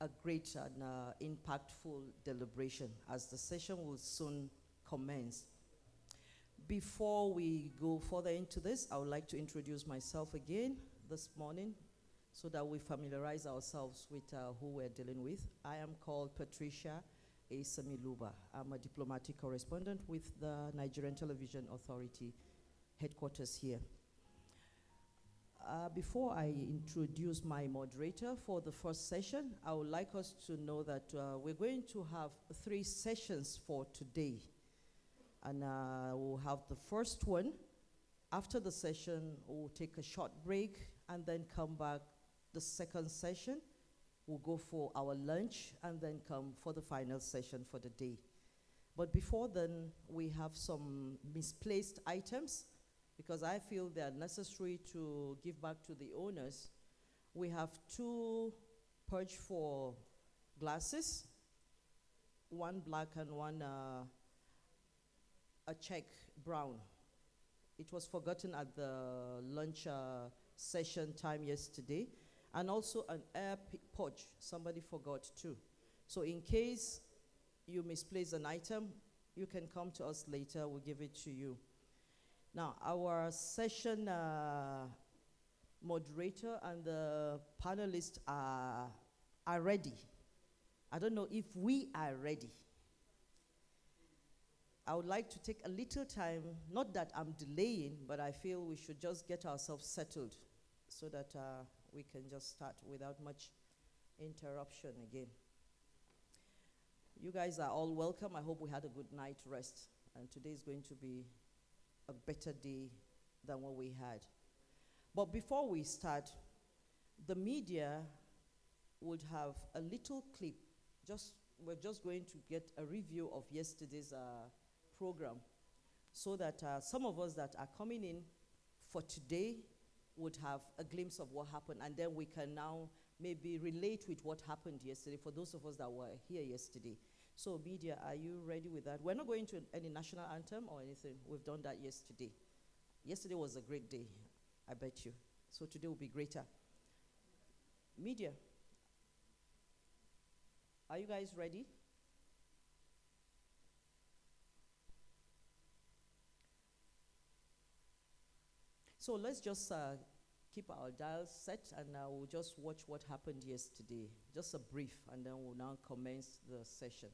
a great and impactful deliberation as the session will soon commence. Before we go further into this, I would like to introduce myself again this morning so that we familiarize ourselves with who we're dealing with. I am called Patricia Asamiluba. I'm a diplomatic correspondent with the Nigerian Television Authority headquarters here. Before I introduce my moderator for the first session, I would like us to know that we're going to have 3 sessions for today. And we'll have the first one. After the session, we'll take a short break and then come back. The second session, we'll go for our lunch and then come for the final session for the day. But before then, we have some misplaced items because I feel they are necessary to give back to the owners. We have 2 purge for glasses, one black and one a check brown. It was forgotten at the lunch session time yesterday. And also an air purge, somebody forgot too. So in case you misplace an item, you can come to us later, we'll give it to you. Now, our session moderator and the panelists are ready. I don't know if we are ready. I would like to take a little time, not that I'm delaying, but I feel we should just get ourselves settled so that we can just start without much interruption again. You guys are all welcome. I hope we had a good night rest. And today is going to be a better day than what we had. But before we start, the media would have a little clip. We're just going to get a review of yesterday's program so that some of us that are coming in for today would have a glimpse of what happened, and then we can now maybe relate with what happened yesterday for those of us that were here yesterday. So media, are you ready with that? We're not going to any national anthem or anything. We've done that yesterday. Yesterday was a great day, I bet you. So today will be greater. Media, are you guys ready? So let's just keep our dials set and we'll just watch what happened yesterday. Just a brief, and then we'll now commence the session.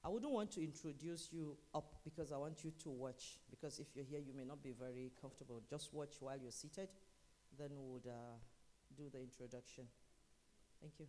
I wouldn't want to introduce you up because I want you to watch, because if you're here, you may not be very comfortable. Just watch while you're seated, then we'll do the introduction. Thank you.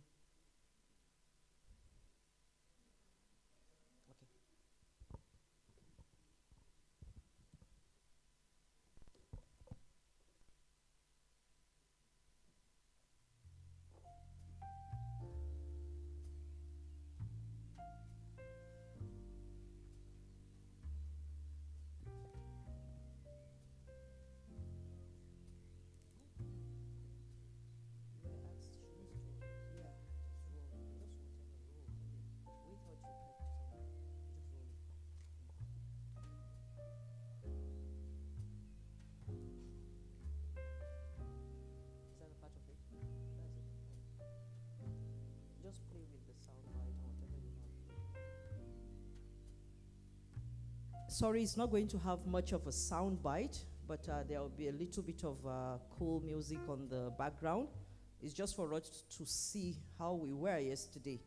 Just play with the sound bite or whatever you want. Sorry, it's not going to have much of a sound bite, but there will be a little bit of cool music on the background. It's just for us to see how we were yesterday.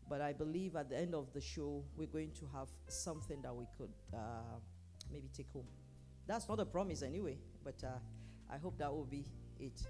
But I believe at the end of the show, we're going to have something that we could maybe take home. That's not a promise anyway, but I hope that will be it.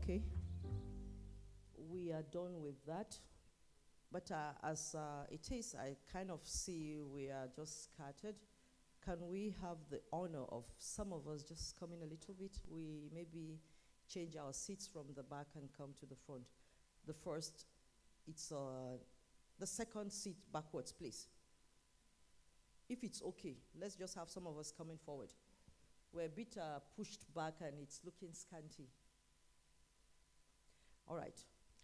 Okay, we are done with that. But as it is, I kind of see we are just scattered. Can we have the honor of some of us just coming a little bit? We maybe change our seats from the back and come to the front. The first, it's the second seat backwards, please. If it's okay, let's just have some of us coming forward. We're a bit pushed back and it's looking scanty. All right.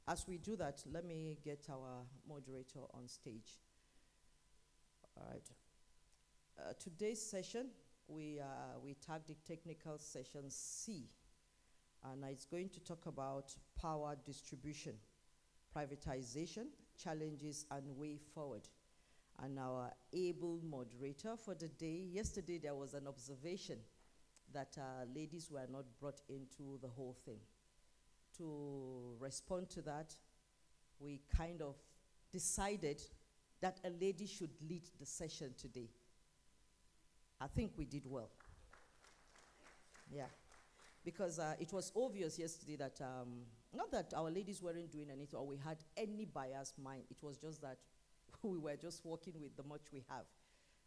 As we do that, let me get our moderator on stage. All right. Today's session, we tagged it Technical Session C, and it's going to talk about power distribution, privatization, challenges, and way forward. And our able moderator for the day, yesterday there was an observation that ladies were not brought into the whole thing. To respond to that, we kind of decided that a lady should lead the session today. I think we did well. Yeah. Because it was obvious yesterday that, not that our ladies weren't doing anything or we had any biased mind, it was just that we were just working with the much we have.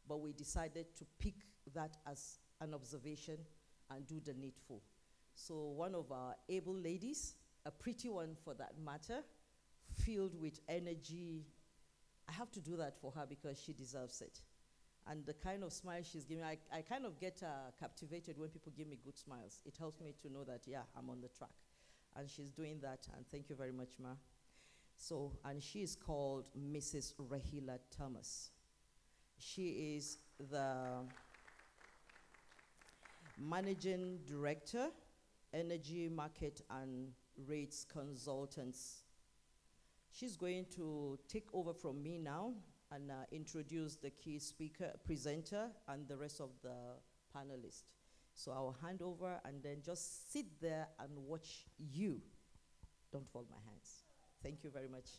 But we decided to pick that as an observation and do the needful. So one of our able ladies, a pretty one for that matter, filled with energy. I have to do that for her because she deserves it. And the kind of smile she's giving, I kind of get captivated when people give me good smiles. It helps me to know that, yeah, I'm on the track. And she's doing that, and thank you very much, Ma. So, and she is called Mrs. Rahila Thomas. She is the Managing Director, Energy Market and Rates Consultants. She's going to take over from me now and introduce the key speaker, presenter, and the rest of the panelists. So I'll hand over and then just sit there and watch you. Don't fold my hands. Thank you very much.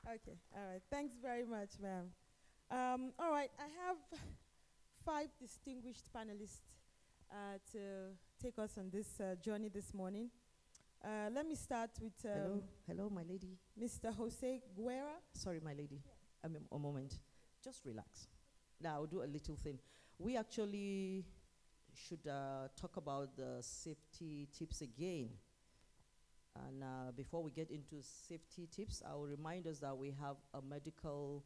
Okay, all right. Thanks very much, ma'am. All right, I have 5 distinguished panelists to take us on this journey this morning. Let me start with Hello, my lady. Mr. Jose Guerra. Sorry, my lady. A moment. Just relax. Now, I'll do a little thing. We actually should talk about the safety tips again. And before we get into safety tips, I will remind us that we have a medical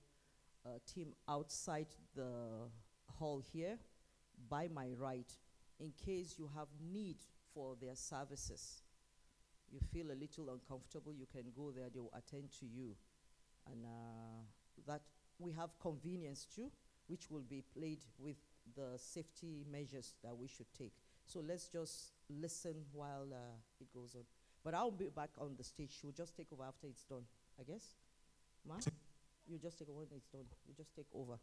team outside the hall here, by my right, in case you have need for their services. You feel a little uncomfortable, you can go there, they will attend to you. And that we have convenience too, which will be played with the safety measures that we should take. So let's just listen while it goes on. But I'll be back on the stage. She'll just take over after it's done, I guess. Ma? You just take over when it's done. You just take over.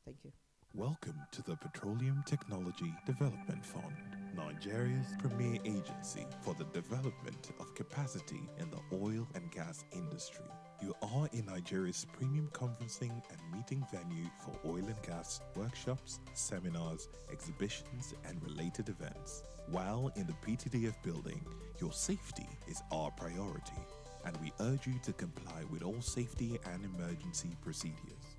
Thank you. Welcome to the Petroleum Technology Development Fund, Nigeria's premier agency for the development of capacity in the oil and gas industry. You are in Nigeria's premium conferencing and meeting venue for oil and gas workshops, seminars, exhibitions, and related events. While in the PTDF building, your safety is our priority, and we urge you to comply with all safety and emergency procedures.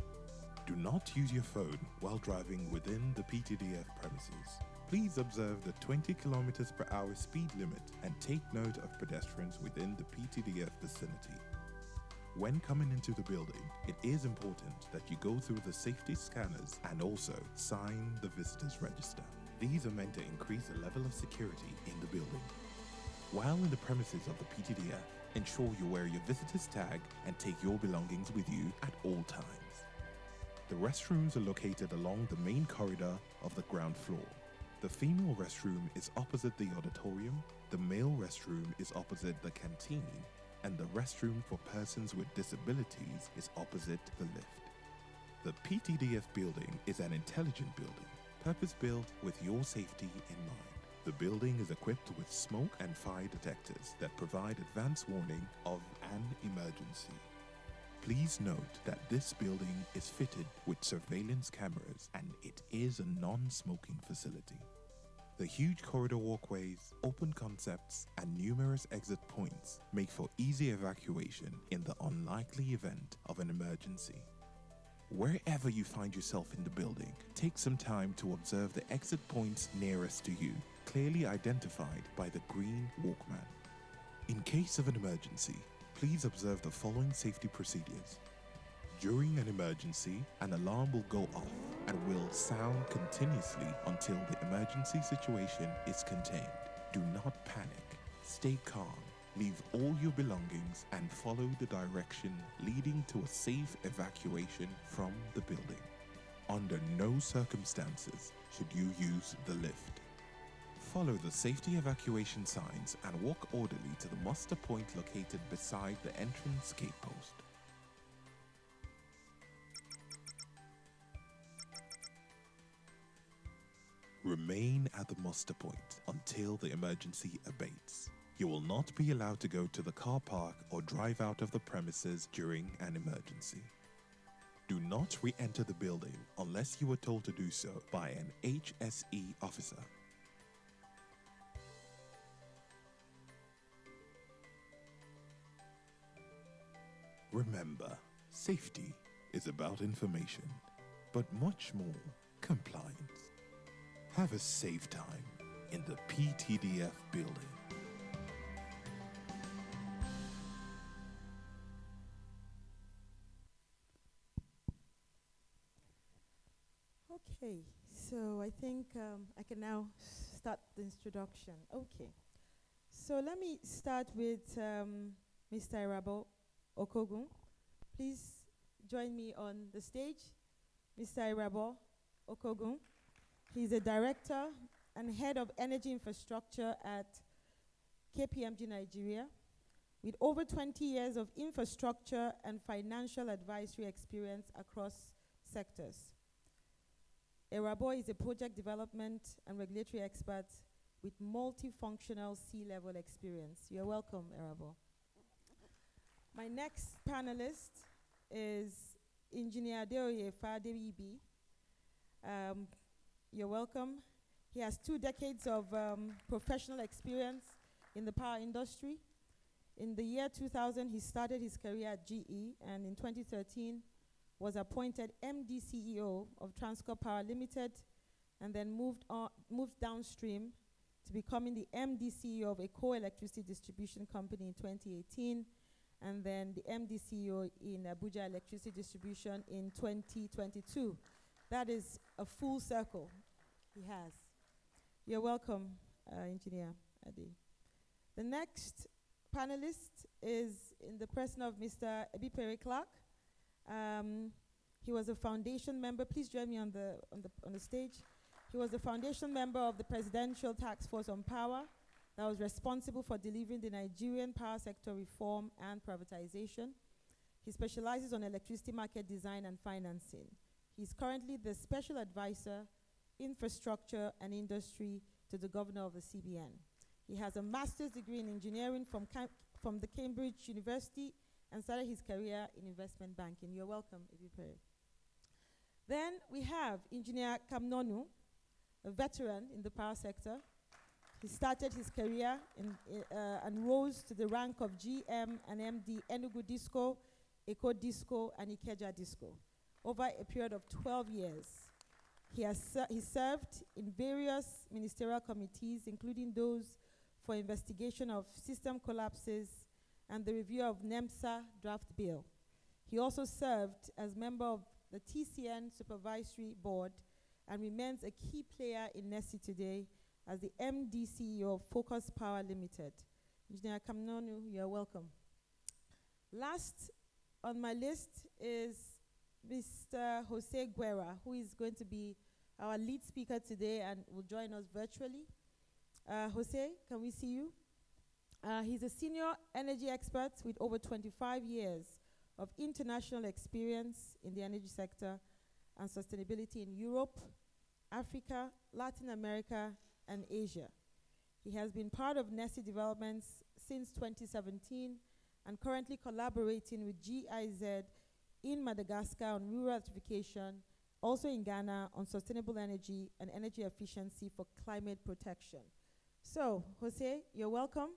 Do not use your phone while driving within the PTDF premises. Please observe the 20 km/h speed limit and take note of pedestrians within the PTDF vicinity. When coming into the building, it is important that you go through the safety scanners and also sign the visitors register. These are meant to increase the level of security in the building. While in the premises of the PTDF, ensure you wear your visitor's tag and take your belongings with you at all times. The restrooms are located along the main corridor of the ground floor. The female restroom is opposite the auditorium, the male restroom is opposite the canteen, and the restroom for persons with disabilities is opposite the lift. The PTDF building is an intelligent building, purpose-built with your safety in mind. The building is equipped with smoke and fire detectors that provide advance warning of an emergency. Please note that this building is fitted with surveillance cameras and it is a non-smoking facility. The huge corridor walkways, open concepts, and numerous exit points make for easy evacuation in the unlikely event of an emergency. Wherever you find yourself in the building, take some time to observe the exit points nearest to you, clearly identified by the green walkman. In case of an emergency, please observe the following safety procedures. During an emergency, an alarm will go off and will sound continuously until the emergency situation is contained. Do not panic. Stay calm. Leave all your belongings and follow the direction leading to a safe evacuation from the building. Under no circumstances should you use the lift. Follow the safety evacuation signs and walk orderly to the muster point located beside the entrance gate post. Remain at the muster point until the emergency abates. You will not be allowed to go to the car park or drive out of the premises during an emergency. Do not re-enter the building unless you were told to do so by an HSE officer. Remember, safety is about information, but much more compliance. Have a safe time in the PTDF building. Okay, so I think I can now start the introduction. Okay, so let me start with Mr. Irabo Okogun. Please join me on the stage. Mr. Irabo Okogun. He's a director and head of energy infrastructure at KPMG Nigeria, with over 20 years of infrastructure and financial advisory experience across sectors. Irabo is a project development and regulatory expert with multifunctional C-level experience. You're welcome, Irabo. My next panelist is Engineer Adeoye Fadebibi. You're welcome. He has 2 decades of professional experience in the power industry. In the year 2000, he started his career at GE, and in 2013 was appointed MD CEO of Transcorp Power Limited, and then moved downstream to becoming the MD CEO of a co-electricity distribution company in 2018, and then the MD CEO in Abuja Electricity Distribution in 2022. That is a full circle he has. You're welcome, Engineer Ade. The next panelist is in the person of Mr. Ebipere Clark. He was a foundation member. Please join me on the stage. He was a foundation member of the Presidential Task Force on Power that was responsible for delivering the Nigerian power sector reform and privatization. He specializes on electricity market design and financing. He's currently the Special Advisor, Infrastructure and Industry to the Governor of the CBN. He has a master's degree in engineering from the Cambridge University and started his career in investment banking. You're welcome, Ebipere. Then we have Engineer Kamnonu, a veteran in the power sector. He started his career and rose to the rank of GM and MD Enugu Disco, Eko Disco, and Ikeja Disco over a period of 12 years. He served in various ministerial committees, including those for investigation of system collapses and the review of NEMPSA draft bill. He also served as member of the TCN Supervisory Board and remains a key player in NESI today as the MD CEO of Focus Power Limited. Engineer Kamnonu, you're welcome. Last on my list is Mr. Jose Guerra, who is going to be our lead speaker today and will join us virtually. Jose, can we see you? He's a senior energy expert with over 25 years of international experience in the energy sector and sustainability in Europe, Africa, Latin America, and Asia. He has been part of NESI developments since 2017 and currently collaborating with GIZ in Madagascar on rural electrification, also in Ghana on sustainable energy and energy efficiency for climate protection. So, Jose, you're welcome.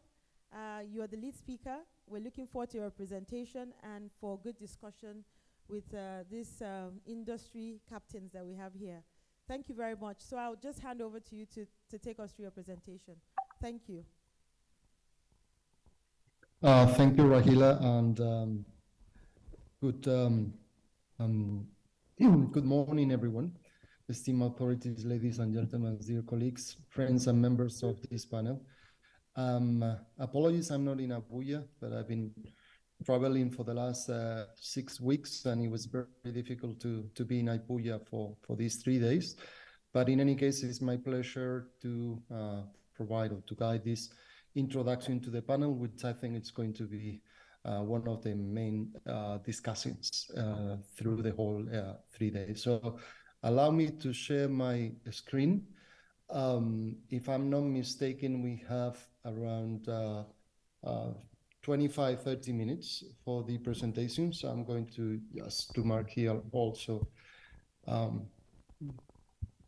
You are the lead speaker. We're looking forward to your presentation and for good discussion with these industry captains that we have here. Thank you very much. So I'll just hand over to you to take us through your presentation. Thank you. Thank you, Rahila, and good morning, everyone. Esteemed authorities, ladies and gentlemen, dear colleagues, friends, and members of this panel. Apologies, I'm not in Abuja, but I've been traveling for the last 6 weeks, and it was very difficult to be in Abuja for these 3 days. But in any case, it's my pleasure to provide or to guide this introduction to the panel, which I think it's going to be one of the main discussions through the whole 3 days. So allow me to share my screen. If I'm not mistaken, we have around 25-30 minutes for the presentation. So I'm going to just to mark here also.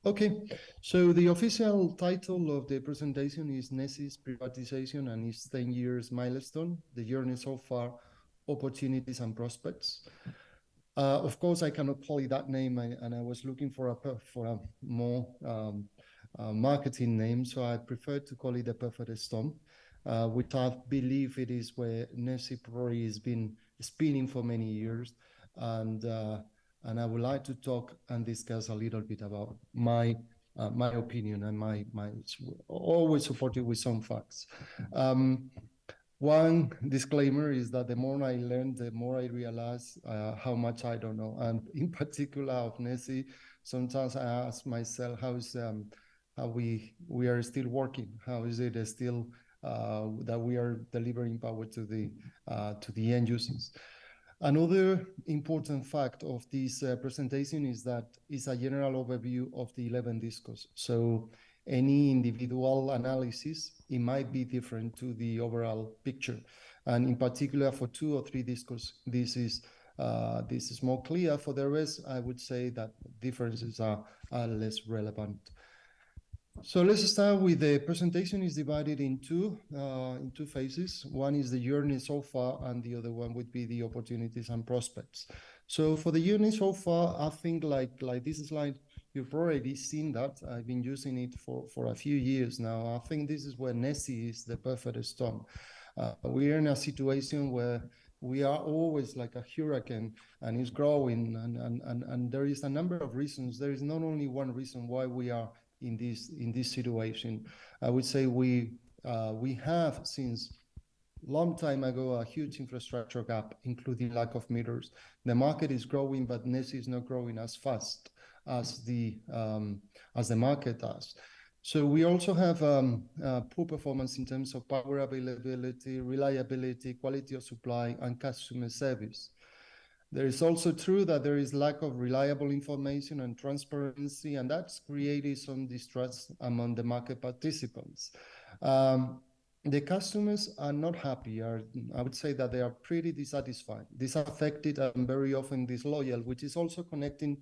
Okay, so the official title of the presentation is NESI's Privatization and its 10 years milestone, the journey so far, opportunities and prospects. Of course, I cannot call it that name, and I was looking for a more marketing name, so I prefer to call it a perfect storm, which I believe it is where NESI probably has been spinning for many years, and I would like to talk and discuss a little bit about my opinion and my always supported with some facts. One disclaimer is that the more I learn, the more I realize how much I don't know, and in particular of NESI. Sometimes I ask myself, how we are still working? How is it still that we are delivering power to the end users? Another important fact of this presentation is that it's a general overview of the 11 discos. So any individual analysis, it might be different to the overall picture. And in particular for 2 or 3 discos, this is more clear. For the rest, I would say that differences are less relevant. So let's start with the presentation is divided in two phases. One is the journey so far, and the other one would be the opportunities and prospects. So for the journey so far, I think like this slide, you've already seen that. I've been using it for a few years now. I think this is where NESI is the perfect storm. We are in a situation where we are always like a hurricane, and it's growing, and there is a number of reasons. There is not only one reason why we are in this situation. I would say we have since long time ago a huge infrastructure gap, including lack of meters. The market is growing, but NESI is not growing as fast as the market does. So we also have poor performance in terms of power availability, reliability, quality of supply, and customer service. There is also true that there is lack of reliable information and transparency, and that's created some distrust among the market participants. The customers are not happy. I would say that they are pretty dissatisfied, disaffected, and very often disloyal, which is also connecting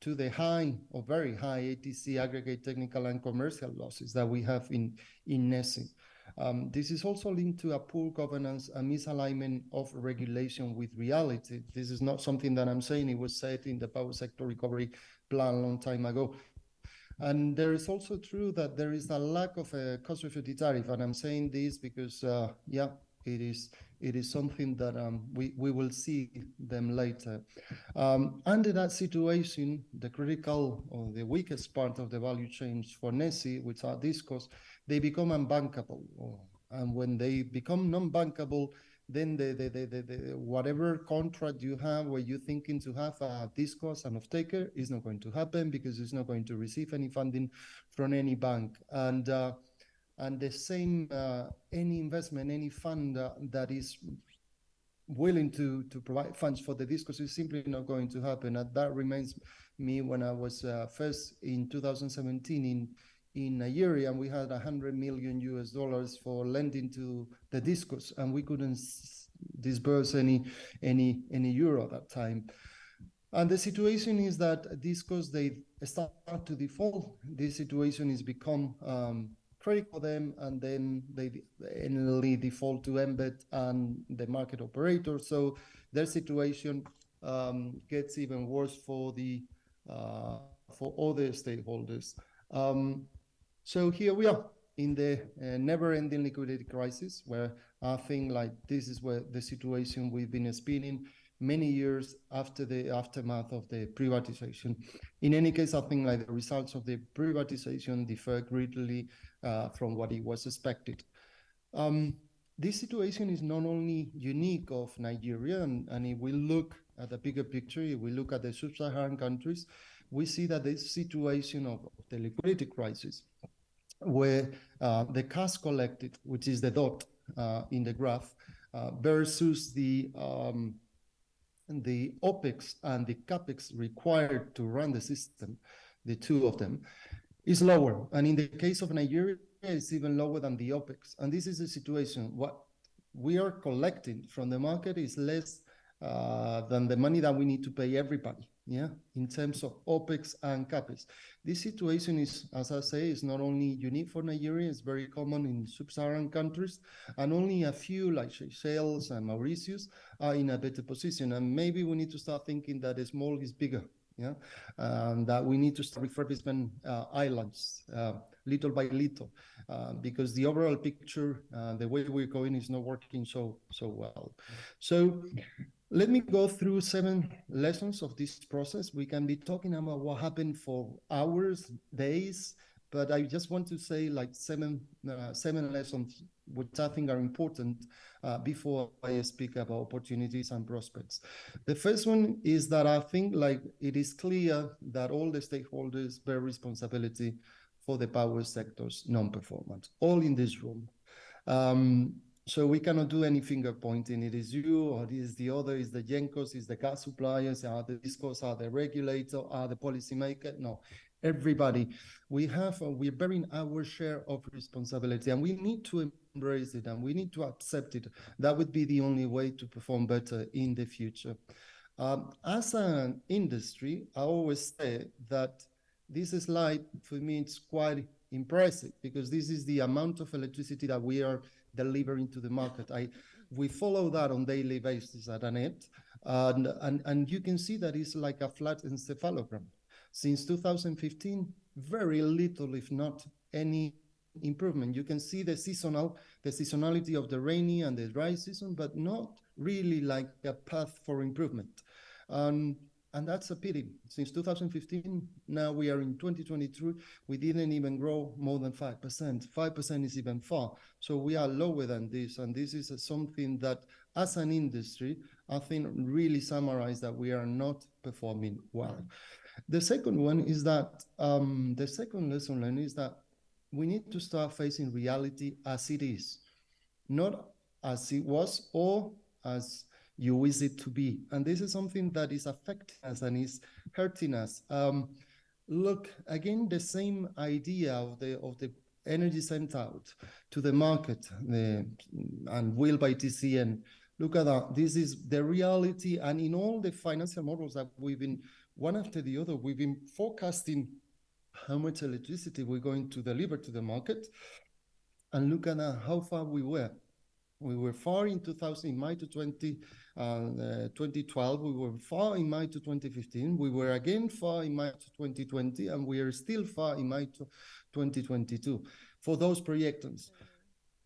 to the high or very high ATC aggregate technical and commercial losses that we have in NESI. This is also linked to a poor governance and misalignment of regulation with reality. This is not something that I'm saying. It was said in the power sector recovery plan a long time ago. And there is also true that there is a lack of a cost-effective tariff. And I'm saying this because, it is something that we will see them later. Under that situation, the critical or the weakest part of the value chain for NESI, which are discos, they become unbankable. And when they become non-bankable, then the whatever contract you have where you're thinking to have a discos and off-taker is not going to happen because it's not going to receive any funding from any bank. And the same, any investment, any fund that is willing to provide funds for the discos is simply not going to happen. And that reminds me when I was first in 2017 in Nigeria, and we had $100 million for lending to the discos, and we couldn't disburse any euro at that time. And the situation is that these costs, they start to default. This situation is become critical for them, and then they finally default to embed and the market operator. So their situation gets even worse for for all the stakeholders. So here we are in the never-ending liquidity crisis, where I think like this is where the situation we've been spinning many years after the aftermath of the privatization. In any case, I think like the results of the privatization differ greatly from what it was expected. This situation is not only unique of Nigeria, and if we look at the bigger picture, if we look at the sub-Saharan countries, we see that this situation of the liquidity crisis, where the cash collected, which is the dot in the graph, versus the OPEX and the CAPEX required to run the system, the two of them, is lower. And in the case of Nigeria, it's even lower than the OPEX. And this is the situation. What we are collecting from the market is less than the money that we need to pay everybody, yeah, in terms of OPEX and CAPEX. This situation is, as I say, is not only unique for Nigeria, it's very common in sub-Saharan countries, and only a few like Seychelles and Mauritius are in a better position. And maybe we need to start thinking that a small is bigger, yeah, that we need to start refurbishment islands little by little, because the overall picture, the way we're going, is not working so well. So let me go through 7 lessons of this process. We can be talking about what happened for hours, days, but I just want to say like seven lessons which I think are important before I speak about opportunities and prospects. The first one is that I think like it is clear that all the stakeholders bear responsibility for the power sector's non-performance, all in this room. So we cannot do any finger pointing. It is you, or it is the other, is the GENCOs, is the gas suppliers, are the DISCOs, are the regulator, are the policymaker. No, everybody. We're bearing our share of responsibility, and we need to embrace it, and we need to accept it. That would be the only way to perform better in the future. As an industry, I always say that this slide, for me, it's quite impressive, because this is the amount of electricity that we are delivering to the market. We follow that on daily basis at ANET, and you can see that it's like a flat encephalogram. Since 2015, very little, if not any improvement. You can see the seasonality of the rainy and the dry season, but not really like a path for improvement. And that's a pity. Since 2015, now we are in 2023, we didn't even grow more than 5%. 5% is even far. So we are lower than this. And this is something that, as an industry, I think really summarizes that we are not performing well. The second one is that, the second lesson learned is that we need to start facing reality as it is, not as it was or as you wish it to be. And this is something that is affecting us and is hurting us. Look, again, the same idea of the energy sent out to the market and will by TCN. Look at that. This is the reality. And in all the financial models that we've been, one after the other, we've been forecasting how much electricity we're going to deliver to the market. And look at how far we were. We were far in 2000, in May to 2012. We were far in May to 2015. We were again far in May to 2020, and we are still far in May to 2022 for those projections.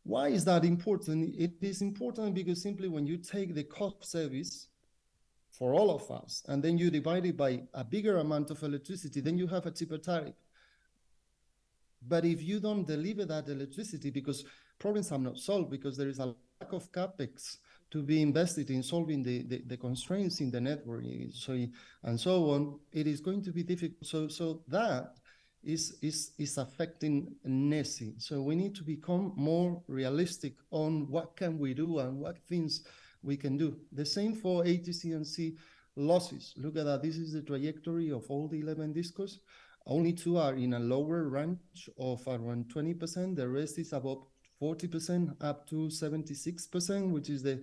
Why is that important? It is important because simply when you take the cost of service for all of us, and then you divide it by a bigger amount of electricity, then you have a cheaper tariff. But if you don't deliver that electricity, because problems are not solved, because there is a lack of CAPEX to be invested in solving the constraints in the network, and so on, it is going to be difficult. So that is affecting NESI. So we need to become more realistic on what can we do and what things we can do. The same for ATC&C losses. Look at that. This is the trajectory of all the 11 DISCOs. Only 2 are in a lower range of around 20%. The rest is above 40% up to 76%, which is the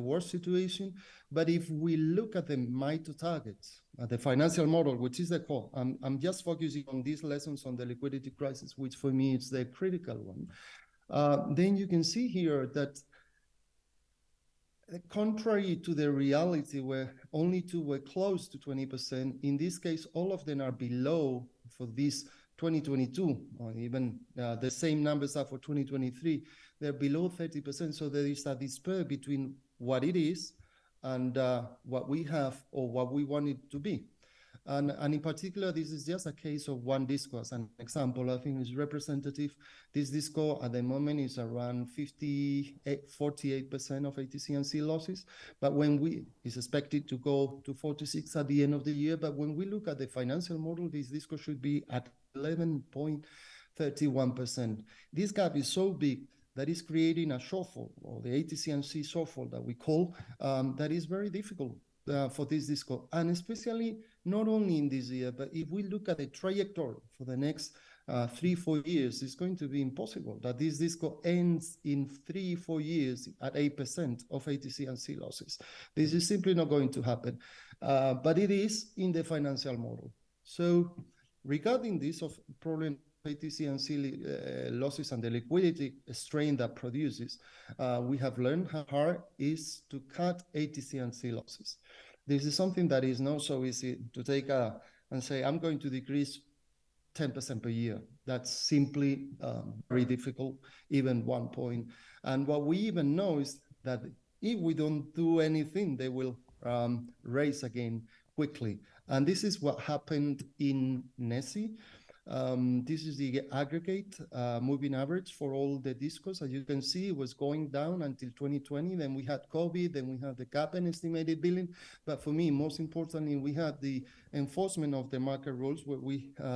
worst situation. But if we look at the micro targets, the financial model, which is the core, I'm just focusing on these lessons on the liquidity crisis, which for me is the critical one. Then you can see here that contrary to the reality where only two were close to 20%, in this case, all of them are below for this 2022, or even the same numbers are for 2023, they're below 30%. So there is a despair between what it is and what we have or what we want it to be. And in particular, this is just a case of one disco as an example. I think is representative. This disco at the moment is around 48% of ATC&C losses, but when is expected to go to 46 at the end of the year. But when we look at the financial model, this disco should be at 11.31%. This gap is so big that is creating a shortfall, or the ATC&C shortfall that we call, that is very difficult for this disco, and especially not only in this year, but if we look at the trajectory for the next 3-4 years, it's going to be impossible that this disco ends in 3-4 years at 8% of ATC&C losses. This is simply not going to happen, but it is in the financial model. So regarding this problem, ATC&C losses and the liquidity strain that produces, we have learned how hard it is to cut ATC&C losses. This is something that is not so easy to take and say, I'm going to decrease 10% per year. That's simply very difficult, even 1 point. And what we even know is that if we don't do anything, they will raise again quickly. And this is what happened in NESI. This is the aggregate moving average for all the discos. As you can see, it was going down until 2020. Then we had COVID, then we had the cap and estimated billing. But for me, most importantly, we had the enforcement of the market rules where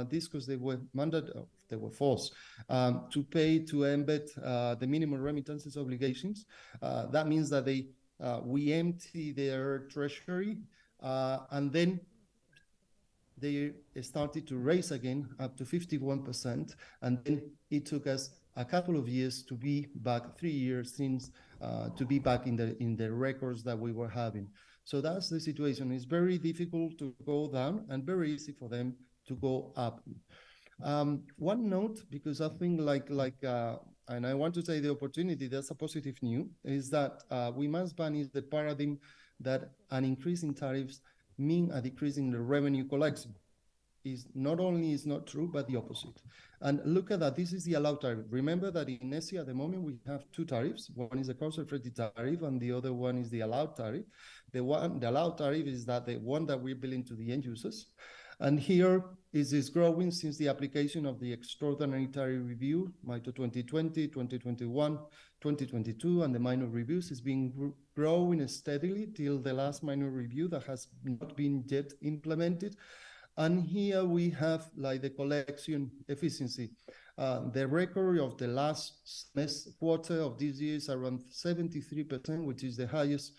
discos, they were mandated, they were forced to pay to embed the minimum remittances obligations. That means that we empty their treasury and then they started to raise again up to 51%. And then it took us a couple of years to be back, 3 years since, to be back in the records that we were having. So that's the situation. It's very difficult to go down and very easy for them to go up. One note, because I think and I want to take the opportunity, that's a positive news, is that we must banish the paradigm that an increase in tariffs mean a decrease in the revenue collection. Is not only is not true, but the opposite. And look at that, this is the allowed tariff. Remember that in NESI at the moment we have two tariffs. One is the concentrated tariff and the other one is the allowed tariff. The allowed tariff is that the one that we're billing to the end users. And here is growing since the application of the extraordinary tariff review, MITO 2020, 2021, 2022, and the minor reviews is being growing steadily till the last minor review that has not been yet implemented. And here we have the collection efficiency. The record of the last quarter of this year is around 73%, which is the highest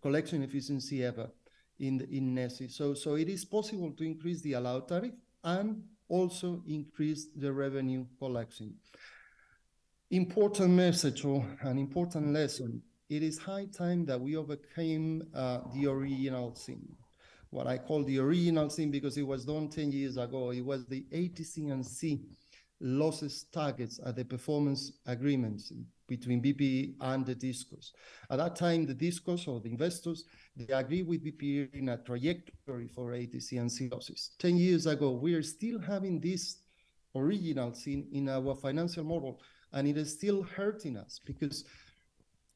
collection efficiency ever in NESI. So it is possible to increase the allowed tariff and also increase the revenue collection. Important message or an important lesson. It is high time that we overcame the original sin. What I call the original sin, because it was done 10 years ago. It was the ATC&C losses targets at the performance agreements between BP and the discos. At that time, the discos or the investors, they agree with BP in a trajectory for ATC&C losses. 10 years ago, we are still having this original sin in our financial model, and it is still hurting us because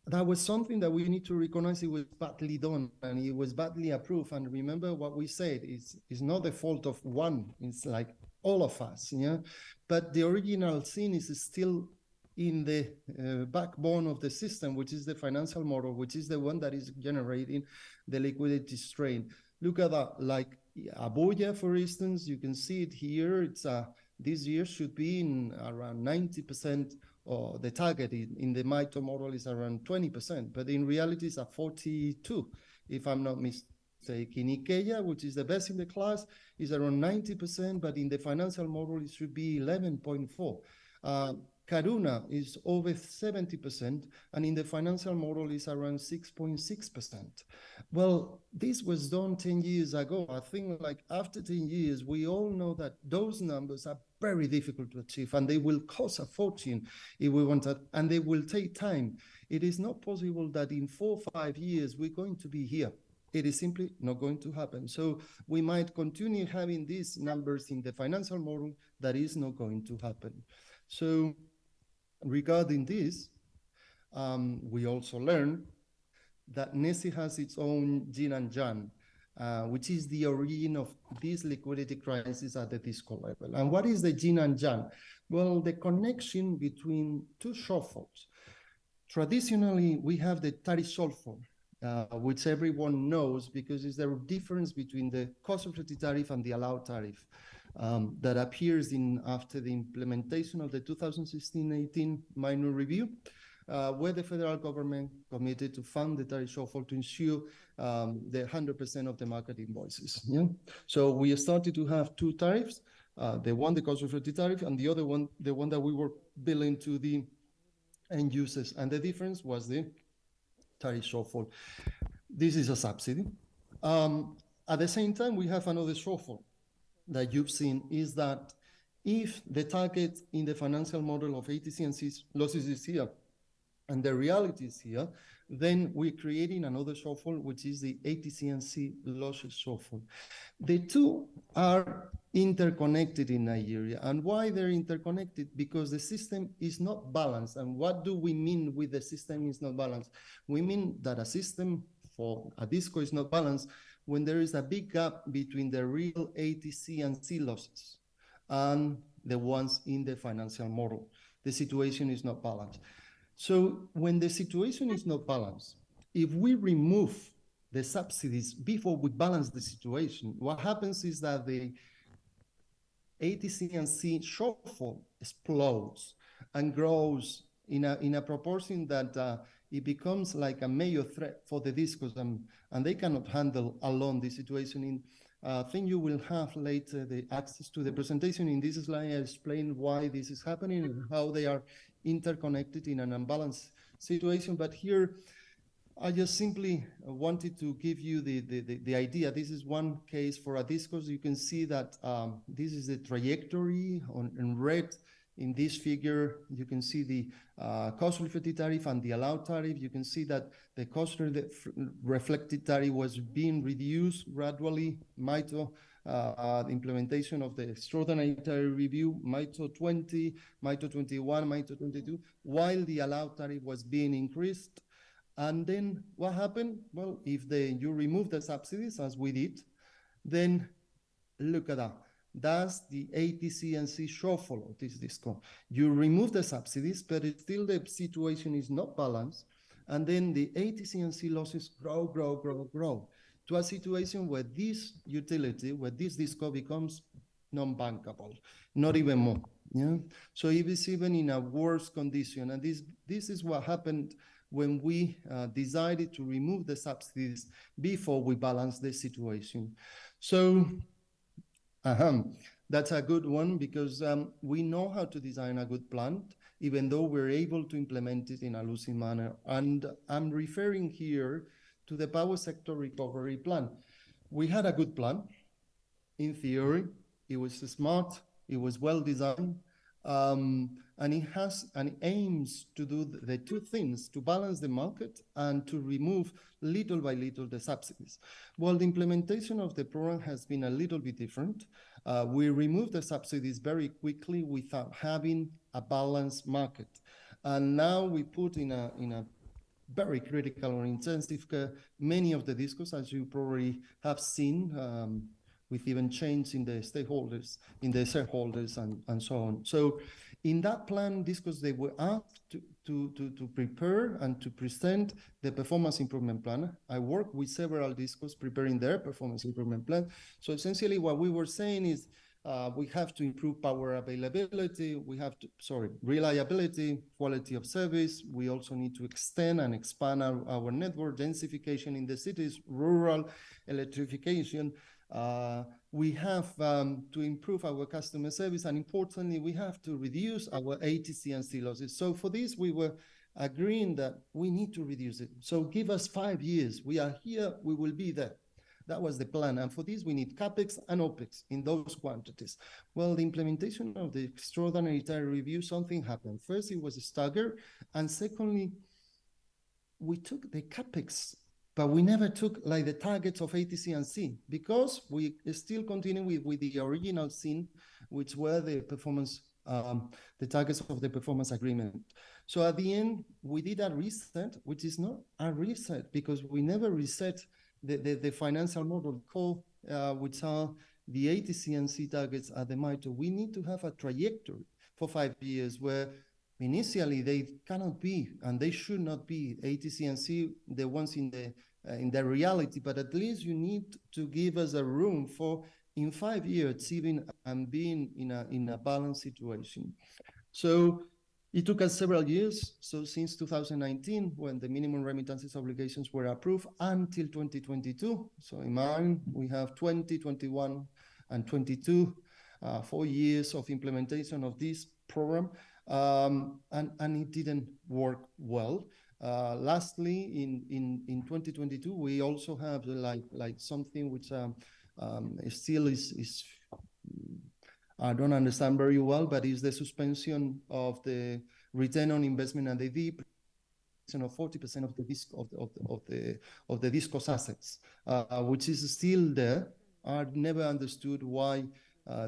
that was something that we need to recognize. It was badly done and it was badly approved. And remember what we said, it's not the fault of one, it's like all of us, yeah. But the original sin is still in the backbone of the system, which is the financial model, which is the one that is generating the liquidity strain. Look at that, like Abuja, for instance, you can see it here. It's this year should be in around 90%, or the target in the MITO model is around 20%, but in reality it's at 42, if I'm not mistaken. Ikeja, which is the best in the class, is around 90%, but in the financial model it should be 11.4. Karuna is over 70%, and in the financial model is around 6.6%. Well, this was done 10 years ago. I think like after 10 years, we all know that those numbers are very difficult to achieve, and they will cost a fortune if we want that, and they will take time. It is not possible that in 4 or 5 years, we're going to be here. It is simply not going to happen. So we might continue having these numbers in the financial model. That is not going to happen. So regarding this, we also learned that NESI has its own yin and yang, which is the origin of this liquidity crisis at the disco level. And what is the yin and yang? Well, the connection between two shortfalls. Traditionally, we have the tariff shortfall, which everyone knows because it's the difference between the cost of the tariff and the allowed tariff. That appears after the implementation of the 2016-18 minor review, where the federal government committed to fund the tariff shortfall to ensure the 100% of the market invoices. Yeah? So we started to have two tariffs, the cost of the tariff, and the other one, the one that we were billing to the end users. And the difference was the tariff shortfall. This is a subsidy. At the same time, we have another shortfall that you've seen, is that if the target in the financial model of ATC&C losses is here, and the reality is here, then we're creating another shortfall, which is the ATC&C losses shortfall. The two are interconnected in Nigeria. And why they're interconnected? Because the system is not balanced. And what do we mean with the system is not balanced? We mean that a system for a disco is not balanced when there is a big gap between the real ATC&C losses and the ones in the financial model. The situation is not balanced. So when the situation is not balanced, if we remove the subsidies before we balance the situation, what happens is that the ATC&C shortfall explodes and grows in a proportion that it becomes like a major threat for the discos, and they cannot handle alone the situation. I think you will have later the access to the presentation. In this slide, I explain why this is happening and how they are interconnected in an unbalanced situation. But here, I just simply wanted to give you the idea. This is one case for a discos. You can see that this is the trajectory in red. In this figure, you can see the cost reflected tariff and the allowed tariff. You can see that the cost reflected tariff was being reduced gradually. MITO, implementation of the extraordinary tariff review, MITO 20, MITO 21, MITO 22, while the allowed tariff was being increased. And then what happened? Well, if you remove the subsidies, as we did, then look at that. That's the ATC&C shortfall of this disco. You remove the subsidies, but still the situation is not balanced. And then the ATC&C losses grow to a situation where this utility, where this disco becomes non-bankable, not even more. Yeah? So it is even in a worse condition. And this is what happened when we decided to remove the subsidies before we balanced the situation. So that's a good one, because we know how to design a good plan, even though we're able to implement it in a losing manner. And I'm referring here to the power sector recovery plan. We had a good plan. In theory, it was smart, it was well designed, and it aims to do the two things: to balance the market and to remove little by little the subsidies. Well, the implementation of the program has been a little bit different. We removed the subsidies very quickly without having a balanced market. And now we put in a very critical or intensive care many of the discos, as you probably have seen, with even change in the stakeholders, in the shareholders, and so on. So in that plan, discos, they were asked to prepare and to present the performance improvement plan. I worked with several discos preparing their performance improvement plan. So essentially what we were saying is we have to improve power availability, reliability, quality of service. We also need to extend and expand our network, densification in the cities, rural electrification. We have to improve our customer service, and importantly, we have to reduce our ATC and C losses. So for this, we were agreeing that we need to reduce it. So give us 5 years. We are here, we will be there. That was the plan. And for this, we need CapEx and OpEx in those quantities. Well, the implementation of the extraordinary tariff review, something happened. First, it was a stagger. And secondly, we took the CapEx, but we never took like the targets of ATC and C, because we still continue with the original scene, which were the performance, the targets of the performance agreement. So at the end, we did a reset, which is not a reset, because we never reset the financial model core, which are the ATC and C targets at the MITRE. We need to have a trajectory for 5 years where initially they cannot be, and they should not be, ATC and C, the ones in the reality, but at least you need to give us a room for in 5 years achieving and being in a balanced situation. So it took us several years. So since 2019, when the minimum remittances obligations were approved, until 2022. So in mind, we have 20, 21, and 22, 4 years of implementation of this program, and it didn't work well. Lastly, in 2022, we also have like something which still is I don't understand very well, but is the suspension of the return on investment and the depreciation of 40% of the DISCO's assets, which is still there. I've never understood why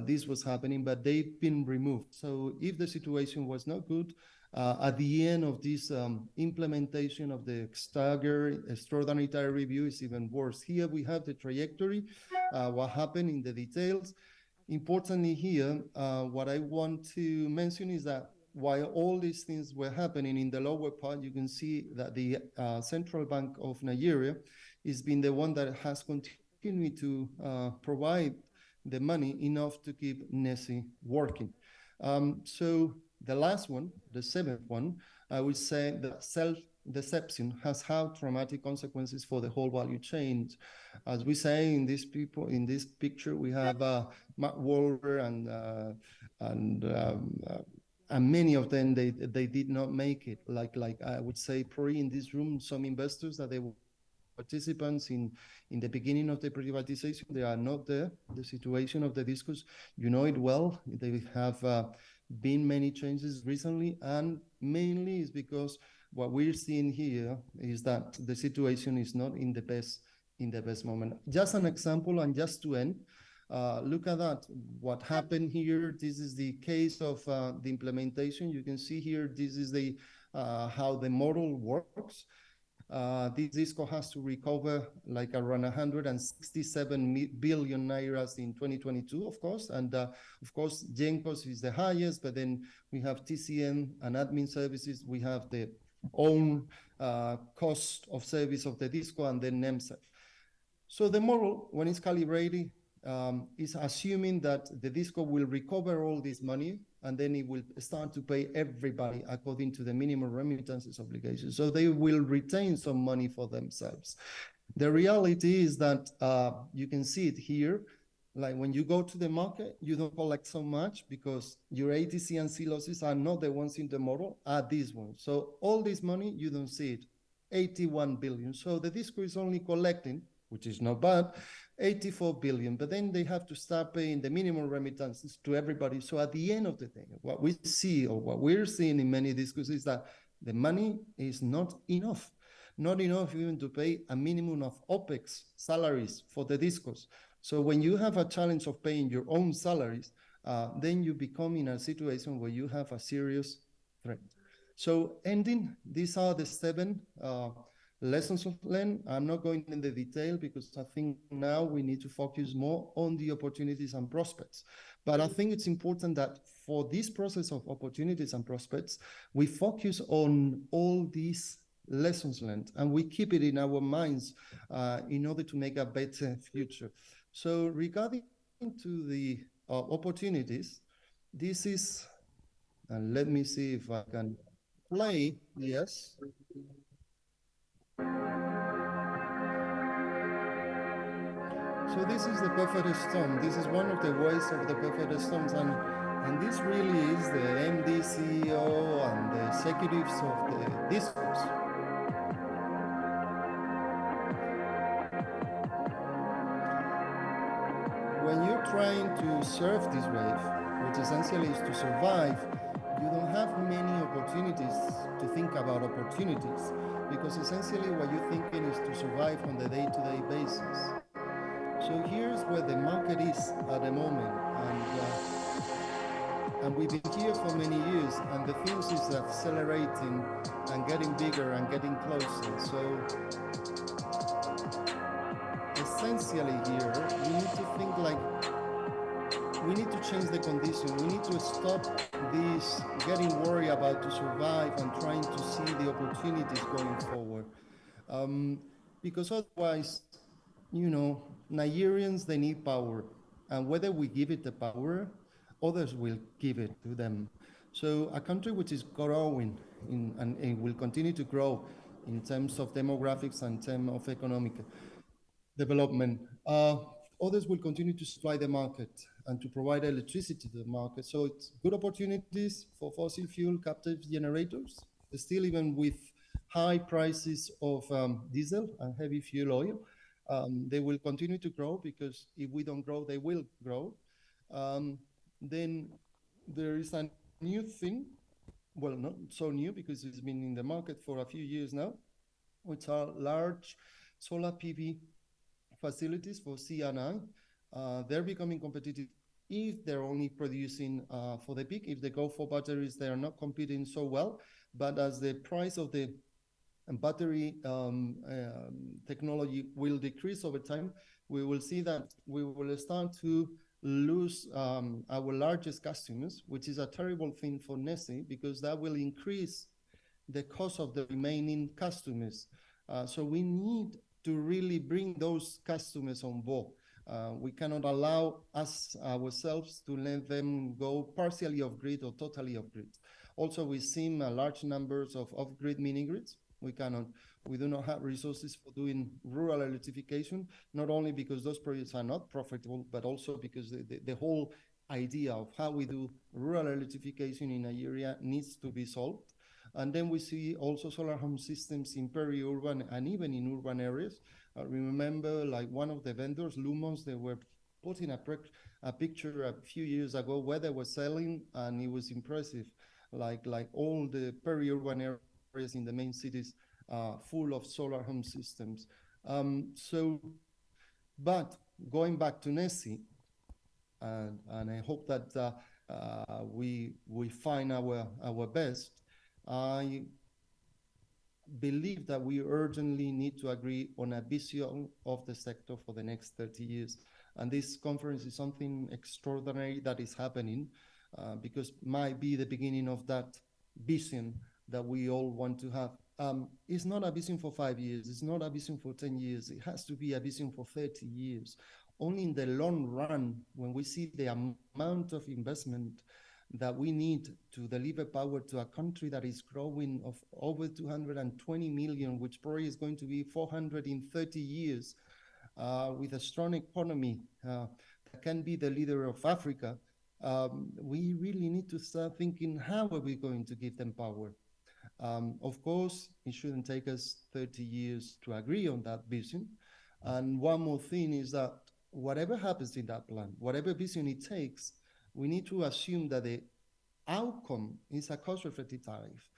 this was happening, but they've been removed. So if the situation was not good, at the end of this implementation of the extraordinary tariff review is even worse. Here we have the trajectory, what happened in the details. Importantly here, what I want to mention is that while all these things were happening, in the lower part, you can see that the Central Bank of Nigeria has been the one that has continued to provide the money enough to keep NESI working. So the last one, the seventh one, I would say that self-deception has had traumatic consequences for the whole value chain. As we say in this picture, we have Mark Wahlberg and many of them, they did not make it. Like I would say, probably in this room, some investors that they were participants in the beginning of the privatization, they are not there. The situation of the DISCOs, you know it well. They have been many changes recently, and mainly is because what we're seeing here is that the situation is not in the best moment. Just an example, and just to end, look at that. What happened here? This is the case of the implementation. You can see here, this is the how the model works. This DISCO has to recover like around 167 billion nairas in 2022, of course. And of course, GENCOS is the highest, but then we have TCN and admin services. We have the own cost of service of the DISCO, and then NEMSEF. So the model, when it's calibrated, is assuming that the DISCO will recover all this money, and then it will start to pay everybody according to the minimum remittances obligation. So they will retain some money for themselves. The reality is that you can see it here. Like when you go to the market, you don't collect so much because your ATC and C losses are not the ones in the model, are these ones. So all this money, you don't see it, 81 billion. So the DISCO is only collecting, which is not bad, 84 billion, but then they have to start paying the minimum remittances to everybody. So at the end of the day, what we see, or what we're seeing in many DISCOs, is that the money is not enough even to pay a minimum of OpEx salaries for the DISCOs. So when you have a challenge of paying your own salaries, then you become in a situation where you have a serious threat. So ending, these are the 7 lessons learned. I'm not going into detail because I think now we need to focus more on the opportunities and prospects. But I think it's important that for this process of opportunities and prospects, we focus on all these lessons learned and we keep it in our minds in order to make a better future. So regarding to the opportunities, this is, and let me see if I can play, yes. So So this is the perfect storm. This is one of the ways of the perfect storms, and this really is the MD, CEO, and the executives of the discourse. When you're trying to surf this wave, which essentially is to survive, you don't have many opportunities to think about opportunities, because essentially what you're thinking is to survive on the day-to-day basis. So here's where the market is at the moment, and we've been here for many years, and the things is accelerating and getting bigger and getting closer. So essentially here, we need to think like, we need to change the condition. We need to stop this getting worried about to survive and trying to see the opportunities going forward. Because otherwise, Nigerians, they need power. And whether we give it the power, others will give it to them. So a country which is growing and will continue to grow in terms of demographics and in terms of economic development, others will continue to supply the market and to provide electricity to the market. So it's good opportunities for fossil fuel captive generators. Still, even with high prices of diesel and heavy fuel oil, they will continue to grow, because if we don't grow, they will grow. Then there is a new thing, well, not so new because it's been in the market for a few years now, which are large solar PV facilities for C&I. They're becoming competitive if they're only producing for the peak. If they go for batteries, they are not competing so well. But as the price of the battery technology will decrease over time, we will see that we will start to lose our largest customers, which is a terrible thing for NESI, because that will increase the cost of the remaining customers. So we need to really bring those customers on board. We cannot allow ourselves to let them go partially off grid or totally off grid. Also, we've seen large numbers of off-grid mini-grids. We do not have resources for doing rural electrification, not only because those projects are not profitable, but also because the whole idea of how we do rural electrification in Nigeria needs to be solved. And then we see also solar home systems in peri-urban and even in urban areas. Remember, like one of the vendors, Lumos, they were putting a picture a few years ago where they were selling, and it was impressive. Like all the peri-urban areas in the main cities full of solar home systems. But going back to NESI, and I hope that we find our best, I believe that we urgently need to agree on a vision of the sector for the next 30 years. And this conference is something extraordinary that is happening because might be the beginning of that vision that we all want to have. It's not a vision for 5 years. It's not a vision for 10 years. It has to be a vision for 30 years. Only in the long run, when we see the amount of investment that we need to deliver power to a country that is growing of over 220 million, which probably is going to be 400 in 30 years, with a strong economy that can be the leader of Africa, we really need to start thinking, how are we going to give them power? Of course, it shouldn't take us 30 years to agree on that vision. And one more thing is that whatever happens in that plan, whatever vision it takes, we need to assume that the outcome is a cost-reflective tariff.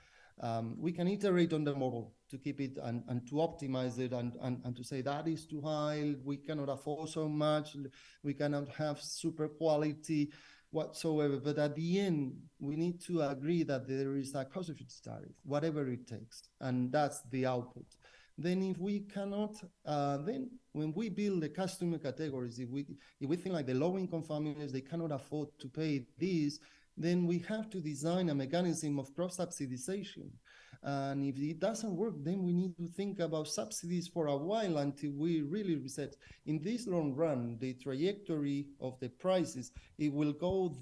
We can iterate on the model to keep it and to optimize it and to say that is too high, we cannot afford so much, we cannot have super quality whatsoever. But at the end, we need to agree that there is a cost-reflective tariff, whatever it takes, and that's the output. Then if we cannot, then when we build the customer categories, if we think like the low-income families, they cannot afford to pay this, then we have to design a mechanism of cross-subsidization. And if it doesn't work, then we need to think about subsidies for a while until we really reset. In this long run, the trajectory of the prices, it will go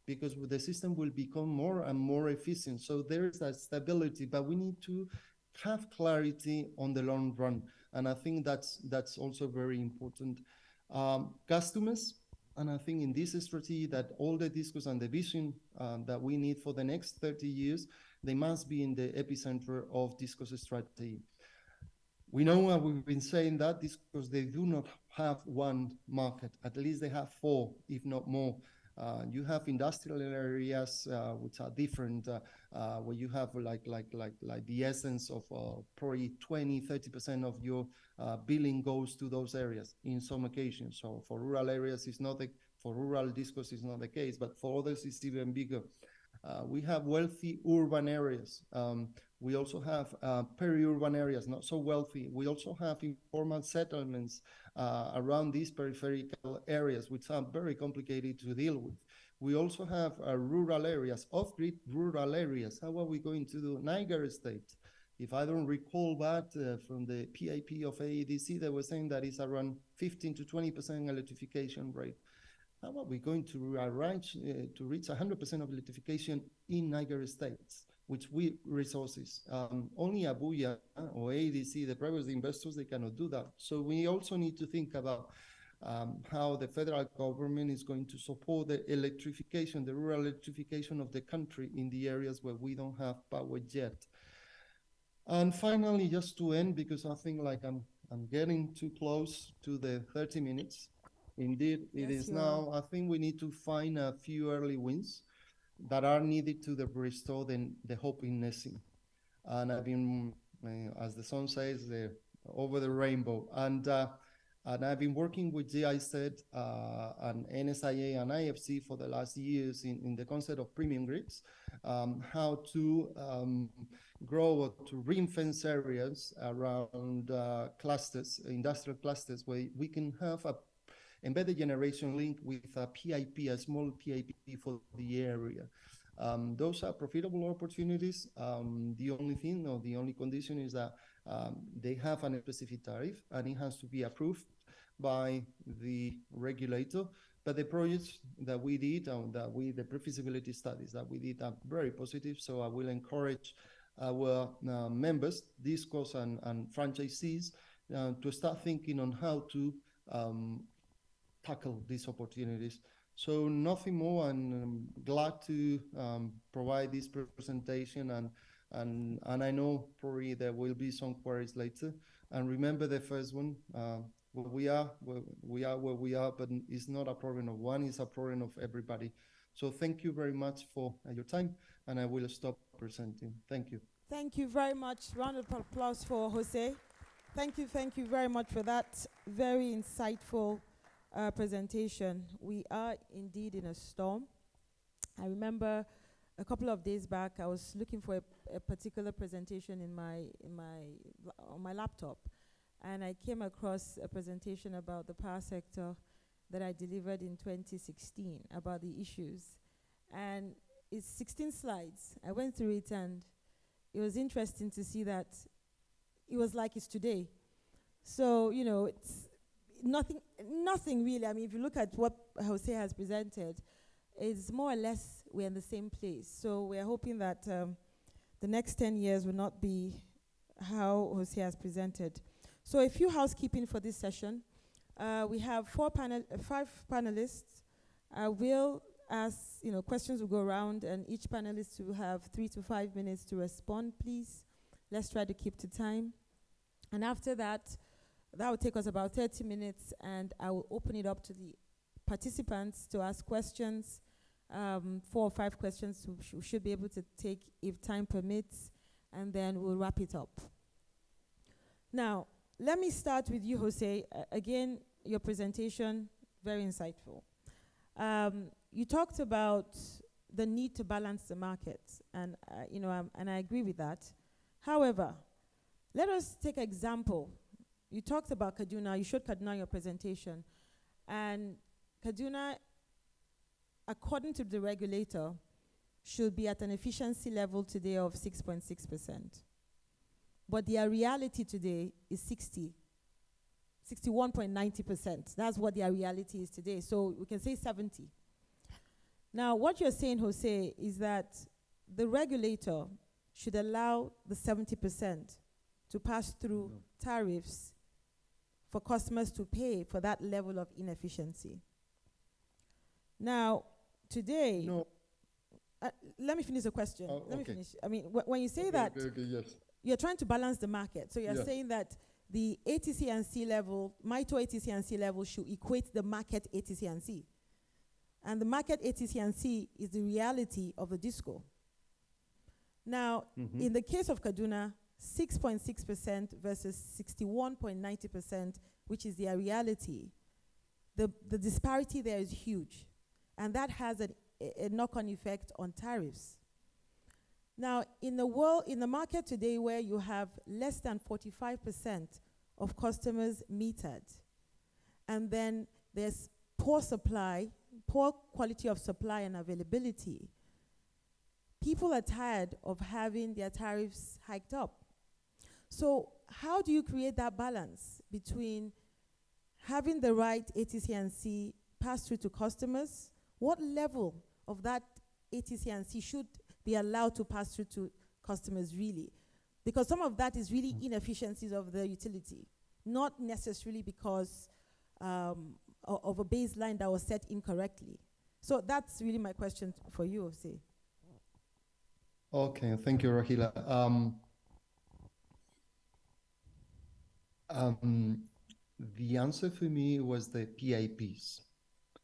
because the system will become more and more efficient. So there is a stability, but we need to have clarity on the long run. And I think that's also very important. Customers, and I think in this strategy that all the discourse and the vision that we need for the next 30 years, they must be in the epicenter of discourse strategy. We know, and we've been saying that, because they do not have one market. At least they have four, if not more. You have industrial areas which are different, where you have like the essence of probably 20-30% of your billing goes to those areas in some occasions. So for rural areas, it's not for rural discourse is not the case, but for others it's even bigger. We have wealthy urban areas. We also have peri-urban areas, not so wealthy. We also have informal settlements around these peripheral areas, which are very complicated to deal with. We also have rural areas, off-grid rural areas. How are we going to do Niger State? If I don't recall that from the PIP of AEDC, they were saying that it's around 15 to 20% electrification rate. How are we going to arrange to reach 100% of electrification in Niger States, which we resources? Only Abuja or ADC, the private investors, they cannot do that. So we also need to think about how the federal government is going to support the electrification, the rural electrification of the country in the areas where we don't have power yet. And finally, just to end, because I think like I'm getting too close to the 30 minutes. Indeed, it is now. I think we need to find a few early wins that are needed to restore the hope in NESI. And I've been, as the song says, over the rainbow. And I've been working with GIZ and NSIA and IFC for the last years in the concept of premium grids, how to grow or to ring-fence areas around clusters, industrial clusters, where we can have a embedded generation link with a PIP, a small PIP for the area. Those are profitable opportunities. The only thing, or the only condition, is that they have a specific tariff and it has to be approved by the regulator. But the projects that we did, the pre-feasibility studies that we did, are very positive. So I will encourage our members, discos and franchisees, to start thinking on how to tackle these opportunities. So nothing more, and I'm glad to provide this presentation, and I know probably there will be some queries later. And remember the first one, we are where we are, but it's not a problem of one, it's a problem of everybody. So thank you very much for your time, and I will stop presenting. Thank you. Thank you very much. Round of applause for Jose. Thank you very much for that very insightful presentation. We are indeed in a storm. I remember a couple of days back, I was looking for a particular presentation on my laptop, and I came across a presentation about the power sector that I delivered in 2016 about the issues, and it's 16 slides. I went through it, and it was interesting to see that it was like it's today. So, you know, it's nothing really. I mean, if you look at what Jose has presented, it's more or less we're in the same place. So we're hoping that the next 10 years will not be how Jose has presented. So a few housekeeping for this session. We have 5 panelists. I will ask, questions will go around, and each panelist will have 3 to 5 minutes to respond, please. Let's try to keep to time. And after that will take us about 30 minutes, and I will open it up to the participants to ask questions. 4 or 5 questions we should be able to take if time permits, and then we'll wrap it up. Now, let me start with you, Jose. Again, your presentation, very insightful. You talked about the need to balance the market, and and I agree with that. However, let us take an example. You talked about Kaduna. You showed Kaduna in your presentation, and Kaduna, according to the regulator, should be at an efficiency level today of 6.6%. But their reality today is 61.90%. That's what their reality is today. So we can say 70. Now, what you're saying, Jose, is that the regulator should allow the 70% to pass through tariffs for customers to pay for that level of inefficiency. Now, today, No. let me finish the question. Let me Okay. finish. I mean, when you say Okay, that, okay, yes. you're trying to balance the market. So you're Yeah. saying that the ATC and C level, MITO ATC and C level should equate the market ATC and C. And the market ATC and C is the reality of the disco. Now, in the case of Kaduna, 6.6% versus 61.90%, which is their reality, the disparity there is huge. And that has a knock-on effect on tariffs. Now, in the market today where you have less than 45% of customers metered, and then there's poor supply, poor quality of supply and availability, people are tired of having their tariffs hiked up. So how do you create that balance between having the right ATC and C pass through to customers? What level of that ATC and C should be allowed to pass through to customers really? Because some of that is really inefficiencies of the utility, not necessarily because of a baseline that was set incorrectly. So that's really my question for you, Osei. Okay, thank you, Rahila. The answer for me was the PIPs,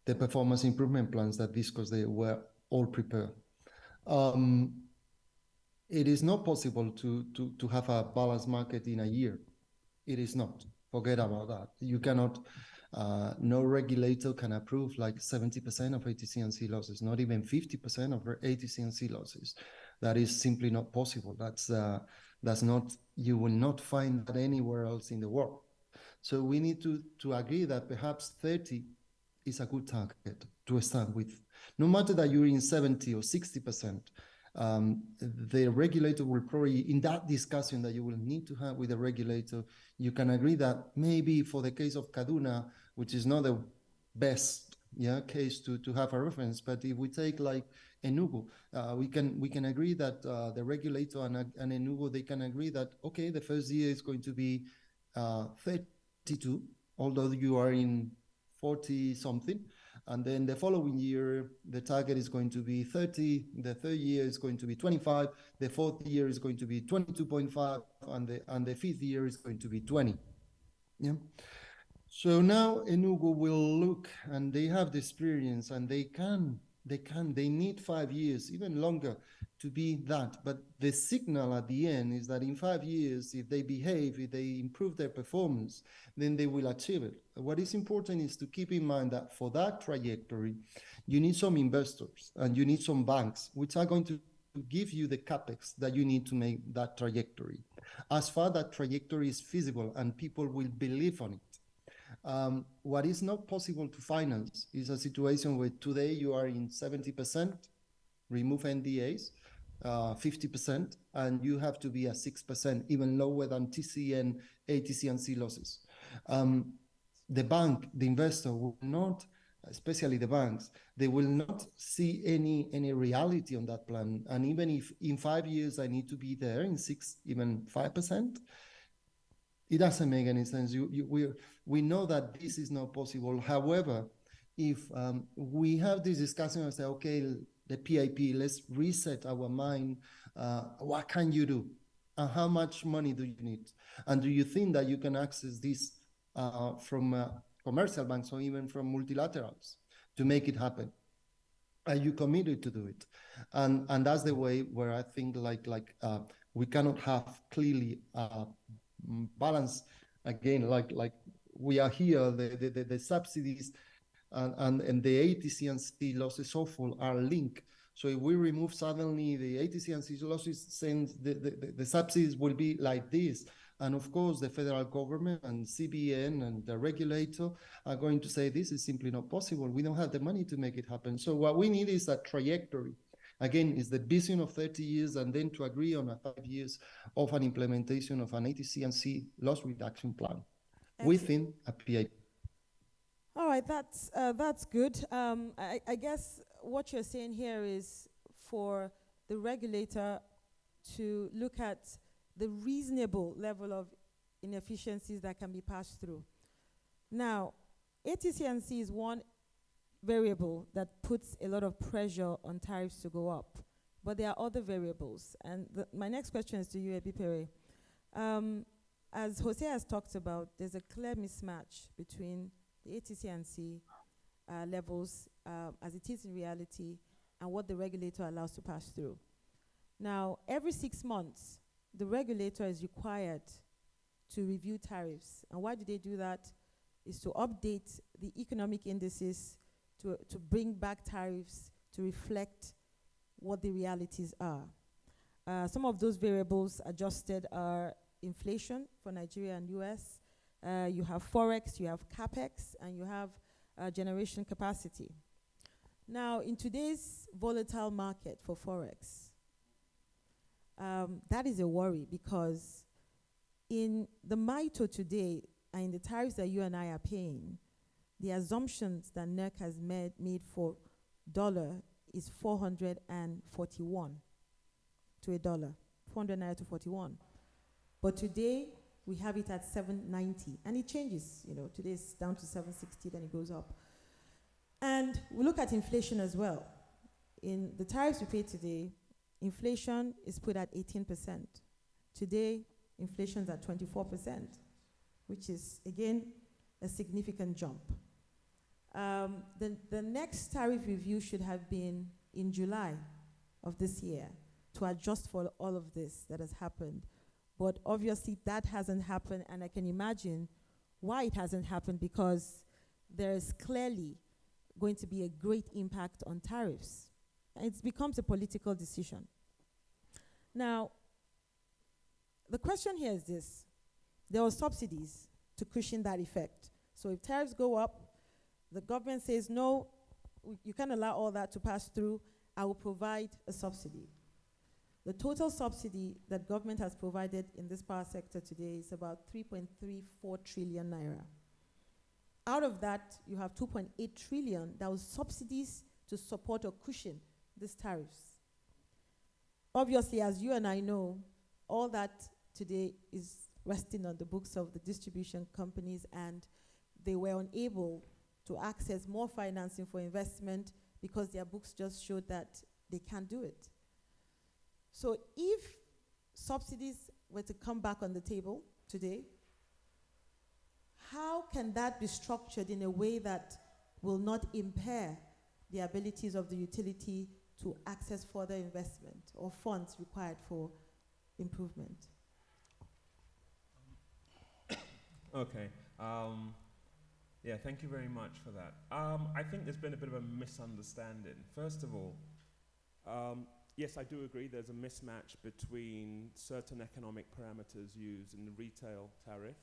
the performance improvement plans that DISCOs they were all prepared. It is not possible to have a balanced market in a year. It is not. Forget about that. You cannot, no regulator can approve like 70% of ATC and C losses, not even 50% of ATC and C losses. That is simply not possible. That's not, you will not find that anywhere else in the world. So we need to agree that perhaps 30 is a good target to start with. No matter that you're in 70 or 60%, the regulator will probably, in that discussion that you will need to have with the regulator, you can agree that maybe for the case of Kaduna, which is not the best case to have a reference, but if we take like Enugu, we can agree that the regulator and Enugu, they can agree that, okay, the first year is going to be 32, although you are in 40 something. And then the following year, the target is going to be 30. The third year is going to be 25. The fourth year is going to be 22.5. And the fifth year is going to be 20. Yeah. So now Enugu will look, and they have the experience, and they need 5 years, even longer, to be that. But the signal at the end is that in 5 years, if they behave, if they improve their performance, then they will achieve it. What is important is to keep in mind that for that trajectory, you need some investors and you need some banks, which are going to give you the capex that you need to make that trajectory. As far that trajectory is feasible and people will believe on it. What is not possible to finance is a situation where today you are in 70%, remove NDAs, 50%, and you have to be at 6%, even lower than TCN, ATC, and C losses. The bank, the investor will not, especially the banks, they will not see any reality on that plan. And even if in 5 years I need to be there in 6, even 5%, it doesn't make any sense. We know that this is not possible. However, if we have this discussion and say, okay, the PIP, let's reset our mind. What can you do? And how much money do you need? And do you think that you can access this from commercial banks or even from multilaterals to make it happen? Are you committed to do it? And that's the way where I think we cannot have clearly balance again, like we are here, the subsidies and the ATC and C losses awful are linked. So if we remove suddenly the ATC and C losses, since the subsidies will be like this. And of course, the federal government and CBN and the regulator are going to say, this is simply not possible. We don't have the money to make it happen. So what we need is a trajectory. Again, is the vision of 30 years and then to agree on a 5 years of an implementation of an ATC and C loss reduction plan within a PIP. All right, that's good. I guess what you're saying here is for the regulator to look at the reasonable level of inefficiencies that can be passed through. Now, ATC&C is one variable that puts a lot of pressure on tariffs to go up, but there are other variables. And my next question is to you, Ebipere. As Jose has talked about, there's a clear mismatch between the ATC&C levels as it is in reality and what the regulator allows to pass through. Now, every 6 months, the regulator is required to review tariffs. And why do they do that? Is to update the economic indices to bring back tariffs to reflect what the realities are. Some of those variables adjusted are inflation for Nigeria and US. You have Forex, you have CapEx, and you have generation capacity. Now, in today's volatile market for Forex, that is a worry because in the MITO today and in the tariffs that you and I are paying, the assumptions that NERC has made for dollar is 441 to a dollar, 400 naira to 41. But today, we have it at 790, and it changes. You know, today it's down to 760, then it goes up. And we look at inflation as well. In the tariffs we pay today, inflation is put at 18%. Today, inflation's at 24%, which is, again, a significant jump. The next tariff review should have been in July of this year to adjust for all of this that has happened. But obviously that hasn't happened, and I can imagine why it hasn't happened, because there is clearly going to be a great impact on tariffs. And it becomes a political decision. Now, the question here is this. There were subsidies to cushion that effect. So if tariffs go up, the government says, no, you can't allow all that to pass through. I will provide a subsidy. The total subsidy that government has provided in this power sector today is about 3.34 trillion naira. Out of that, you have 2.8 trillion that was subsidies to support or cushion these tariffs. Obviously, as you and I know, all that today is resting on the books of the distribution companies, and they were unable to access more financing for investment because their books just showed that they can't do it. So if subsidies were to come back on the table today, how can that be structured in a way that will not impair the abilities of the utility to access further investment or funds required for improvement? Okay. Yeah, thank you very much for that. I think there's been a bit of a misunderstanding. First of all, yes, I do agree there's a mismatch between certain economic parameters used in the retail tariff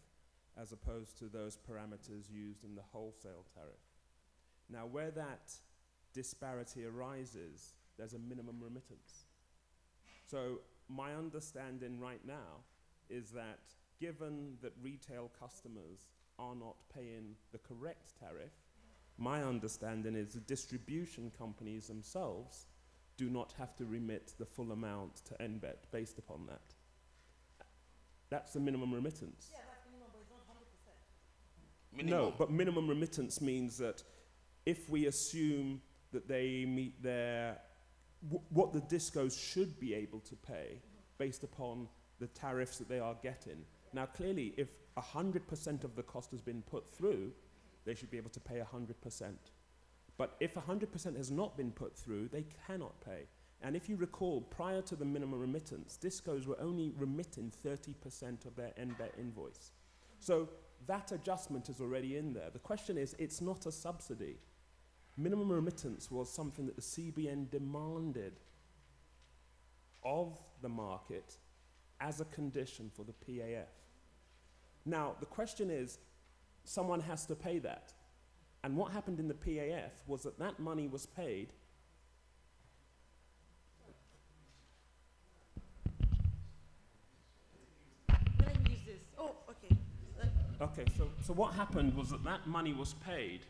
as opposed to those parameters used in the wholesale tariff. Now, where that disparity arises, there's a minimum remittance. So my understanding right now is that given that retail customers are not paying the correct tariff, my understanding is the distribution companies themselves do not have to remit the full amount to NBET based upon that. That's the minimum remittance. Yeah, that's minimum, but it's not 100%. Minimum. No, but minimum remittance means that if we assume that they meet their, what the discos should be able to pay based upon the tariffs that they are getting. Now, clearly, if 100% of the cost has been put through, they should be able to pay 100%. But if 100% has not been put through, they cannot pay. And if you recall, prior to the minimum remittance, discos were only remitting 30% of their NBET invoice. So that adjustment is already in there. The question is, it's not a subsidy. Minimum remittance was something that the CBN demanded of the market as a condition for the PAF. Now, the question is, someone has to pay that. And what happened in the PAF was that that money was paid. Let me use this. Oh, okay. Okay, so what happened was that that money was paid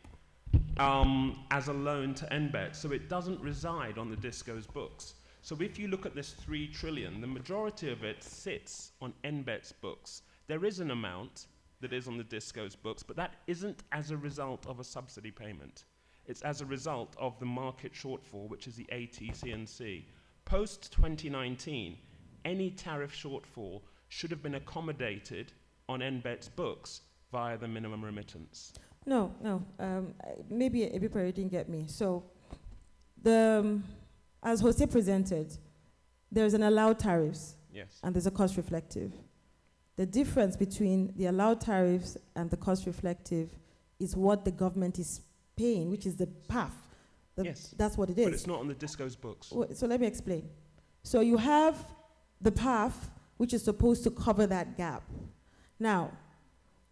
as a loan to NBET, so it doesn't reside on the DISCO's books. So if you look at this 3 trillion, the majority of it sits on NBET's books. There is an amount that is on the Disco's books, but that isn't as a result of a subsidy payment. It's as a result of the market shortfall, which is the ATC&C. Post-2019, any tariff shortfall should have been accommodated on NBET's books via the minimum remittance. No. Maybe Ebipari didn't get me. So, as Jose presented, there's an allowed tariffs. Yes. And there's a cost reflective. The difference between the allowed tariffs and the cost reflective is what the government is paying, which is the PAF. Yes. That's what it is. But it's not on the Disco's books. So let me explain. So you have the PAF, which is supposed to cover that gap. Now,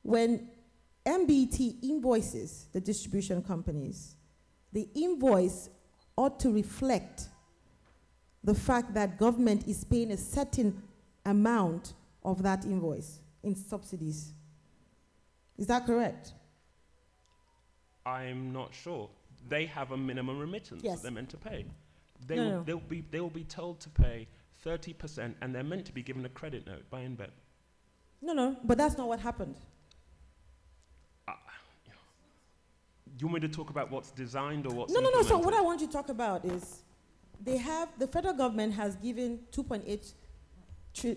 when MBT invoices the distribution companies, the invoice ought to reflect the fact that government is paying a certain amount of that invoice in subsidies. Is that correct? I'm not sure. They have a minimum remittance Yes. that they're meant to pay. No. They'll be told to pay 30%, and they're meant to be given a credit note by NBET. No, but that's not what happened. You want me to talk about what's designed or what's No. So implemented? what I want you to talk about is the federal government has given 2.8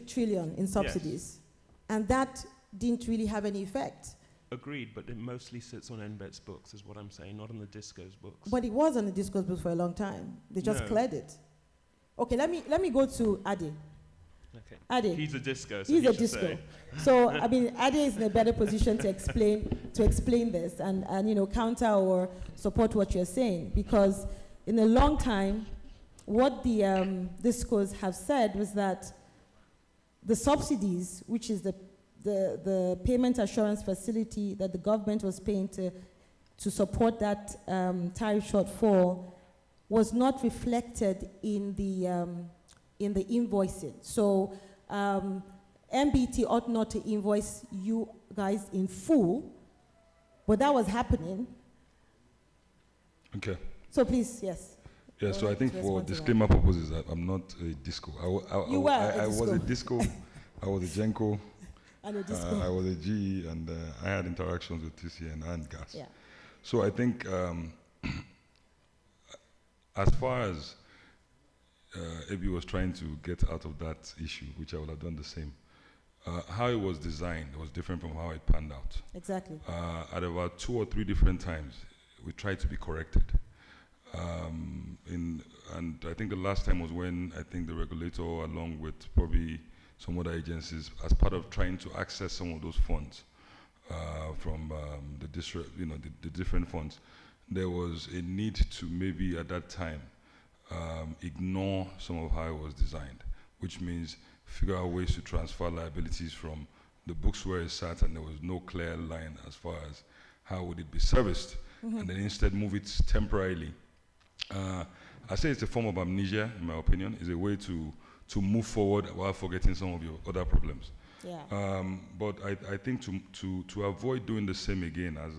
trillion in subsidies, and that didn't really have any effect. Agreed, but it mostly sits on NBET's books, is what I'm saying, not on the Disco's books. But it was on the discourse book for a long time. They just No. cleared it. Okay, let me go to Ade. Okay. Ade. He's a Disco, so He's he a should disco. say. So I mean, Ade is in a better position to explain this and counter or support what you're saying, because in a long time, what the discos have said was that the subsidies, which is the payment assurance facility that the government was paying to support that tariff shortfall, was not reflected in the invoicing. So MBT ought not to invoice you guys in full, but that was happening. Okay. So please, yes. Yeah, so I think Let's for respond to disclaimer purposes, I'm not a disco. I was a disco, I was a Genco, And a disco. I was a GE, and I had interactions with TCN and gas. Yeah. So I think as far as AB was trying to get out of that issue, which I would have done the same, how it was designed was different from how it panned out. Exactly. At about 2 or 3 different times, we tried to be corrected. And I think the last time was when I think the regulator, along with probably some other agencies, as part of trying to access some of those funds from the district, the different funds, there was a need to maybe at that time ignore some of how it was designed, which means figure out ways to transfer liabilities from the books where it sat, and there was no clear line as far as how would it be serviced, and then instead move it temporarily. I say it's a form of amnesia, in my opinion. It's a way to move forward while forgetting some of your other problems. Yeah. But I think to avoid doing the same again, as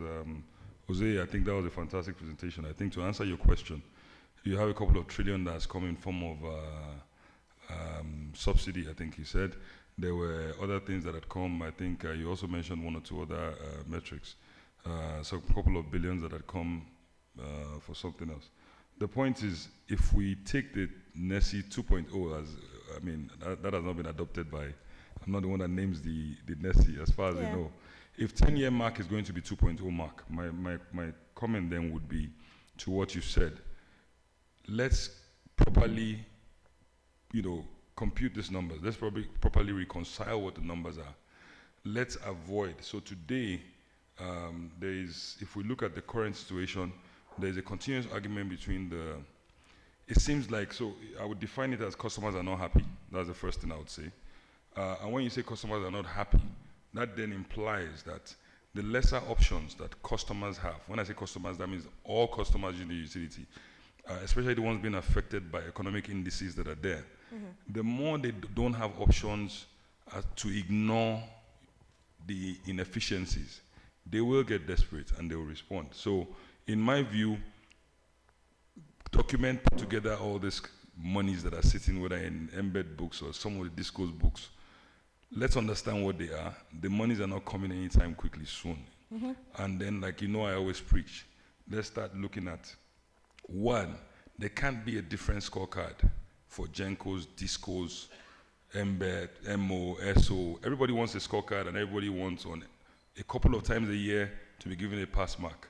Jose, I think that was a fantastic presentation. I think to answer your question, you have a couple of trillion that's come in form of subsidy, I think he said. There were other things that had come. I think you also mentioned 1 or 2 other metrics. So a couple of billions that had come for something else. The point is, if we take the NESI 2.0 as, that has not been adopted by, I'm not the one that names the NESI as far as I know. If 10-year mark is going to be 2.0 mark, my comment then would be to what you said. Let's properly, compute these numbers. Let's properly reconcile what the numbers are. Let's avoid. So today, if we look at the current situation, there's a continuous argument between it seems like, so I would define it as customers are not happy. That's the first thing I would say. And when you say customers are not happy, that then implies that the lesser options that customers have, when I say customers, that means all customers in the utility, especially the ones being affected by economic indices that are there, the more they don't have options to ignore the inefficiencies, they will get desperate and they will respond. So in my view, document, put together all these monies that are sitting, whether in embed books or some of the discourse books, let's understand what they are. The monies are not coming anytime quickly soon. And then, like I always preach, let's start looking at, one, there can't be a different scorecard for Gencos, Discos, Embed, MO, SO. Everybody wants a scorecard and everybody wants on a couple of times a year to be given a pass mark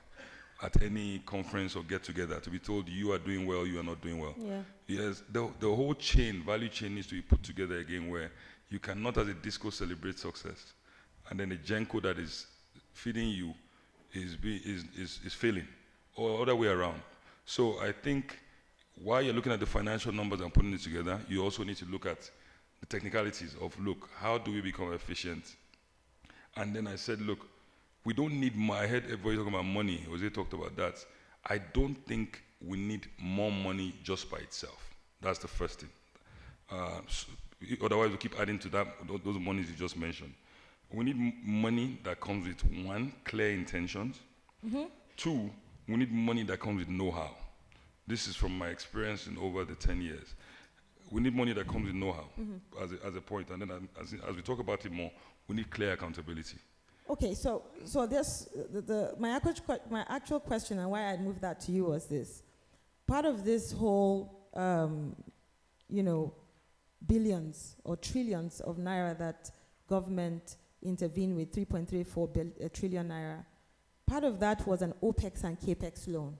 at any conference or get together, to be told you are doing well, you are not doing well. Yeah. Yes, the whole chain, value chain needs to be put together again, where you cannot as a disco celebrate success and then a Genco that is feeding you is failing, or other way around. So I think while you're looking at the financial numbers and putting it together, you also need to look at the technicalities of, look, how do we become efficient? And then I said, look, we don't need more. I heard everybody talking about money. Jose talked about that. I don't think we need more money just by itself. That's the first thing. Otherwise, we keep adding to that, those monies you just mentioned. We need money that comes with, one, clear intentions. Two, we need money that comes with know-how. This is from my experience in over the 10 years. We need money that comes with know-how as a point. And then as we talk about it more, we need clear accountability. Okay, so this, my actual question and why I moved that to you was this. Part of this whole, billions or trillions of naira that government intervened with, 3.34 trillion naira, part of that was an OPEX and CAPEX loan.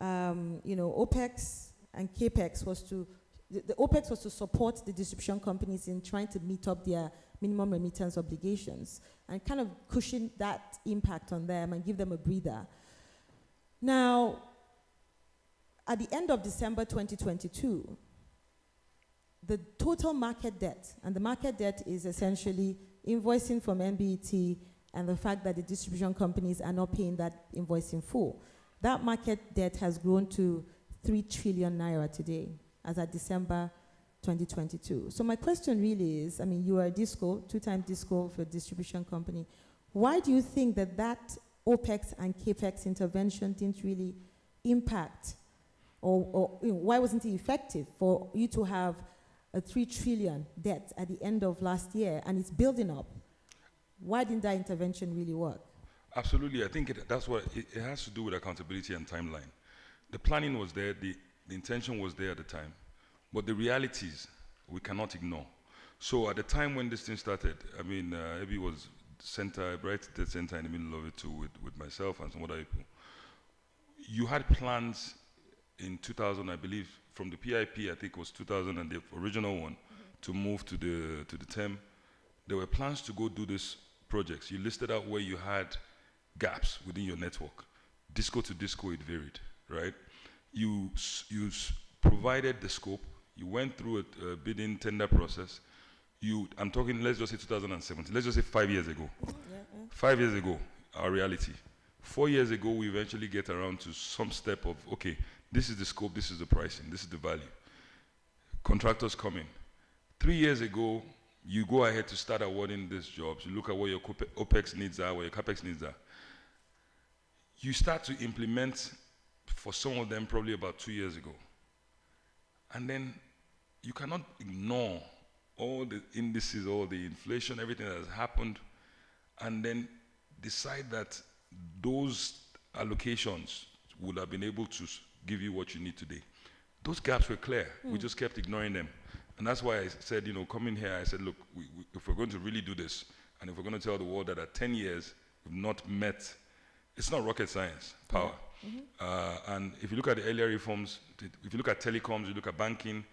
OPEX and CAPEX was to, the OPEX was to support the distribution companies in trying to meet up their minimum remittance obligations and kind of cushion that impact on them and give them a breather. Now, at the end of December 2022, the total market debt, and the market debt is essentially invoicing from NBET and the fact that the distribution companies are not paying that invoice in full. That market debt has grown to 3 trillion naira today, as at December 2022. So my question really is, you are a disco, two-time disco for a distribution company. Why do you think that OPEX and CAPEX intervention didn't really impact, or why wasn't it effective for you to have a 3 trillion debt at the end of last year and it's building up? Why didn't that intervention really work? Absolutely, I think that's what it has to do with accountability and timeline. The planning was there, the intention was there at the time, but the realities we cannot ignore. So at the time when this thing started, Ebi was right at the center in the middle of it too, with myself and some other people. You had plans in 2000, I believe, from the PIP, I think it was 2000 and the original one, to move to the TEM. There were plans to go do these projects. You listed out where you had gaps within your network. Disco to disco, it varied, right? You provided the scope. You went through a bidding tender process. I'm talking, let's just say 2017. Let's just say 5 years ago. 5 years ago, our reality. 4 years ago, we eventually get around to some step of, okay, this is the scope, this is the pricing, this is the value. Contractors come in. 3 years ago, you go ahead to start awarding these jobs. You look at what your OPEX needs are, what your CAPEX needs are. You start to implement, for some of them, probably about 2 years ago. And then you cannot ignore all the indices, all the inflation, everything that has happened, and then decide that those allocations would have been able to give you what you need today. Those gaps were clear. We just kept ignoring them. And that's why I said, coming here, I said, look, if we're going to really do this, and if we're going to tell the world that at 10 years, we've not met, it's not rocket science, power. And if you look at the earlier reforms, if you look at telecoms, you look at banking,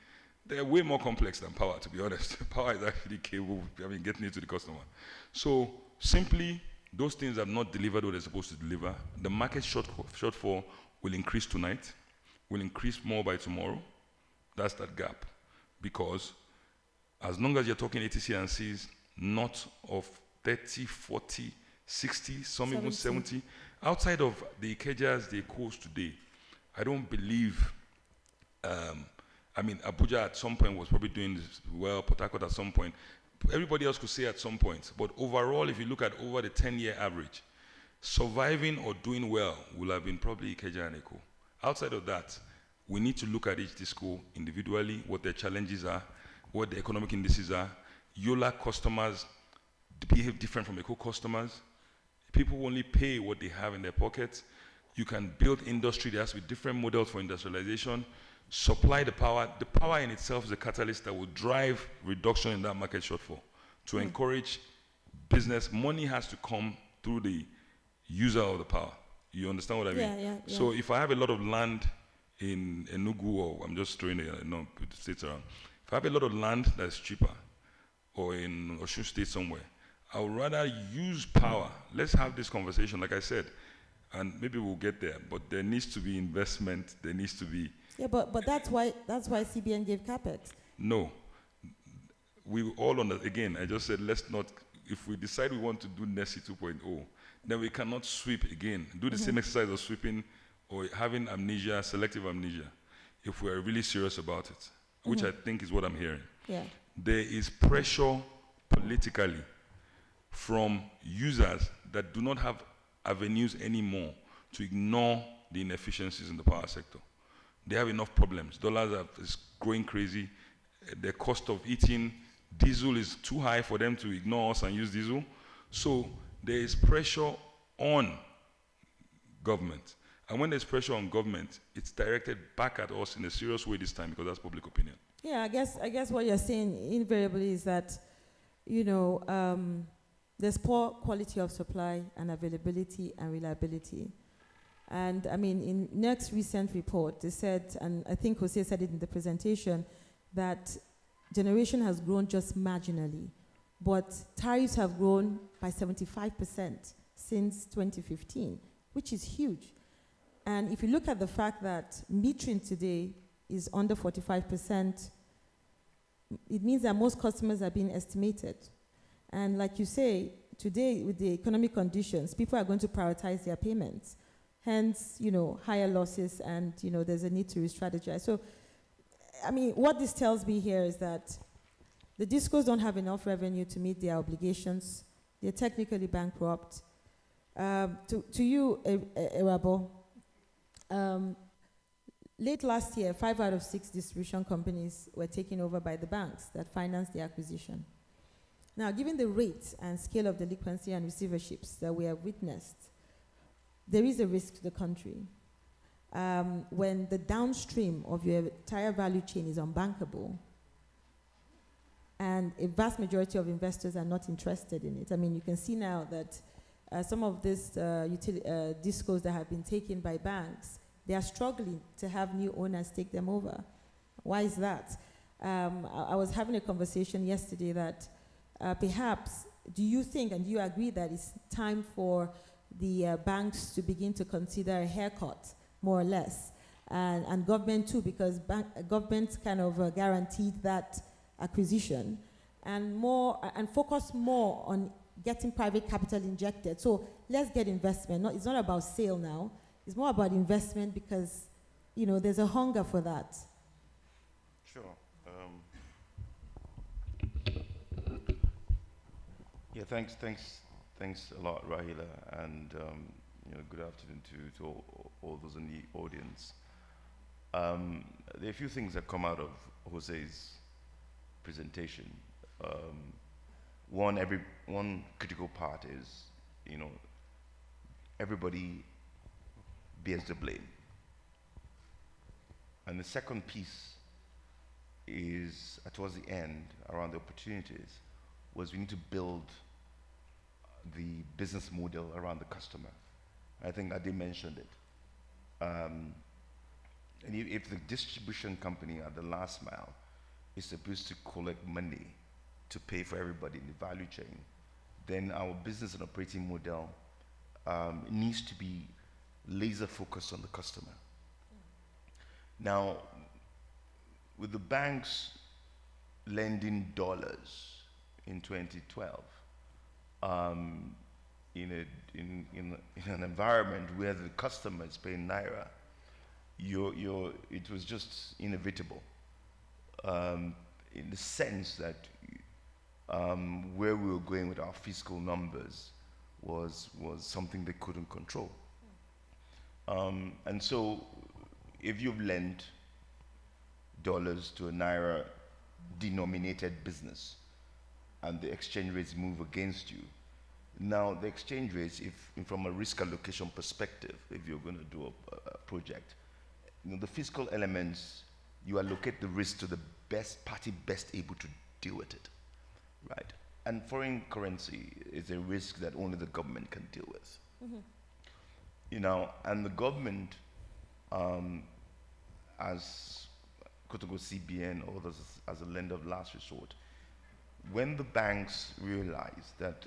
they're way more complex than power, to be honest. Power is actually cable, getting it to the customer. So simply, those things have not delivered what they're supposed to deliver. The market shortfall will increase tonight, will increase more by tomorrow. That's that gap. Because as long as you're talking ATC and Cs, not of 30, 40, 60, some 70. Even 70, outside of the Ikejas, the Ekos today, I don't believe, Abuja at some point was probably doing this well, Port Harcourt at some point. Everybody else could say at some point. But overall, if you look at over the 10-year average, surviving or doing well will have been probably Ikeja and Eko. Outside of that, we need to look at each disco individually, what their challenges are, what the economic indices are. Yola customers behave different from Eco customers. People only pay what they have in their pockets. You can build industry. There has to be different models for industrialization. Supply the power. The power in itself is a catalyst that will drive reduction in that market shortfall. To encourage business, money has to come through the user of the power. You understand what I mean? Yeah. So if I have a lot of land in Enugu, or I'm just throwing the states around. If I have a lot of land that's cheaper, or in Osun State somewhere, I would rather use power. Let's have this conversation, like I said, and maybe we'll get there. But there needs to be investment. There needs to be. Yeah, but that's why CBN gave capex. No, we all again. I just said let's not. If we decide we want to do NESI 2.0, then we cannot sweep again. Do the same exercise of sweeping or having amnesia, selective amnesia, if we are really serious about it, which I think is what I'm hearing. Yeah. There is pressure politically from users that do not have avenues anymore to ignore the inefficiencies in the power sector. They have enough problems. Dollars is growing crazy. The cost of eating diesel is too high for them to ignore us and use diesel. So there is pressure on government. And when there's pressure on government, it's directed back at us in a serious way this time, because that's public opinion. Yeah, I guess what you're saying invariably is that, there's poor quality of supply and availability and reliability. And I mean, in NERC's recent report, they said, and I think Jose said it in the presentation, that generation has grown just marginally, but tariffs have grown by 75% since 2015, which is huge. And if you look at the fact that metering today is under 45%, it means that most customers are being estimated. And like you say, today with the economic conditions, people are going to prioritize their payments. Hence, higher losses, and there's a need to re-strategize. So, I mean, what this tells me here is that the discos don't have enough revenue to meet their obligations. They're technically bankrupt. To you, Erabo, late last year, 5 out of 6 distribution companies were taken over by the banks that financed the acquisition. Now, given the rate and scale of delinquency and receiverships that we have witnessed, there is a risk to the country. When the downstream of your entire value chain is unbankable, and a vast majority of investors are not interested in it. I mean, you can see now that some of these discos that have been taken by banks, they are struggling to have new owners take them over. Why is that? I was having a conversation yesterday that perhaps, do you think and do you agree that it's time for the banks to begin to consider a haircut, more or less, and government too, because government kind of guaranteed that acquisition, and focus more on getting private capital injected. So let's get investment. It's not about sale now. It's more about investment, because there's a hunger for that. Sure. Yeah, thanks a lot, Rahila, and good afternoon to all those in the audience. There are a few things that come out of Jose's presentation. One critical part is, everybody bears the blame. And the second piece is, towards the end, around the opportunities, was we need to build the business model around the customer. I think Ade mentioned it. And if the distribution company at the last mile is supposed to collect money to pay for everybody in the value chain, then our business and operating model needs to be laser focused on the customer. Now, with the banks lending dollars in 2012, in an environment where the customer is paying naira, it was just inevitable, in the sense that where we were going with our fiscal numbers was something they couldn't control. And so, if you've lent dollars to a naira denominated business, and the exchange rates move against you. Now, the exchange rates, if from a risk allocation perspective, if you're going to do a project, the fiscal elements, you allocate the risk to the best party best able to deal with it, right? And foreign currency is a risk that only the government can deal with. And the government, as quote-unquote CBN or others as a lender of last resort, when the banks realized that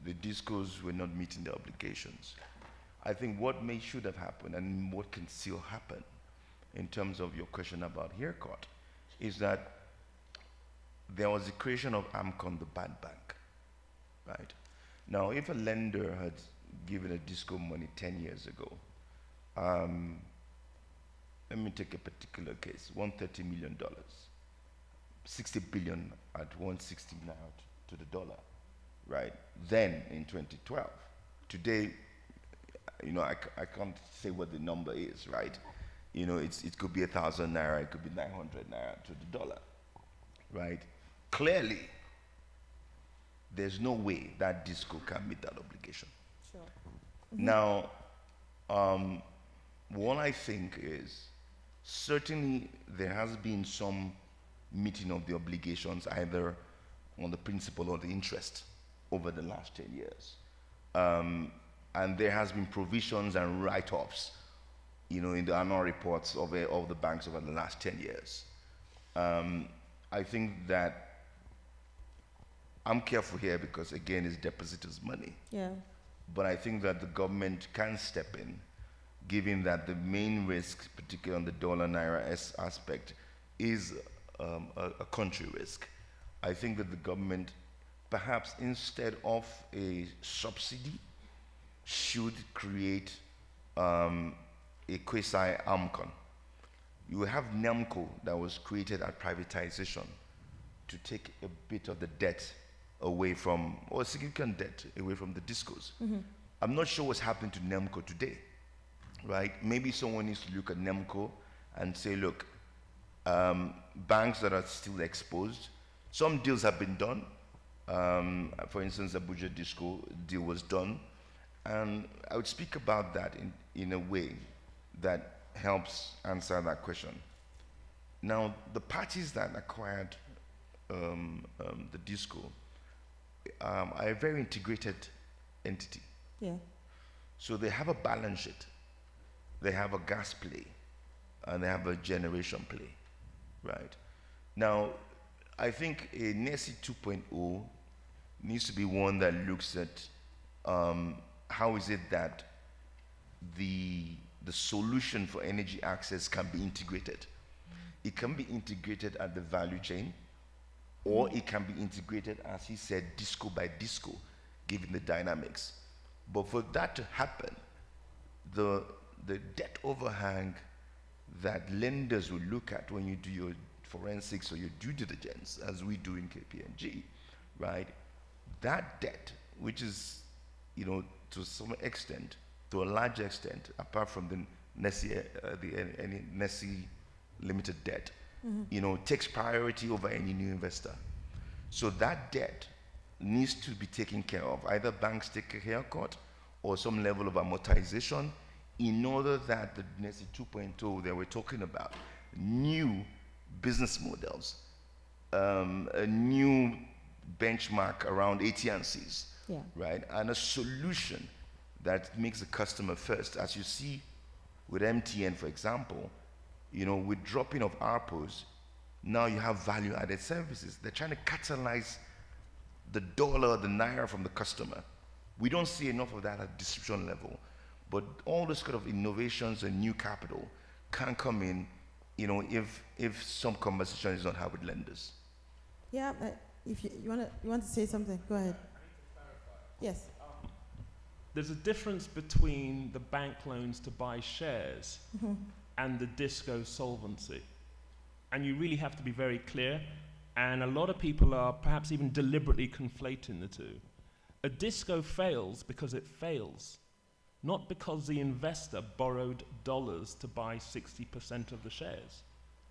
the discos were not meeting their obligations, I think what should have happened and what can still happen in terms of your question about haircut is that there was the creation of AMCON, the bad bank, right? Now, if a lender had given a disco money 10 years ago, let me take a particular case, $130 million, 60 billion at 160 now to the dollar, right? Then in 2012, today, I can't say what the number is, right? It could be 1,000 naira, it could be 900 naira to the dollar, right? Clearly, there's no way that disco can meet that obligation. Sure. Now, what I think is certainly there has been some meeting of the obligations either on the principal or the interest over the last 10 years. And there has been provisions and write-offs, in the annual reports of the banks over the last 10 years. I think that I'm careful here because, again, it's depositors' money. Yeah. But I think that the government can step in, given that the main risk, particularly on the dollar-naira aspect, is a country risk. I think that the government, perhaps instead of a subsidy, should create a quasi-AMCON. You have NEMCO that was created at privatization to take a bit of the debt away from, or significant debt away from the discos. I'm not sure what's happening to NEMCO today, right? Maybe someone needs to look at NEMCO and say, look, banks that are still exposed, some deals have been done. For instance, the Abuja Disco deal was done. And I would speak about that in a way that helps answer that question. Now, the parties that acquired the disco are a very integrated entity. Yeah. So they have a balance sheet, they have a gas play, and they have a generation play, right? Now, I think a NESI 2.0 needs to be one that looks at how is it that the solution for energy access can be integrated. It can be integrated at the value chain, or it can be integrated, as he said, disco by disco, given the dynamics. But for that to happen, the debt overhang that lenders will look at when you do your forensics or your due diligence, as we do in KPMG, right? That debt, which is, to some extent, to a large extent, apart from the NESI limited debt, takes priority over any new investor. So that debt needs to be taken care of. Either banks take a haircut or some level of amortization in order that the NESI 2.0 that we're talking about, new business models, a new benchmark around AT&Cs, Yeah. right? And a solution that makes the customer first. As you see with MTN, for example, with dropping of ARPOs, now you have value-added services. They're trying to catalyze the dollar, the naira from the customer. We don't see enough of that at distribution level. But all this kind of innovations and new capital can come in, if some conversation is not had with lenders. Yeah, if you want to say something, go ahead. Yes. There's a difference between the bank loans to buy shares and the disco solvency. And you really have to be very clear. And a lot of people are perhaps even deliberately conflating the two. A disco fails because it fails, not because the investor borrowed dollars to buy 60% of the shares.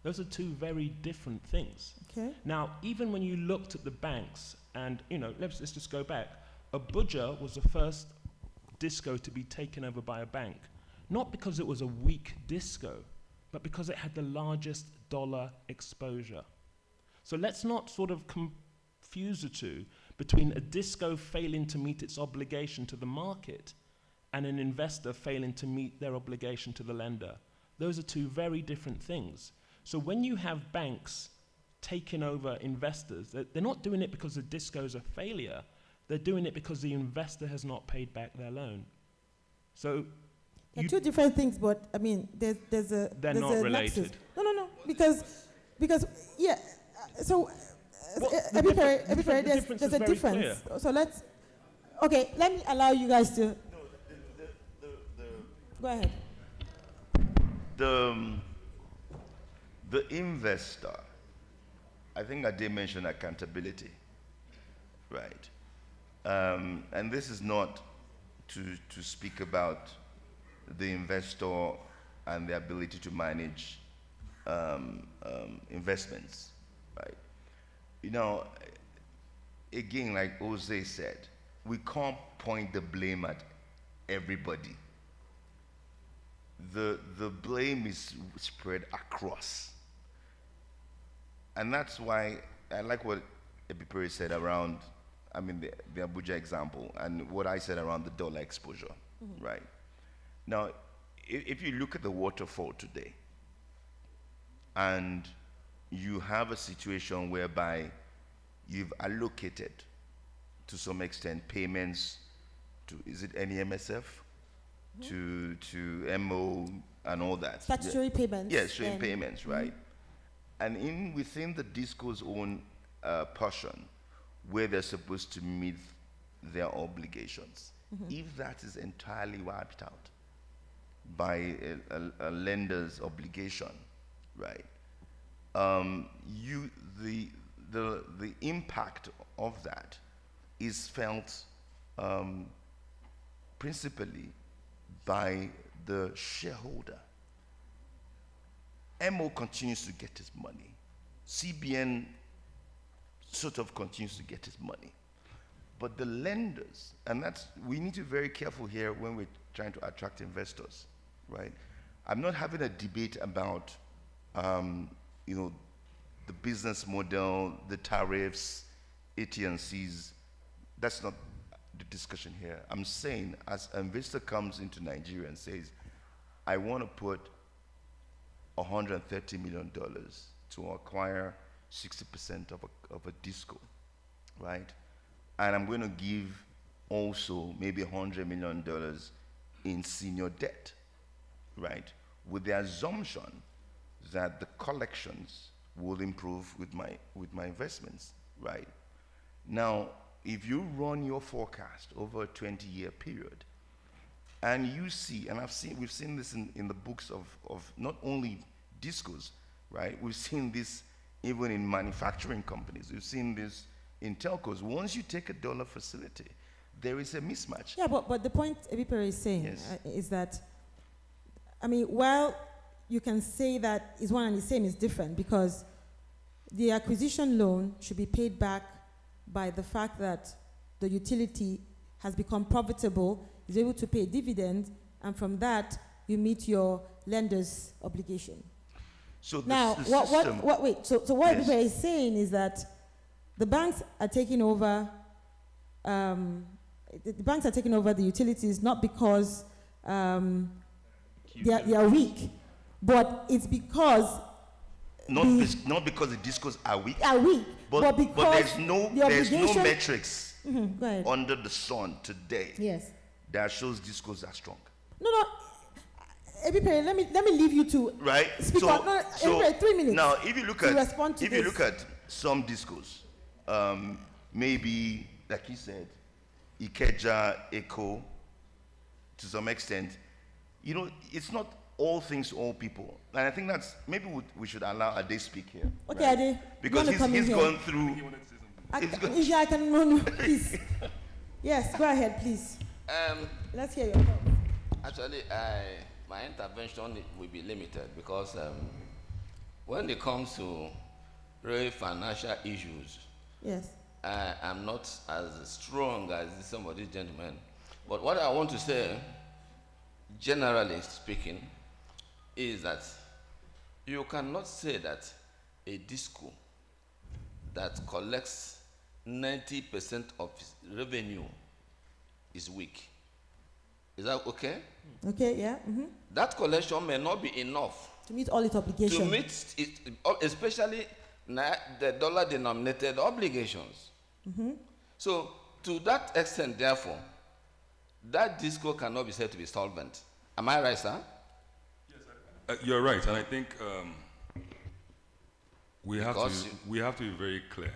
Those are two very different things. Okay. Now, even when you looked at the banks, and let's just go back. Abuja was the first disco to be taken over by a bank, not because it was a weak disco, but because it had the largest dollar exposure. So let's not sort of confuse the two between a disco failing to meet its obligation to the market and an investor failing to meet their obligation to the lender. Those are two very different things. So when you have banks taking over investors, they're not doing it because the disco is a failure. They're doing it because the investor has not paid back their loan. So they're two different things, but I mean, there's a they're there's not a related. nexus. No, because yeah. So The difference there's is a very difference. clear. So let me allow you guys to. Go ahead. The investor, I think Ade mentioned accountability, right? And this is not to speak about the investor and the ability to manage investments, right? Again, like Jose said, we can't point the blame at everybody. The blame is spread across. And that's why I like what Ebipere said around, the Abuja example, and what I said around the dollar exposure, right? Now, if you look at the waterfall today, and you have a situation whereby you've allocated, to some extent, payments to, is it NEMSF? To MO and all that. Statutory payments. Yes, statutory payments, right? And within the DISCO's own portion, where they're supposed to meet their obligations, if that is entirely wiped out by a lender's obligation, right? The impact of that is felt principally by the shareholder. MO continues to get his money. CBN sort of continues to get his money. But the lenders, and we need to be very careful here when we're trying to attract investors, right? I'm not having a debate about, the business model, the tariffs, AT&Cs. That's not the discussion here. I'm saying, as an investor comes into Nigeria and says, I want to put $130 million to acquire 60% of a disco, right? And I'm going to give also maybe $100 million in senior debt, right? With the assumption that the collections will improve with my investments, right? Now, if you run your forecast over a 20-year period, and you see, and we've seen this in the books of not only discos, right? We've seen this even in manufacturing companies. We've seen this in telcos. Once you take a dollar facility, there is a mismatch. Yeah, but the point Ebipere is saying is that, while you can say that is one and the same is different, because the acquisition loan should be paid back by the fact that the utility has become profitable, is able to pay dividends, and from that you meet your lender's obligation. So now, what Ebipere is saying is that the banks are taking over. The banks are taking over the utilities not because they are weak, but it's because not because the discos are weak. But there's no metrics under the sun today that shows discos are strong. No. Ebipere, let me leave you to speak on. Ebipere, 3 minutes. Now, if you look at some discos, maybe like he said, Ikeja, Echo, to some extent, it's not all things to all people. And I think that's, maybe we should allow Ade speak here. Okay, right? Ade. Because he's gone through. I can run, please. Yes, go ahead, please. Let's hear your thoughts. Actually, my intervention will be limited because when it comes to real financial issues, Yes. I am not as strong as some of these gentlemen. But what I want to say, generally speaking, is that you cannot say that a disco that collects 90% of its revenue is weak. Is that okay? Okay, yeah. That collection may not be enough To meet all its obligations. to meet it, especially the dollar-denominated obligations. So, to that extent, therefore, that disco cannot be said to be solvent. Am I right, sir? You're right, and I think we have to be very clear.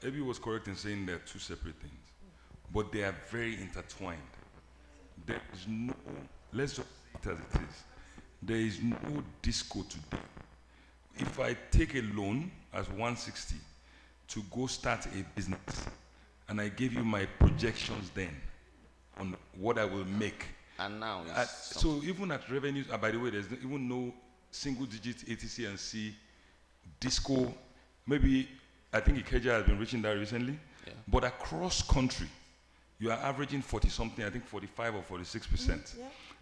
Ebi was correct in saying they're two separate things, but they are very intertwined. There is no, let's just say it as it is, there is no disco today. If I take a loan as 160 to go start a business, and I give you my projections then on what I will make, And now, so even at revenues, by the way, there's even no single-digit ATC and C disco. Maybe I think Ikeja has been reaching that recently, but across country, you are averaging 40-something. I think 45 or 46%.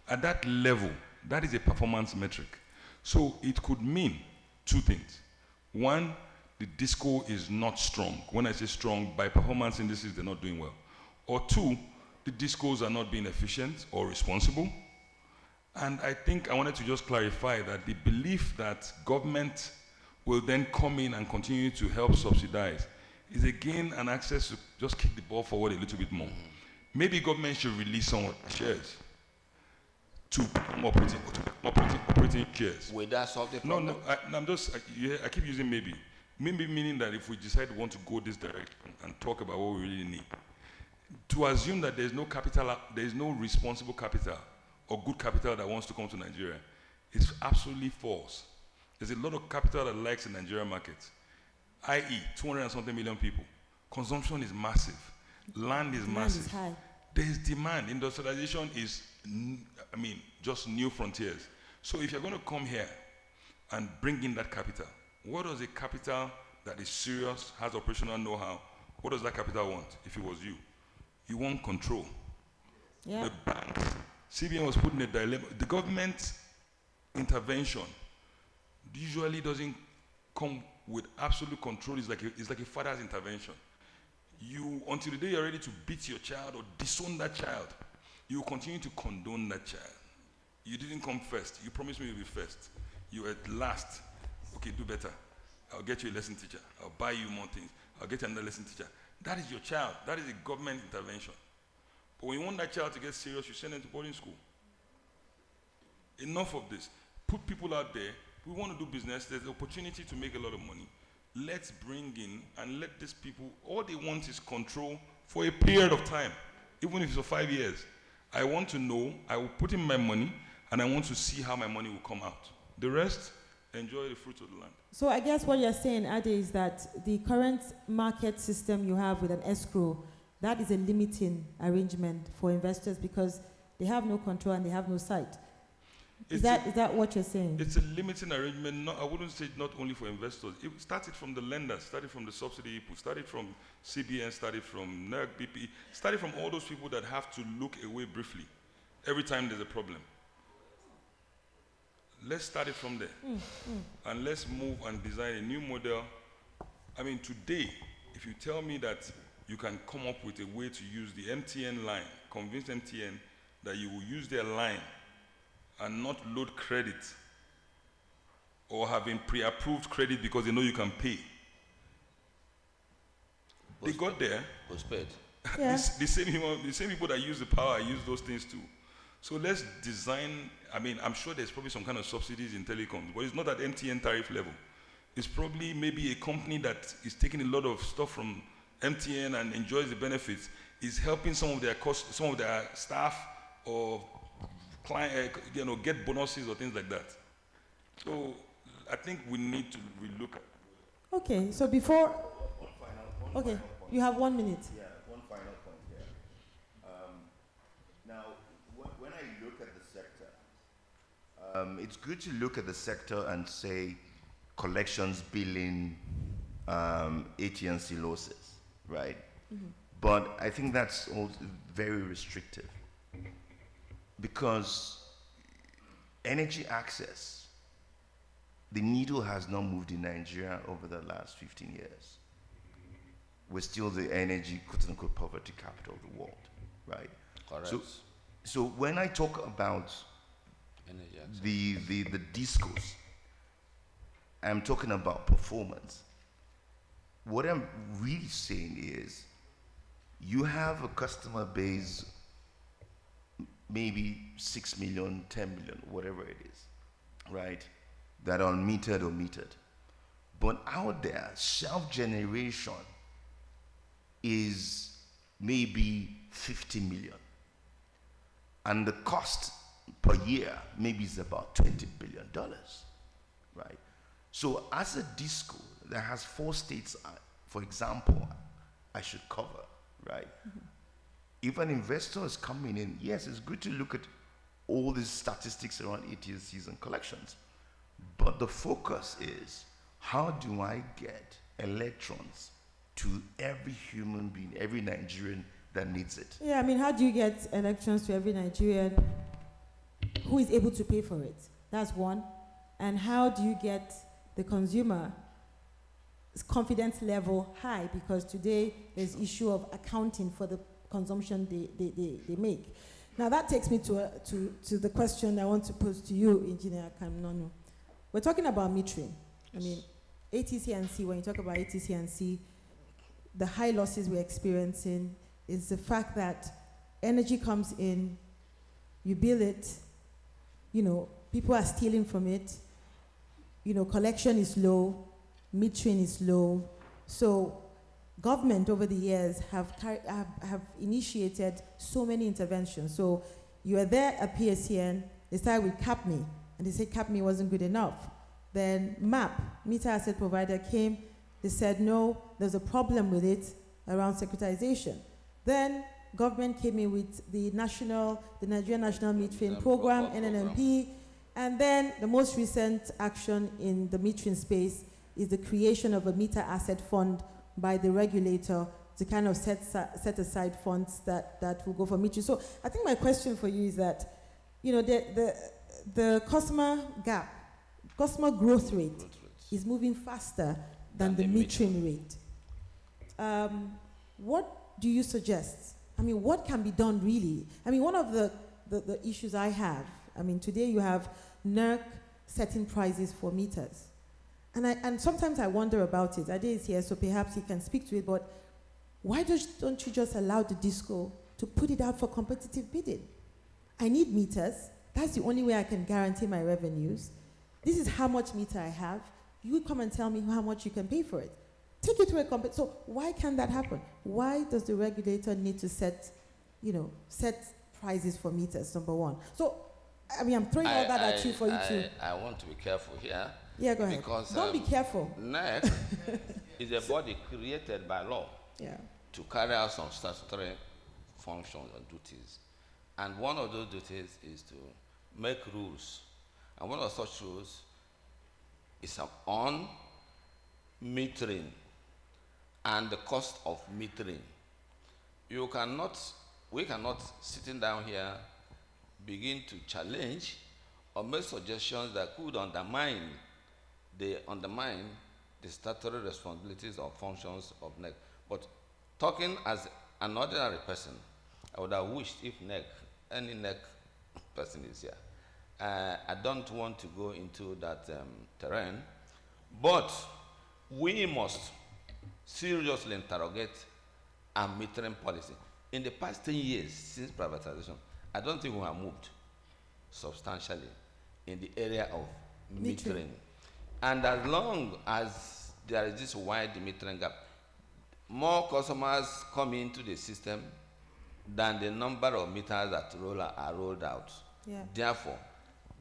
At that level, that is a performance metric. So it could mean two things. One, the disco is not strong. When I say strong, by performance indices, they're not doing well. Or two, the discos are not being efficient or responsible. And I think I wanted to just clarify that the belief that government will then come in and continue to help subsidize is again an access to just kick the ball forward a little bit more. Maybe government should release some of the shares to operating shares. will that solve the problem? I keep using maybe. Maybe meaning that if we decide we want to go this direction and talk about what we really need, to assume that there's no capital, there is no responsible capital or good capital that wants to come to Nigeria, is absolutely false. There's a lot of capital that likes the Nigerian market, i.e. 200 and something million people. Consumption is massive. Land is massive. Is high. There's demand. Industrialization is, just new frontiers. So if you're going to come here and bring in that capital, what does a capital that is serious, has operational know-how, what does that capital want if it was you? You want control. Yeah. The banks, CBN was put in a dilemma. The government intervention usually doesn't come with absolute control. It's like a father's intervention. Until the day you're ready to beat your child or disown that child, you continue to condone that child. You didn't come first. You promised me you'll be first. You at last. Okay, do better. I'll get you a lesson teacher. I'll buy you more things. I'll get you another lesson teacher. That is your child. That is a government intervention. But when you want that child to get serious, you send them to boarding school. Enough of this. Put people out there. We want to do business. There's an opportunity to make a lot of money. Let's bring in and let these people, all they want is control for a period of time, even if it's for 5 years. I want to know, I will put in my money, and I want to see how my money will come out. The rest, enjoy the fruits of the land. So I guess what you're saying, Ade, is that the current market system you have with an escrow, that is a limiting arrangement for investors because they have no control and they have no sight. Is that what you're saying? It's a limiting arrangement. I wouldn't say not only for investors. It started from the lenders, started from the subsidy people, started from CBN, started from NERC, BP, started from all those people that have to look away briefly every time there's a problem. Let's start it from there. And let's move and design a new model. Today, if you tell me that you can come up with a way to use the MTN line, convince MTN that you will use their line and not load credit or having pre-approved credit because they know you can pay. They got there. Postpaid. Yeah. the same people that use the power use those things too. So let's design, I'm sure there's probably some kind of subsidies in telecoms, but it's not at MTN tariff level. It's probably maybe a company that is taking a lot of stuff from MTN and enjoys the benefits, is helping some of their staff or client, get bonuses or things like that. So I think we need to relook at. Okay, so before. Okay, you have 1 minute. Yeah, one final point here. Now, when I look at the sector, It's good to look at the sector and say collections, billing, AT&C losses, right? But I think that's also very restrictive because energy access, the needle has not moved in Nigeria over the last 15 years. We're still the energy, quote-unquote, poverty capital of the world, right? Correct. So when I talk about the discos, I'm talking about performance. What I'm really saying is you have a customer base, maybe 6 million, 10 million, whatever it is, right? That are unmetered or metered. But out there, self-generation is maybe 50 million. And the cost per year maybe is about $20 billion, right? So as a disco that has 4 states, for example, I should cover, right? If an investor is coming in, yes, it's good to look at all these statistics around AT&Cs and collections. But the focus is, how do I get electrons to every human being, every Nigerian that needs it? Yeah, I mean, how do you get electrons to every Nigerian who is able to pay for it? That's one. And how do you get the consumer confidence level high? Because today there's issue of accounting for the consumption they make. Now that takes me to the question I want to pose to you, Engineer Kamnono. We're talking about metering. I mean, ATC&C, when you talk about ATC&C, the high losses we're experiencing is the fact that energy comes in, you bill it, people are stealing from it, collection is low, metering is low. So government over the years have initiated so many interventions. So you are there at PSCN, they started with CAPME, and they said CAPME wasn't good enough. Then MAP, Meter Asset Provider, came, they said no, there's a problem with it around securitization. Then government came in with the Nigerian National Metering Program, NNMP, and then the most recent action in the metering space is the creation of a meter asset fund by the regulator to kind of set aside funds that will go for metering. So I think my question for you is that, the customer gap, customer growth rate is moving faster than the metering rate. What do you suggest? I mean, what can be done really? I mean, one of the issues I have, today you have NERC setting prices for meters. And sometimes I wonder about it. Ade is here, so perhaps he can speak to it, but why don't you just allow the disco to put it out for competitive bidding? I need meters. That's the only way I can guarantee my revenues. This is how much meter I have. You come and tell me how much you can pay for it. Take it to a company. So why can't that happen? Why does the regulator need to set prices for meters, number one? So, I'm throwing all that at you for you to... I want to be careful here. Yeah, go ahead. Because don't be careful. NEC is a body created by law to carry out some statutory functions and duties. And one of those duties is to make rules. And one of such rules is on metering and the cost of metering. We cannot, sitting down here, begin to challenge or make suggestions that could undermine the statutory responsibilities or functions of NEC. But talking as an ordinary person, I would have wished if any NEC person is here. I don't want to go into that terrain, but we must seriously interrogate our metering policy. In the past 10 years since privatization, I don't think we have moved substantially in the area of metering. And as long as there is this wide metering gap, more customers come into the system than the number of meters that are rolled out. Yeah. Therefore,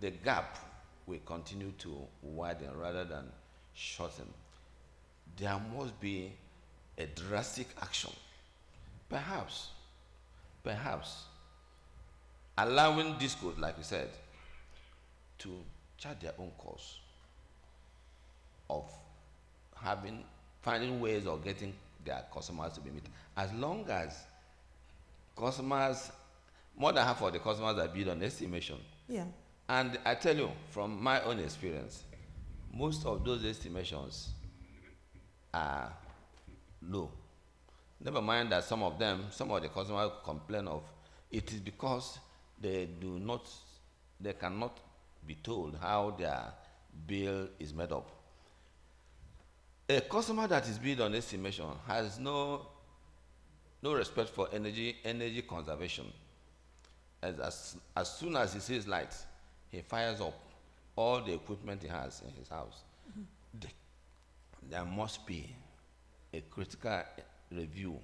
the gap will continue to widen rather than shorten. There must be a drastic action. Perhaps allowing discos, like you said, to chart their own course of finding ways of getting their customers to be met. As long as customers, more than half of the customers are bid on estimation. Yeah. And I tell you, from my own experience, most of those estimations are low. Never mind that some of the customers complain of it is because they cannot be told how their bill is made up. A customer that is bid on estimation has no respect for energy conservation. As soon as he sees light, he fires up all the equipment he has in his house. Mm-hmm. There must be a critical review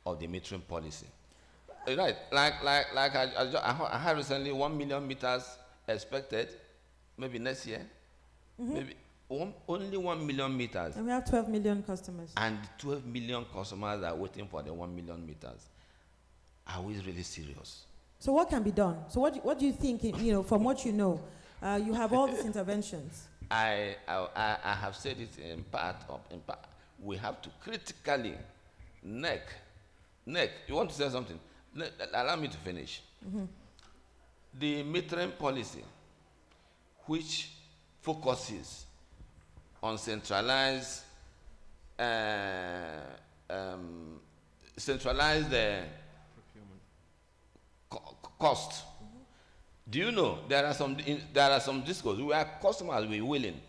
of the metering policy. Right, I had recently 1 million meters expected, maybe next year, maybe only 1 million meters. And we have 12 million customers. And 12 million customers are waiting for the 1 million meters. Are we really serious? So what can be done? So what do you think, from what you know, you have all these interventions. I have said it in part. We have to critically neck. You want to say something? Allow me to finish. Mm-hmm. The metering policy, which focuses on centralized cost. Mm-hmm. Do you know there are some discos where customers will be willing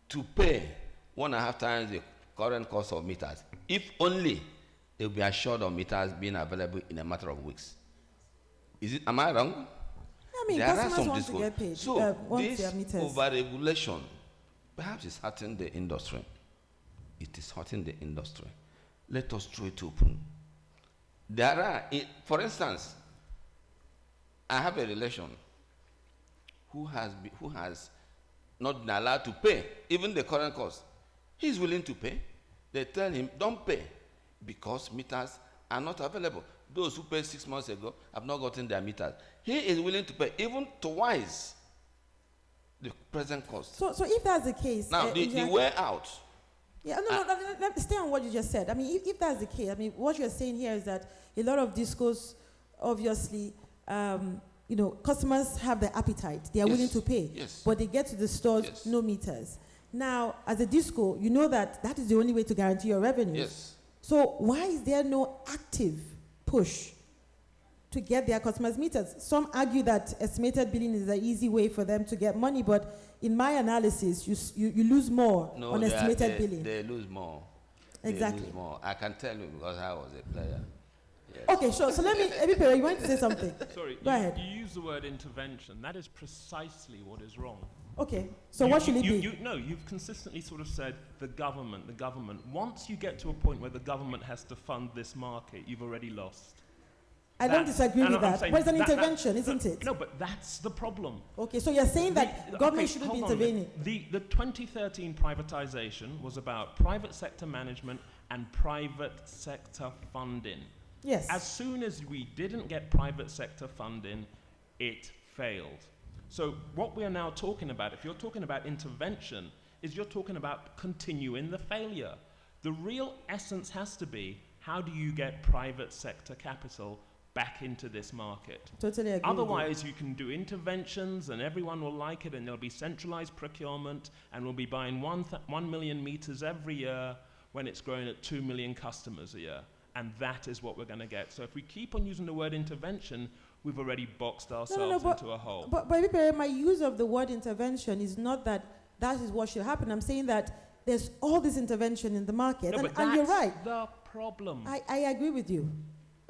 to pay 1.5 times the current cost of meters if only they will be assured of meters being available in a matter of weeks. Am I wrong? I mean, there customers want to get paid. So this over-regulation perhaps is hurting the industry. It is hurting the industry. Let us throw it open. For instance, I have a relation who has not been allowed to pay even the current cost. He's willing to pay. They tell him, don't pay, because meters are not available. Those who paid 6 months ago have not gotten their meters. He is willing to pay even twice the present cost. So if that's the case... Now, the way out... Yeah, let me stay on what you just said. I mean, if that's the case, I mean, what you're saying here is that a lot of discos, obviously, customers have the appetite. They are willing to pay. Yes. But they get to the stores, no meters. Now, as a disco, you know that is the only way to guarantee your revenues. Yes. So why is there no active push to get their customers meters? Some argue that estimated billing is an easy way for them to get money, but in my analysis, you lose more on estimated billing. They lose more. Exactly. They lose more. I can tell you because I was a player. Yes. Okay, sure. So let me, Ebipere, you want to say something? Sorry, Go ahead. You use the word intervention. That is precisely what is wrong. Okay, so what should it be? You've consistently sort of said the government. Once you get to a point where the government has to fund this market, you've already lost. I don't disagree with that. But it's an intervention, isn't it? No, but that's the problem. Okay, so you're saying that government shouldn't be intervening. The 2013 privatization was about private sector management and private sector funding. Yes. As soon as we didn't get private sector funding, it failed. So what we are now talking about, if you're talking about intervention, is you're talking about continuing the failure. The real essence has to be, how do you get private sector capital back into this market? Totally agree. Otherwise, you can do interventions and everyone will like it and there'll be centralized procurement and we'll be buying 1 million meters every year when it's growing at 2 million customers a year. And that is what we're going to get. So if we keep on using the word intervention, we've already boxed ourselves into a hole. But my use of the word intervention is not that is what should happen. I'm saying that there's all this intervention in the market. No, and you're right. The problem. I agree with you.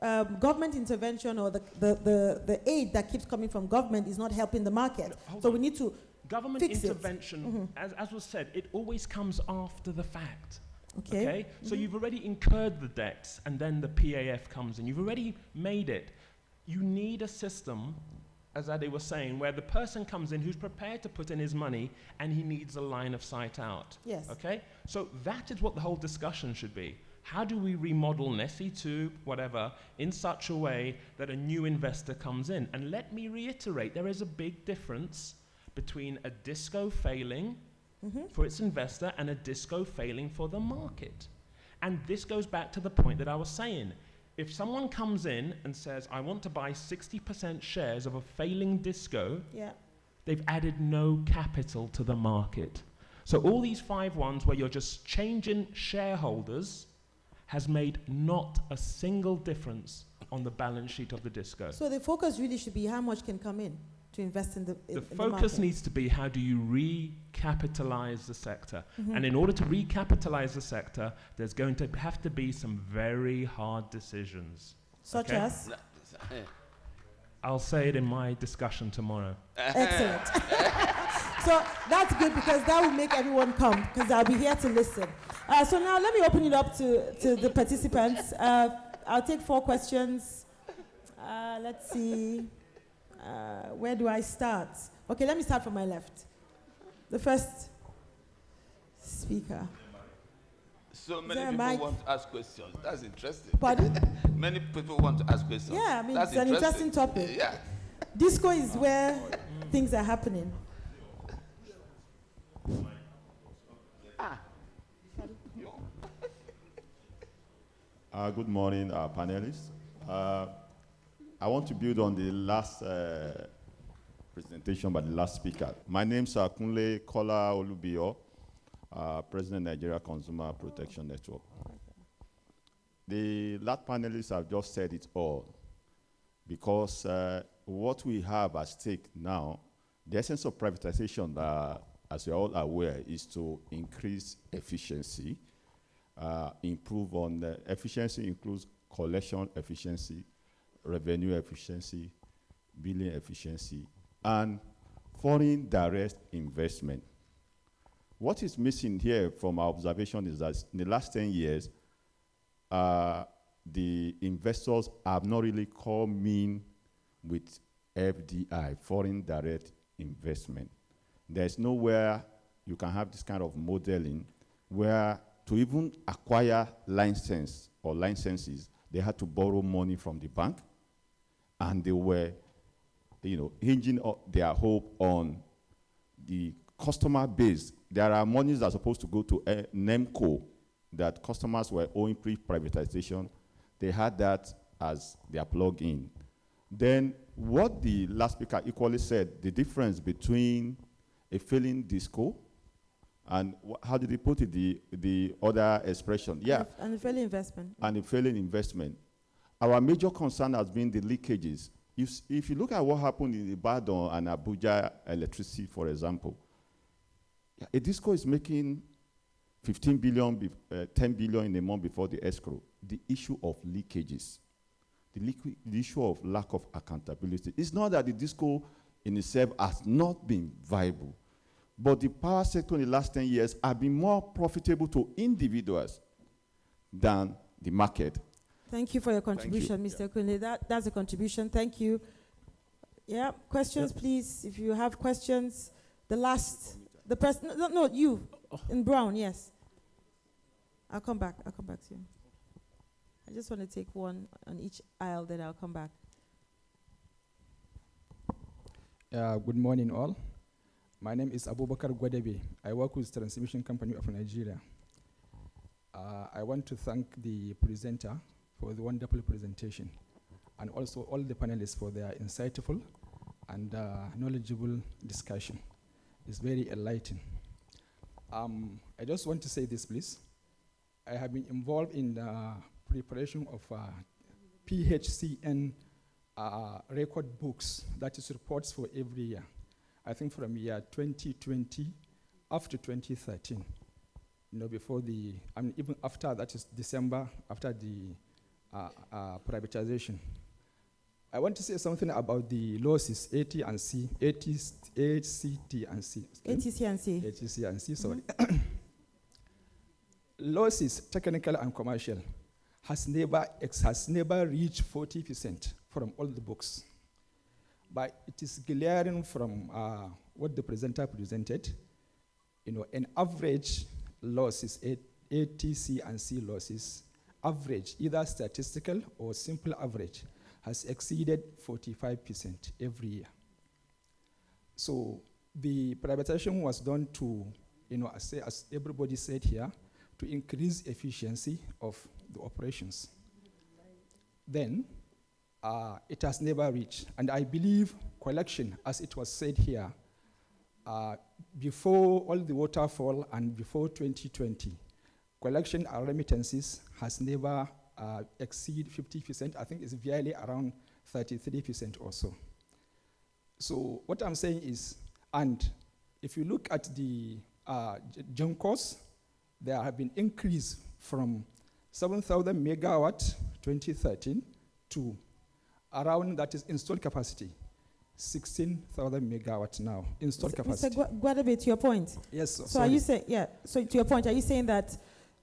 Government intervention or the aid that keeps coming from government is not helping the market. So we need to Government fix intervention, as was said, it always comes after the fact. Okay. So you've already incurred the debts and then the PAF comes in. You've already made it. You need a system, as Ade was saying, where the person comes in who's prepared to put in his money and he needs a line of sight out. Yes. Okay? So that is what the whole discussion should be. How do we remodel Nessie to whatever in such a way that a new investor comes in? And let me reiterate, there is a big difference between a disco failing for its investor and a disco failing for the market. And this goes back to the point that I was saying. If someone comes in and says, I want to buy 60% shares of a failing disco, they've added no capital to the market. So all these 5-1s where you're just changing shareholders has made not a single difference on the balance sheet of the disco. So the focus really should be how much can come in to invest in the The focus needs to be how do you recapitalize the sector. And in order to recapitalize the sector, there's going to have to be some very hard decisions. Such as? I'll say it in my discussion tomorrow. Excellent. So that's good because that will make everyone come because I'll be here to listen. So now let me open it up to the participants. I'll take 4 questions. Let's see. Where do I start? Okay, let me start from my left. The first speaker. So many people want to ask questions. That's interesting. Pardon? Many people want to ask questions. Yeah, I mean, that's it's an interesting topic. Yeah. Disco is where things are happening. Good morning, panelists. I want to build on the last presentation by the last speaker. My name is Kunle Kola Olubiyo, President Nigeria Consumer Protection Network. The last panelists have just said it all because what we have at stake now, the essence of privatization, as you're all aware, is to increase efficiency, improve on the efficiency includes collection efficiency, revenue efficiency, billing efficiency, and foreign direct investment. What is missing here from our observation is that in the last 10 years, the investors have not really come in with FDI, foreign direct investment. There's nowhere you can have this kind of modeling where to even acquire license or licenses, they had to borrow money from the bank, and they were, hinging their hope on the customer base. There are monies that are supposed to go to NEMCO that customers were owing pre-privatization. They had that as their plug-in. Then what the last speaker equally said, the difference between a failing disco and how did he put it, the other expression? Yeah. And a failing investment. And a failing investment. Our major concern has been the leakages. If you look at what happened in Ibadan and Abuja electricity, for example, a disco is making 15 billion, 10 billion in a month before the escrow. The issue of leakages, the issue of lack of accountability. It's not that the disco in itself has not been viable, but the power sector in the last 10 years have been more profitable to individuals than the market. Thank you for your contribution, Mr. Kunle. That's a contribution. Thank you. Yeah, questions, please. If you have questions, the person, no, you, in brown, yes. I'll come back to you. I just want to take one on each aisle, then I'll come back. Good morning, all. My name is Abubakar Gwadebe. I work with Transmission Company of Nigeria. I want to thank the presenter for the wonderful presentation, and also all the panelists for their insightful and knowledgeable discussion. It's very enlightening. I just want to say this, please. I have been involved in the preparation of PHCN record books, that is reports for every year. I think from year 2020 up to 2013. Before even after, that is December, after the privatization. I want to say something about the losses, ATC and C. ATC and C, sorry. Losses, technical and commercial, has never reached 40% from all the books. But it is glaring from what the presenter presented. An average losses, ATC and C losses, average, either statistical or simple average, has exceeded 45% every year. So the privatization was done to, as everybody said here, to increase efficiency of the operations. Then, it has never reached. And I believe collection, as it was said here, before all the waterfall and before 2020, collection and remittances has never exceeded 50%. I think it's barely around 33% or so. So what I'm saying is, and if you look at the junk costs, there have been increase from 7,000 megawatt 2013 to around, that is installed capacity, 16,000 megawatts now, installed capacity. Mr. Guadabe, to your point. Yes, so sorry. are you saying, so to your point, are you saying that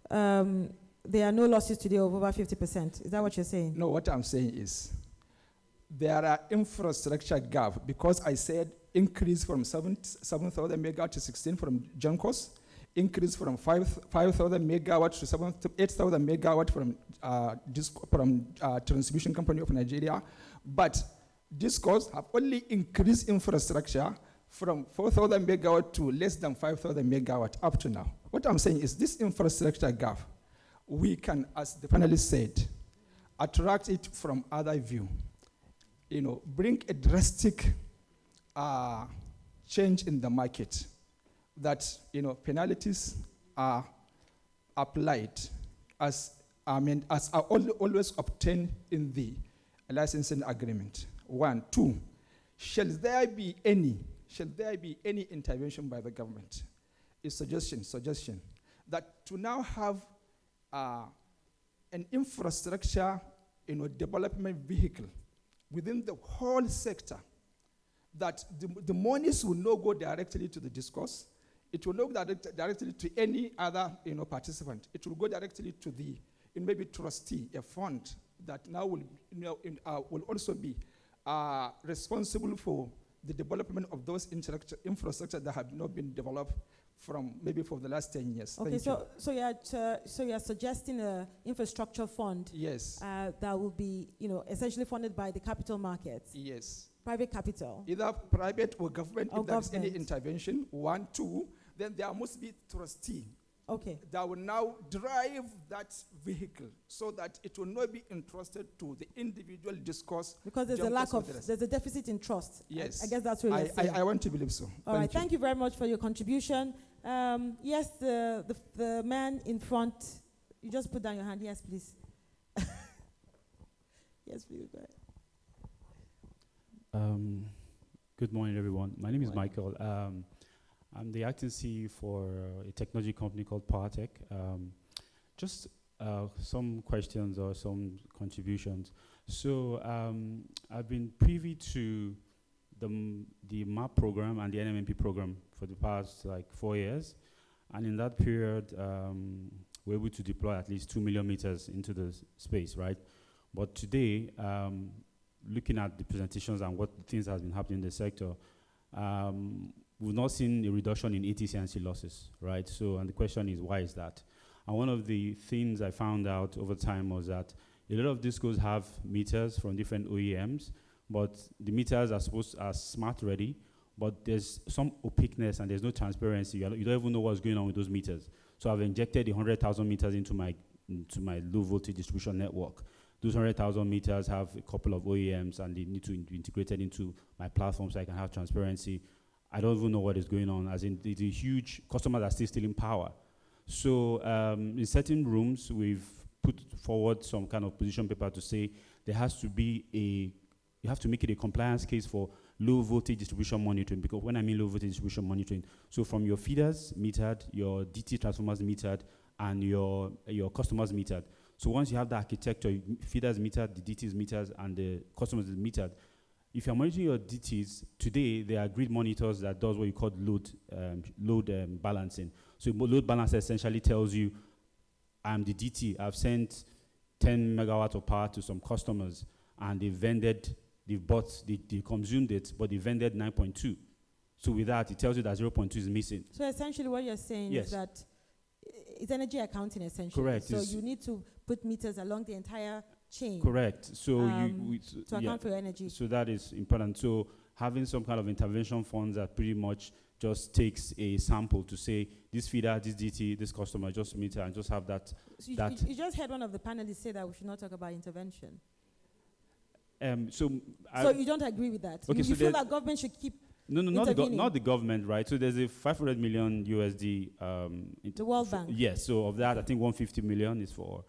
there are no losses today of over 50%? Is that what you're saying? No, what I'm saying is there are infrastructure gap, because I said increase from 7,000 megawatt to 16 from Junkos, increase from 5,000 megawatt to 8,000 megawatt from Transmission Company of Nigeria. But Discos have only increased infrastructure from 4,000 megawatt to less than 5,000 megawatt up to now. What I'm saying is this infrastructure gap, we can, as the panelists said, attract it from other view. Bring a drastic change in the market, that penalties are applied as are always obtained in the licensing agreement. 1, 2, shall there be any intervention by the government? A suggestion that to now have an infrastructure development vehicle within the whole sector, that the monies will not go directly to the discourse. It will not go directly to any other participant. It will go directly to the maybe trustee, a fund that now will also be responsible for the development of those infrastructure that have not been developed from maybe for the last 10 years. Okay, so you're suggesting an infrastructure fund. Yes. That will be essentially funded by the capital markets. Yes. Private capital. Either private or government. If there's any intervention, 1, 2, then there must be trustee. Okay. That will now drive that vehicle so that it will not be entrusted to the individual discourse. Because there's there's a deficit in trust. Yes. I guess that's what you're saying. I want to believe so. All right, thank you very much for your contribution. Yes, the man in front, you just put down your hand. Yes, please. Yes, please, go ahead. Good morning, everyone. My name is Michael. I'm the acting CEO for a technology company called PowerTech. Just some questions or some contributions. So I've been privy to the MAP program and the NMP program for the past 4 years. And in that period, we're able to deploy at least 2 million meters into the space, right? But today, looking at the presentations and what things has been happening in the sector, we've not seen a reduction in ETC&C losses, right? So, and the question is, why is that? And one of the things I found out over time was that a lot of discos have meters from different OEMs, but the meters are smart ready, but there's some opaqueness and there's no transparency. You don't even know what's going on with those meters. So I've injected 100,000 meters into my low voltage distribution network. Those 100,000 meters have a couple of OEMs and they need to be integrated into my platform so I can have transparency. I don't even know what is going on, as in the huge customers are still stealing power. So in certain rooms, we've put forward some kind of position paper to say there has to be you have to make it a compliance case for low voltage distribution monitoring, because when I mean low voltage distribution monitoring, so from your feeders metered, your DT transformers metered, and your customers metered. So once you have the architecture, feeders metered, the DTs metered, and the customers is metered. If you're monitoring your DTs, today there are grid monitors that does what you call load balancing. So load balancer essentially tells you, I'm the DT, I've sent 10 megawatts of power to some customers, and they consumed it, but they vended 9.2. So with that, it tells you that 0.2 is missing. So essentially what you're saying is that it's energy accounting essentially. Correct. So you need to put meters along the entire chain. Correct. So to account for your energy. So that is important. So having some kind of intervention funds that pretty much just takes a sample to say this feeder, this DT, this customer, just meter, and just have that. So that you just heard one of the panelists say that we should not talk about intervention. So you don't agree with that? Okay, you so feel that government should keep No, not the government, right? So there's a 500 million USD. The World Bank. Yes. So of that, I think 150 million is for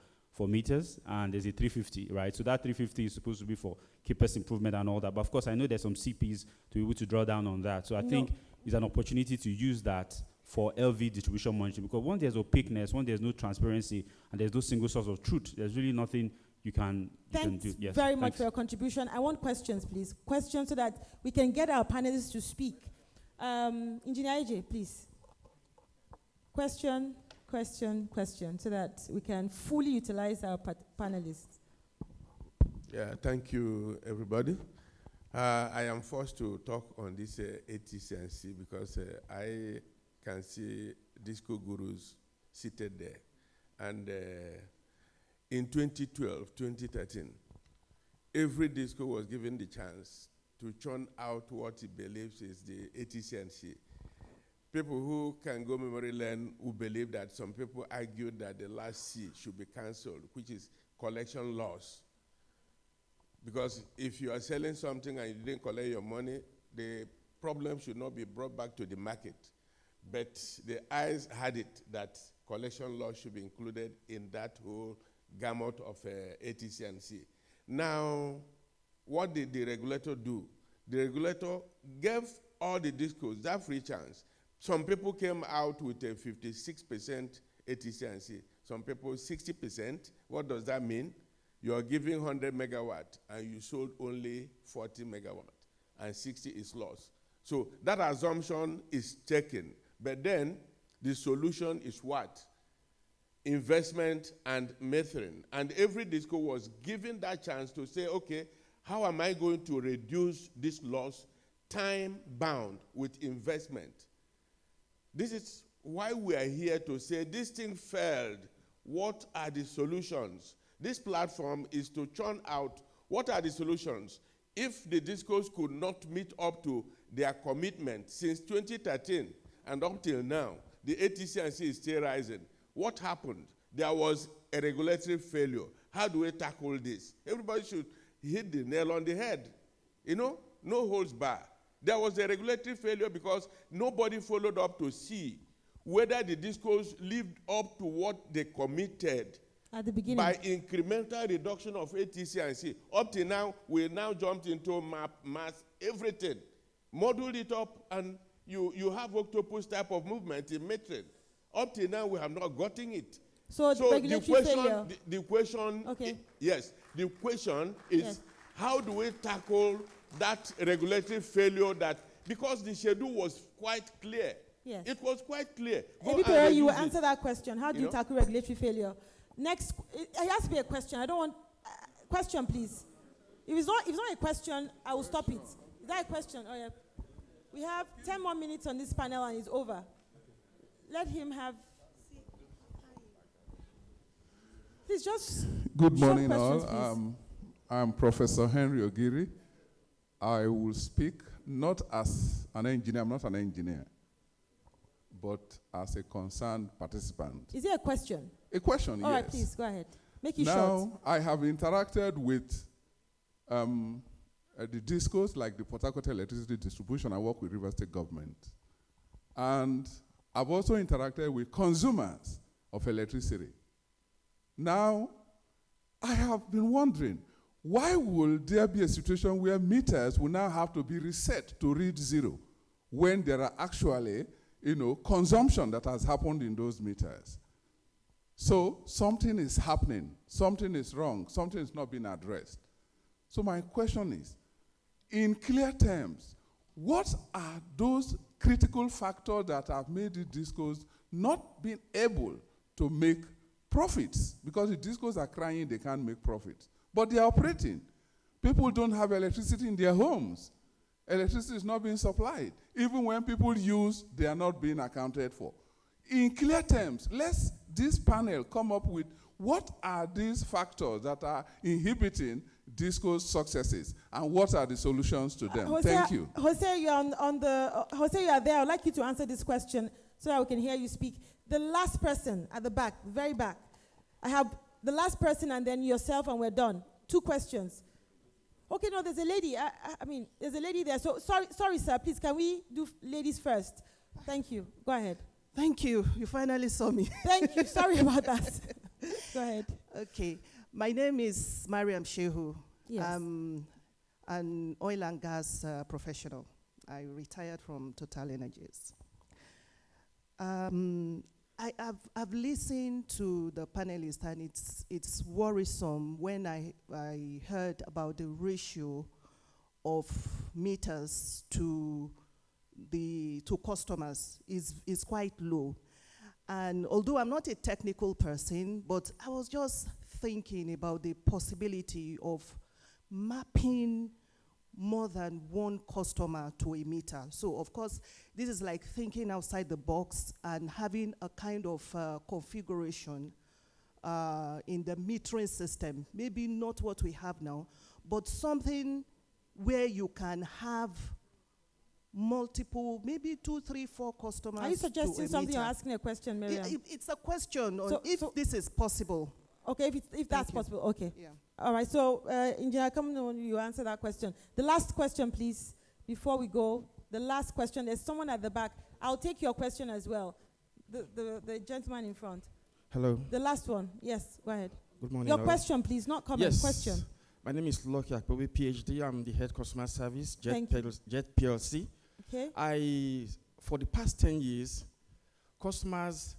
meters, and there's a 350, right? So that 350 is supposed to be for keepers improvement and all that. But of course, I know there's some CPs to be able to draw down on that. So I think it's an opportunity to use that for LV distribution monitoring, because once there's opaqueness, once there's no transparency, and there's no single source of truth, there's really nothing you can do. Thanks Yes, very much for your contribution. I want questions, please. Questions so that we can get our panelists to speak. Engineer AJ, please. Question, so that we can fully utilize our panelists. Yeah, thank you, everybody. I am forced to talk on this ATCNC because I can see disco gurus seated there. And in 2012, 2013, every disco was given the chance to churn out what he believes is the ATCNC. People who can go memory lane who believe that some people argued that the last C should be cancelled, which is collection loss. Because if you are selling something and you didn't collect your money, the problem should not be brought back to the market. But the eyes had it that collection loss should be included in that whole gamut of ATCNC. Now, what did the regulator do? The regulator gave all the discos that free chance. Some people came out with a 56% ATCNC. Some people 60%. What does that mean? You are giving 100 megawatt and you sold only 40 megawatt and 60 is lost. So that assumption is taken. But then the solution is what? Investment and metering. And every disco was given that chance to say, okay, how am I going to reduce this loss time bound with investment? This is why we are here to say this thing failed. What are the solutions? This platform is to churn out what are the solutions. If the discos could not meet up to their commitment since 2013 and up till now, the ATCNC is still rising. What happened? There was a regulatory failure. How do we tackle this? Everybody should hit the nail on the head. You know, no holds barred. There was a regulatory failure because nobody followed up to see whether the discos lived up to what they committed at the beginning by incremental reduction of ATCNC. Up till now, we now jumped into mass, everything. Modeled it up, and you have octopus type of movement in metering. Up till now, we have not gotten it. So the question, the question, okay. Yes, the question is how do we tackle that regulatory failure that, because the schedule was quite clear. Yes. It was quite clear. Maybe you will answer that question. How do you tackle regulatory failure? Next, it has to be a question. I don't want, question please. If it's not a question, I will stop it. Is that a question? Oh yeah. We have 10 more minutes on this panel and it's over. Let him have. Please just. Good morning, all. I'm Professor Henry Ogiri. I will speak not as an engineer, I'm not an engineer, but as a concerned participant. Is it a question? A question, yes. All right, please, go ahead. Make it short. Now, I have interacted with the discos, like the Port Harcourt Electricity Distribution. I work with River State Government. And I've also interacted with consumers of electricity. Now, I have been wondering, why will there be a situation where meters will now have to be reset to read zero when there are actually, consumption that has happened in those meters? So something is happening, something is wrong, something is not being addressed. So my question is, in clear terms, what are those critical factors that have made the discos not being able to make profits? Because the discos are crying they can't make profits. But they are operating. People don't have electricity in their homes. Electricity is not being supplied. Even when people use, they are not being accounted for. In clear terms, let's this panel come up with what are these factors that are inhibiting DISCO's successes and what are the solutions to them? Jose, Thank you. Jose, you're on the, Jose, you are there. I'd like you to answer this question so that we can hear you speak. The last person at the back, very back. I have the last person and then yourself and we're done. 2 questions. Okay, no, there's a lady. I mean, there's a lady there. So sorry, sir. Please, can we do ladies first? Thank you. Go ahead. Thank you. You finally saw me. Thank you. Sorry about that. Go ahead. Okay. My name is Mariam Shehu. Yes. I'm an oil and gas professional. I retired from Total Energies. I've listened to the panelists, and it's worrisome when I heard about the ratio of meters to customers is quite low. And although I'm not a technical person, but I was just thinking about the possibility of mapping more than one customer to a meter. So of course, this is like thinking outside the box and having a kind of configuration in the metering system. Maybe not what we have now, but something where you can have multiple, maybe 2, 3, 4 customers. Are you suggesting something meter. or asking a question, Miriam? It's a question on if this is possible. Okay, if that's possible, okay. Yeah. All right, so Engineer, come on, you answer that question. The last question, please, before we go. The last question, there's someone at the back. I'll take your question as well. The gentleman in front. Hello. The last one, yes, go ahead. Good morning. Your question, please, not comment, yes. question. My name is Lucky Akpobi, PhD. I'm the head customer service, Jet Thank you. PLC. Okay. For the past 10 years, customers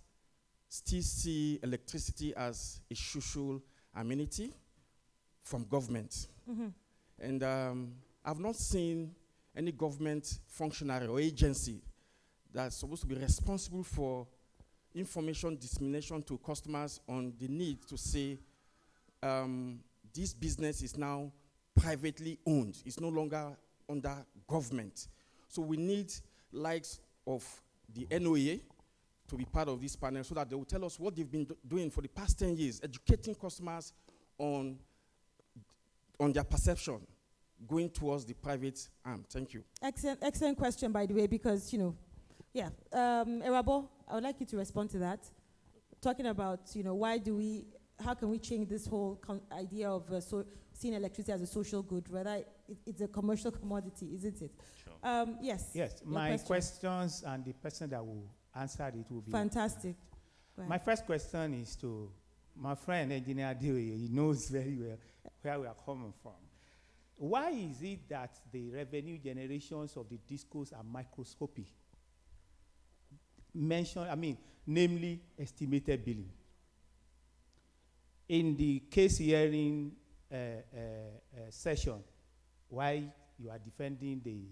still see electricity as a social amenity from government. Mm-hmm. And I've not seen any government functionary or agency that's supposed to be responsible for information dissemination to customers on the need to say this business is now privately owned. It's no longer under government. So we need likes of the NOA to be part of this panel so that they will tell us what they've been doing for the past 10 years, educating customers on their perception going towards the private arm. Thank you. Excellent question, by the way, because, yeah. Erabo, I would like you to respond to that. Talking about, how can we change this whole idea of seeing electricity as a social good, rather it's a commercial commodity, isn't it? Sure. Yes. Yes, my questions and the person that will answer it will be fantastic. My first question is to my friend, Engineer Dewey. He knows very well where we are coming from. Why is it that the revenue generations of the DISCOs are microscopic? Namely estimated billing. In the case hearing session, why you are defending the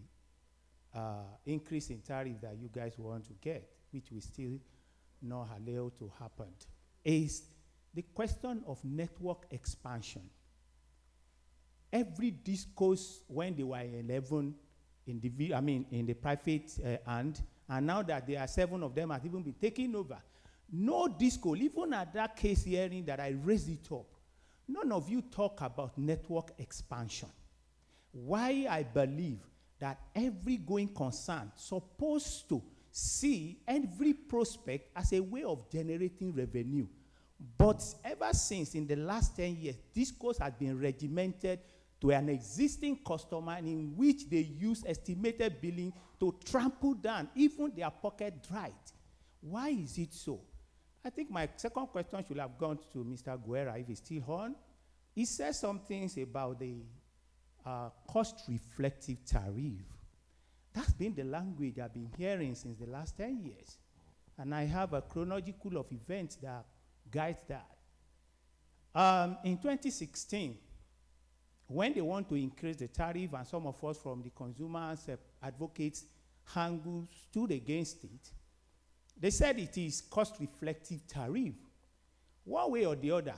increase in tariff that you guys want to get, which we still not allow to happen, is the question of network expansion. Every DISCOs, when they were 11 in the private hand, and now that there are 7 of them have even been taken over, no DISCO, even at that case hearing that I raised it up, none of you talk about network expansion. Why I believe that every going concern supposed to see every prospect as a way of generating revenue. But ever since in the last 10 years, DISCOs have been regimented to an existing customer in which they use estimated billing to trample down even their pocket right. Why is it so? I think my second question should have gone to Mr. Guerra if he's still on. He says some things about the cost-reflective tariff. That's been the language I've been hearing since the last 10 years. And I have a chronological of events that guides that. In 2016, when they want to increase the tariff, and some of us from the consumers advocates stood against it, they said it is cost-reflective tariff. One way or the other,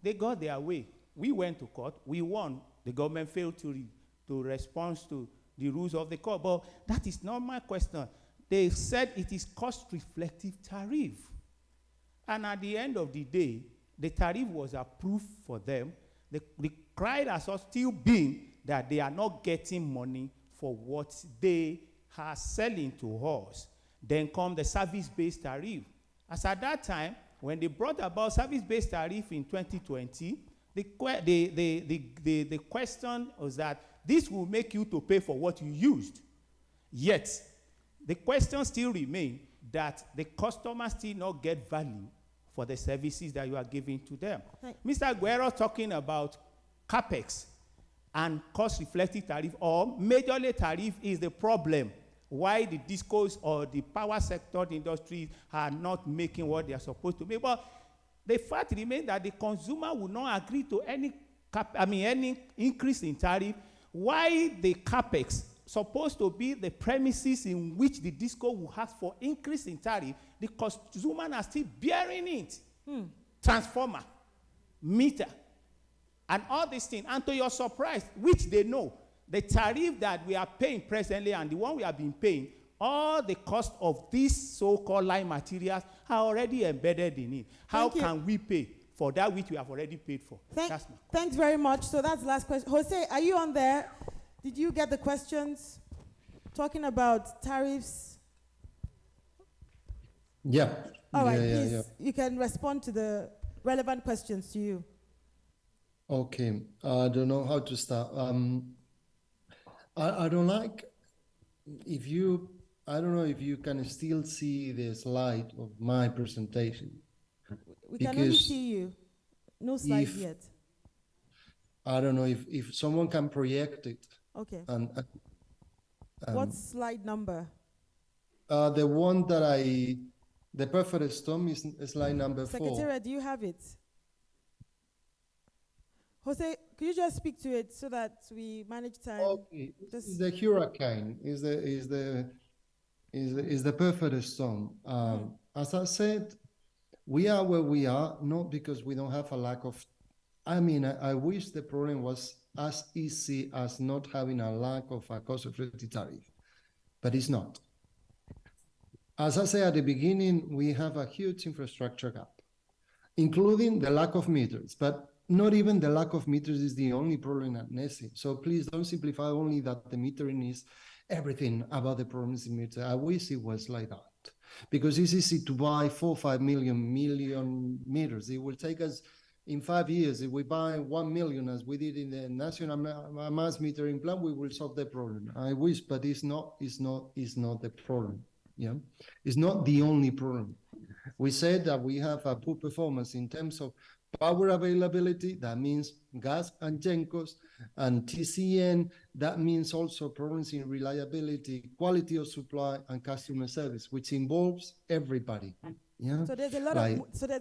they got their way. We went to court. We won. The government failed to respond to the rules of the court. But that is not my question. They said it is cost-reflective tariff. And at the end of the day, the tariff was approved for them. The cry has still been that they are not getting money for what they are selling to us. Then come the service-based tariff. As at that time, when they brought about service-based tariff in 2020, the question was that this will make you to pay for what you used. Yet, the question still remains that the customers still not get value for the services that you are giving to them. Mr. Guerrero talking about CAPEX and cost-reflective tariff or majorly tariff is the problem why the discos or the power sector industries are not making what they are supposed to make. But the fact remains that the consumer will not agree to any increase in tariff. Why the CAPEX supposed to be the premises in which the disco will ask for increase in tariff, the consumer are still bearing it. Transformer, meter, and all these things. And to your surprise, which they know, the tariff that we are paying presently and the one we have been paying, all the cost of these so-called line materials are already embedded in it. How can we pay for that which we have already paid for? Thanks very much. So that's the last question. Jose, are you on there? Did you get the questions? Talking about tariffs. Yeah. All right, please. You can respond to the relevant questions to you. Okay. I don't know how to start. I don't like I don't know if you can still see the slide of my presentation. We can only see you. No slide yet. I don't know if someone can project it. Okay. What slide number? The one that the perfect storm is slide number 4. Secretary, do you have it? Jose, could you just speak to it so that we manage time? Okay, this is the hurricane. Is the perfect storm. As I said, we are where we are not because we don't have a lack of. I wish the problem was as easy as not having a lack of a cost-reflective tariff, but it's not. As I said at the beginning, we have a huge infrastructure gap, including the lack of meters, but not even the lack of meters is the only problem at NESI. So please don't simplify only that the metering is everything about the problems in meter. I wish it was like that. Because it's easy to buy 4 or 5 million meters. It will take us in 5 years, if we buy 1 million as we did in the national mass metering plan, we will solve the problem. I wish, but it's not the problem. Yeah, it's not the only problem. We said that we have a poor performance in terms of power availability, that means gas and GENCOs, and TCN, that means also problems in reliability, quality of supply, and customer service, which involves everybody. Yeah. So there's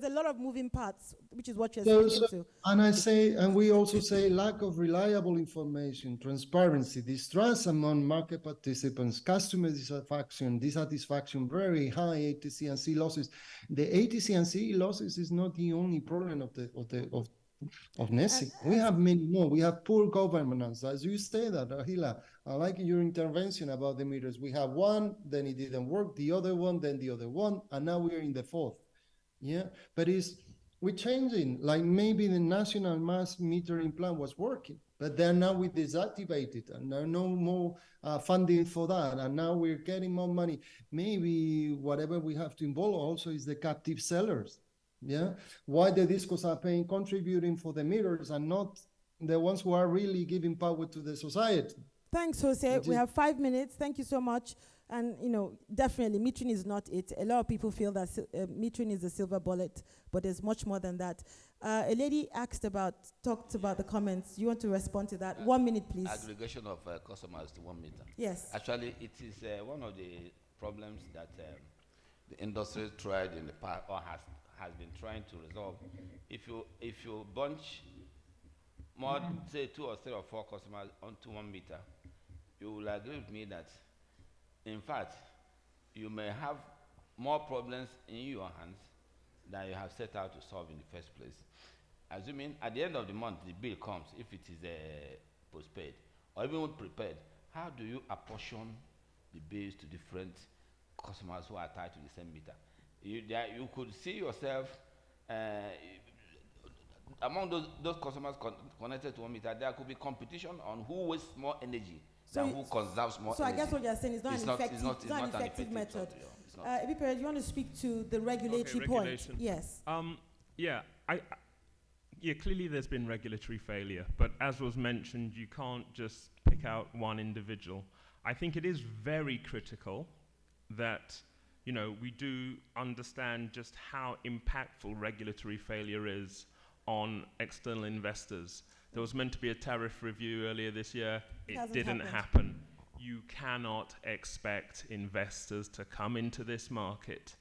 a lot of moving parts, which is what you're speaking to. And we also say lack of reliable information, transparency, distrust among market participants, customer dissatisfaction, very high ATC and C losses. The ATC and C losses is not the only problem of NESI. We have many more. We have poor governance, as you say that, Rahila. I like your intervention about the meters. We have one, then it didn't work, the other one, then the other one, and now we're in the 4th. Yeah, but we're changing. Like maybe the national mass metering plan was working, but then now we deactivate it, and there are no more funding for that, and now we're getting more money. Maybe whatever we have to involve also is the captive sellers. Yeah, why the discos are contributing for the meters and not the ones who are really giving power to the society. Thanks, Jose. We have 5 minutes. Thank you so much. And, definitely metering is not it. A lot of people feel that metering is a silver bullet, but there's much more than that. A lady talked about the comments. You want to respond to that? 1 minute, please. Aggregation of customers to 1 meter. Yes. Actually, it is one of the problems that the industry tried in the past or has been trying to resolve. If you bunch more, say 2 or 3 or 4 customers onto 1 meter, you will agree with me that, in fact, you may have more problems in your hands than you have set out to solve in the first place. Assuming at the end of the month the bill comes, if it is postpaid or even prepaid, how do you apportion the bills to different customers who are tied to the same meter? You could see yourself among those customers connected to 1 meter, there could be competition on who wastes more energy than who conserves more so energy. I guess what you're saying is not an effective method. Ebipere, do you want to speak to the regulatory point? Yes. Yeah, yeah, clearly there's been regulatory failure, but as was mentioned, you can't just pick out one individual. I think it is very critical that, you know, we do understand just how impactful regulatory failure is on external investors. There was meant to be a tariff review earlier this year. It didn't happen. You cannot expect investors to come into this market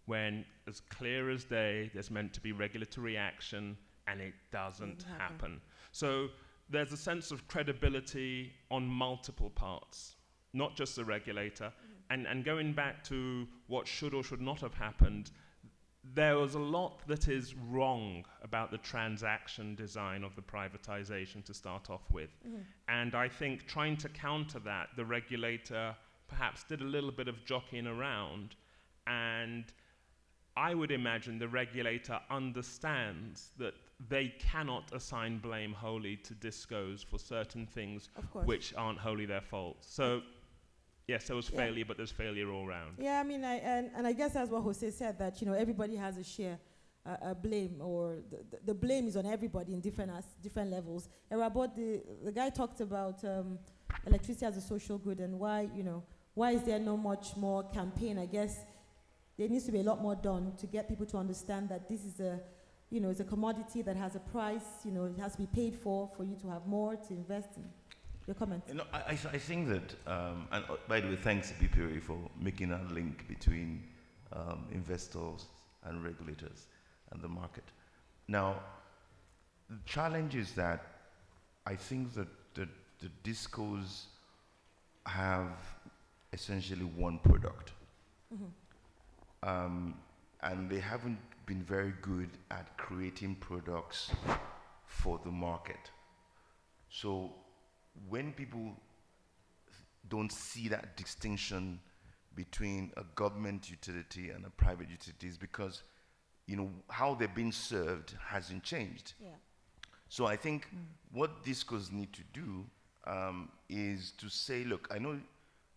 when, as clear as day, there's meant to be regulatory action and it doesn't happen. So there's a sense of credibility on multiple parts, not just the regulator. And going back to what should or should not have happened, there was a lot that is wrong about the transaction design of the privatization to start off with. And I think trying to counter that, the regulator perhaps did a little bit of jockeying around, and I would imagine the regulator understands that they cannot assign blame wholly to discos for certain things which aren't wholly their fault. So yes, there was failure, but there's failure all around. Yeah, I mean, I guess that's what Jose said, that, you know, everybody has a share, blame, or the blame is on everybody in different levels. About the guy talked about electricity as a social good, and why, you know, why is there no much more campaign? I guess there needs to be a lot more done to get people to understand that this is a, you know, it's a commodity that has a price. You know, it has to be paid for you to have more to invest in. Your comment? You know, I think that, and by the way, thanks Ebipere for making that link between investors and regulators and the market. Now, the challenge is that I think that the discos have essentially one product. And they haven't been very good at creating products for the market. So when people don't see that distinction between a government utility and a private utility, is because, you know, how they're being served hasn't changed. Yeah. So I think what discos need to do is to say, look, I know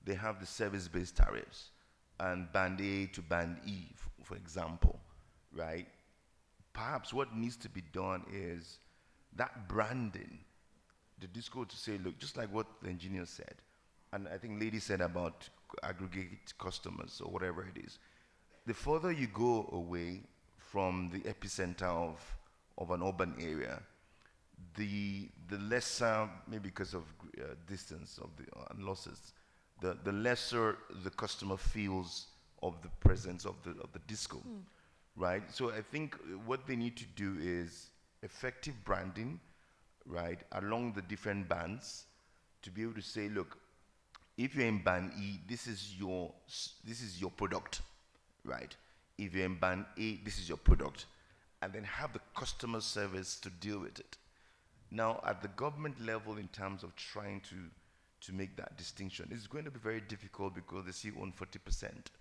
they have the service-based tariffs and band A to band E, for example, right? Perhaps what needs to be done is that branding, the disco to say, look, just like what the engineer said, and I think Lady said about aggregate customers or whatever it is, the further you go away from the epicenter of an urban area, the lesser, maybe because of distance of and losses, the lesser the customer feels of the presence of the disco, right? So I think what they need to do is effective branding, right, along the different bands, to be able to say, look, if you're in band E, this is your product, right? If you're in band A, this is your product, and then have the customer service to deal with it. Now, at the government level, in terms of trying to make that distinction, it's going to be very difficult because they see on 40%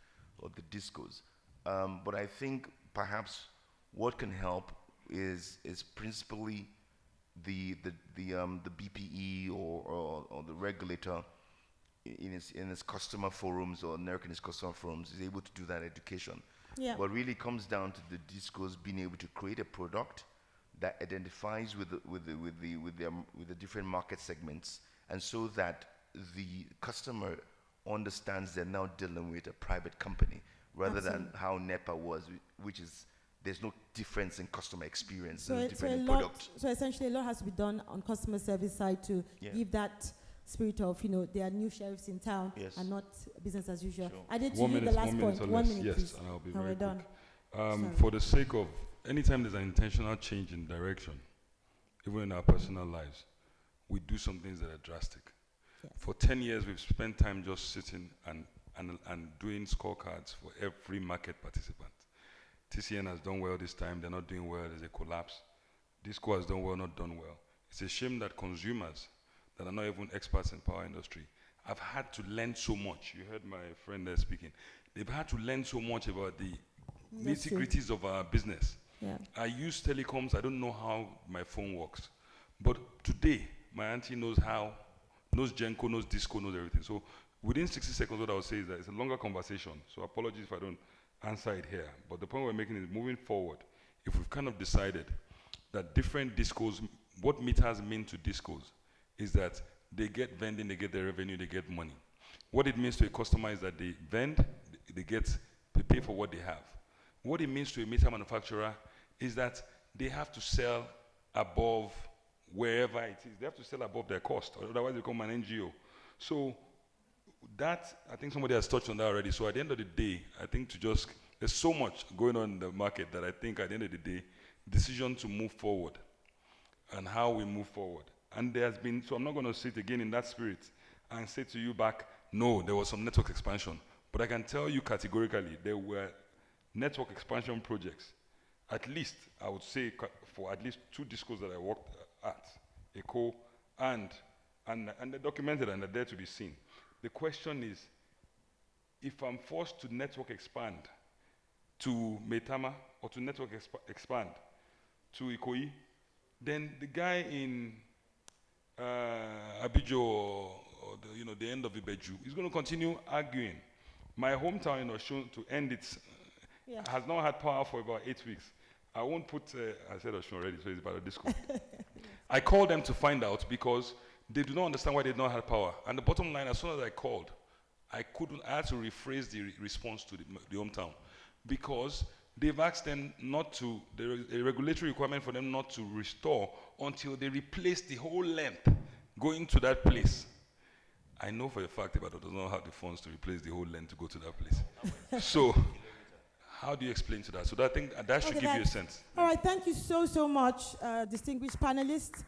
of the discos. But I think perhaps what can help is principally the BPE or the regulator in its customer forums, or NERC in its customer forums, is able to do that education. Yeah. But really comes down to the discos being able to create a product that identifies with the different market segments, and so that the customer understands they're now dealing with a private company rather than how NEPA was, which is there's no difference in customer experience. So essentially, a lot has to be done on customer service side to give that spirit of, you know, there are new sheriffs in town and not business as usual. Sure. I did to you the last point. 1 minute, yes, please. And I'll be very quick. Done. For the sake of, anytime there's an intentional change in direction, even in our personal lives, we do some things that are drastic. Yes. For 10 years, we've spent time just sitting and doing scorecards for every market participant. TCN has done well this time, they're not doing well, there's a collapse. Disco has done well, not done well. It's a shame that consumers that are not even experts in power industry have had to learn so much. You heard my friend there speaking. They've had to learn so much about the nitty-gritties of our business. Yeah. I use telecoms. I don't know how my phone works. But today, my auntie knows Genco, knows Disco, knows everything. So within 60 seconds, what I would say is that it's a longer conversation. So apologies if I don't answer it here. But the point we're making is moving forward, if we've kind of decided that different discos, what meters mean to discos is that they get vending, they get their revenue, they get money. What it means to a customer is that they vend, they pay for what they have. What it means to a meter manufacturer is that they have to sell above wherever it is. They have to sell above their cost, or otherwise they become an NGO. So that, I think somebody has touched on that already. So at the end of the day, I think there's so much going on in the market that I think at the end of the day, decision to move forward and how we move forward. And there has been, so I'm not going to sit again in that spirit and say to you back, no, there was some network expansion. But I can tell you categorically, there were network expansion projects, at least, I would say, for at least 2 discos that I worked at, ECO, and they're documented and they're there to be seen. The question is, if I'm forced to network expand to Metama or to network expand to Ikoyi, then the guy in Abijo or the end of Ibeju is going to continue arguing. My hometown in Osun, to end it, has not had power for about 8 weeks. I won't put, I said Osun already, so it's about a disco. I called them to find out because they do not understand why they did not have power. And the bottom line, as soon as I called, I had to rephrase the response to the hometown because they've asked them not to, there is a regulatory requirement for them not to restore until they replace the whole length going to that place. I know for a fact Ibadan does not have the funds to replace the whole length to go to that place. So, how do you explain to that? So I think that should give you a sense. All right, thank you so much, distinguished panelists.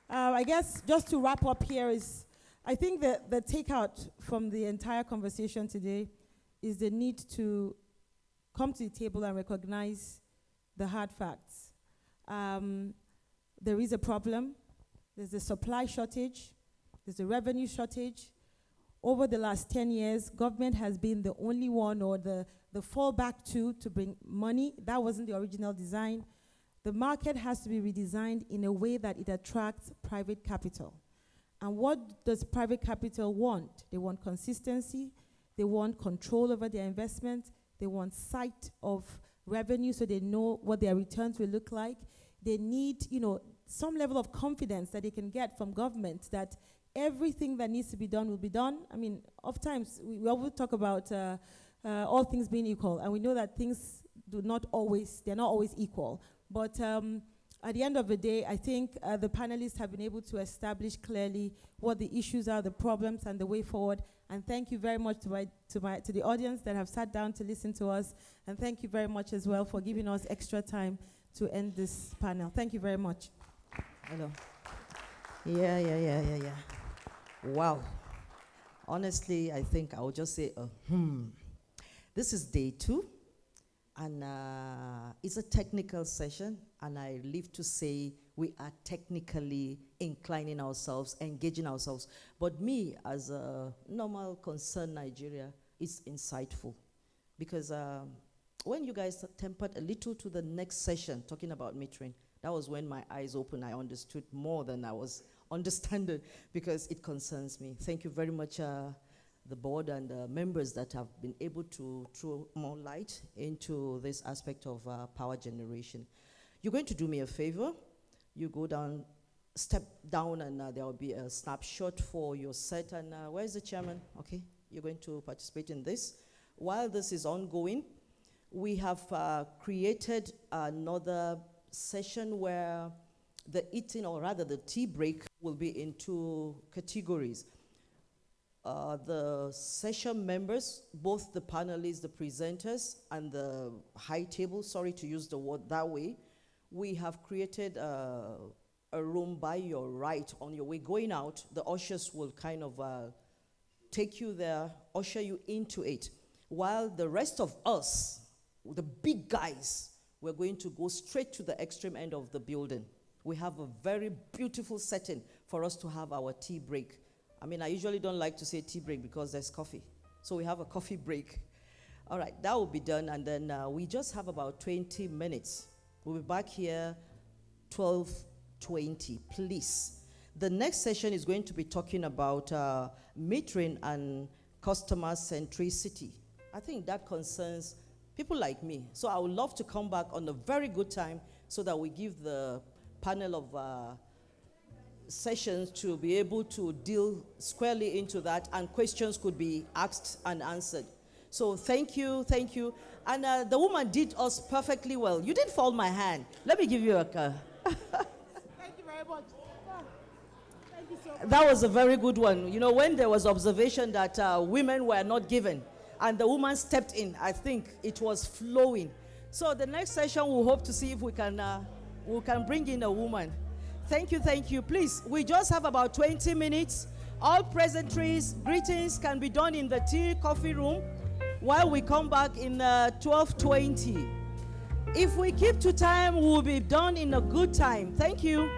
I guess just to wrap up here is, I think that the takeout from the entire conversation today is the need to come to the table and recognize the hard facts. There is a problem. There's a supply shortage. There's a revenue shortage. Over the last 10 years, government has been the only one or the fallback to bring money. That wasn't the original design. The market has to be redesigned in a way that it attracts private capital. And what does private capital want? They want consistency. They want control over their investment. They want sight of revenue so they know what their returns will look like. They need, some level of confidence that they can get from government that everything that needs to be done will be done. I mean, oftentimes we always talk about all things being equal, and we know that things they're not always equal. But at the end of the day, I think the panelists have been able to establish clearly what the issues are, the problems, and the way forward. And thank you very much to the audience that have sat down to listen to us. And thank you very much as well for giving us extra time to end this panel. Thank you very much. Hello. Yeah. Wow. Honestly, I think I will just say, This is day 2, and it's a technical session, and I live to say we are technically inclining ourselves, engaging ourselves. But me, as a normal concerned Nigeria, it's insightful. Because when you guys tempered a little to the next session, talking about metering, that was when my eyes opened. I understood more than I was understanding, because it concerns me. Thank you very much, the board and members that have been able to throw more light into this aspect of power generation. You're going to do me a favor. You go down, step down, and there will be a snapshot for your set. And where's the chairman? Okay, you're going to participate in this. While this is ongoing, we have created another session where the eating, or rather the tea break, will be in 2 categories. The session members, both the panelists, the presenters, and the high table, sorry to use the word that way, we have created a room by your right. On your way going out, the ushers will kind of take you there, usher you into it. While the rest of us, the big guys, we're going to go straight to the extreme end of the building. We have a very beautiful setting for us to have our tea break. I mean, I usually don't like to say tea break because there's coffee. So we have a coffee break. All right, that will be done. And then we just have about 20 minutes We'll be back here 12:20, please. The next session is going to be talking about metering and customer centricity. I think that concerns people like me. So I would love to come back on a very good time so that we give the panel of sessions to be able to deal squarely into that, and questions could be asked and answered. So thank you. And the woman did us perfectly well. You didn't fold my hand. Let me give you a Thank you very much. Thank you so much. That was a very good one. You know, when there was observation that women were not given, and the woman stepped in, I think it was flowing. So the next session, we'll hope to see if we can bring in a woman. Thank you. Please, we just have about 20 minutes. All pleasantries, greetings can be done in the tea, coffee room while we come back in 12:20. If we keep to time, we'll be done in a good time. Thank you.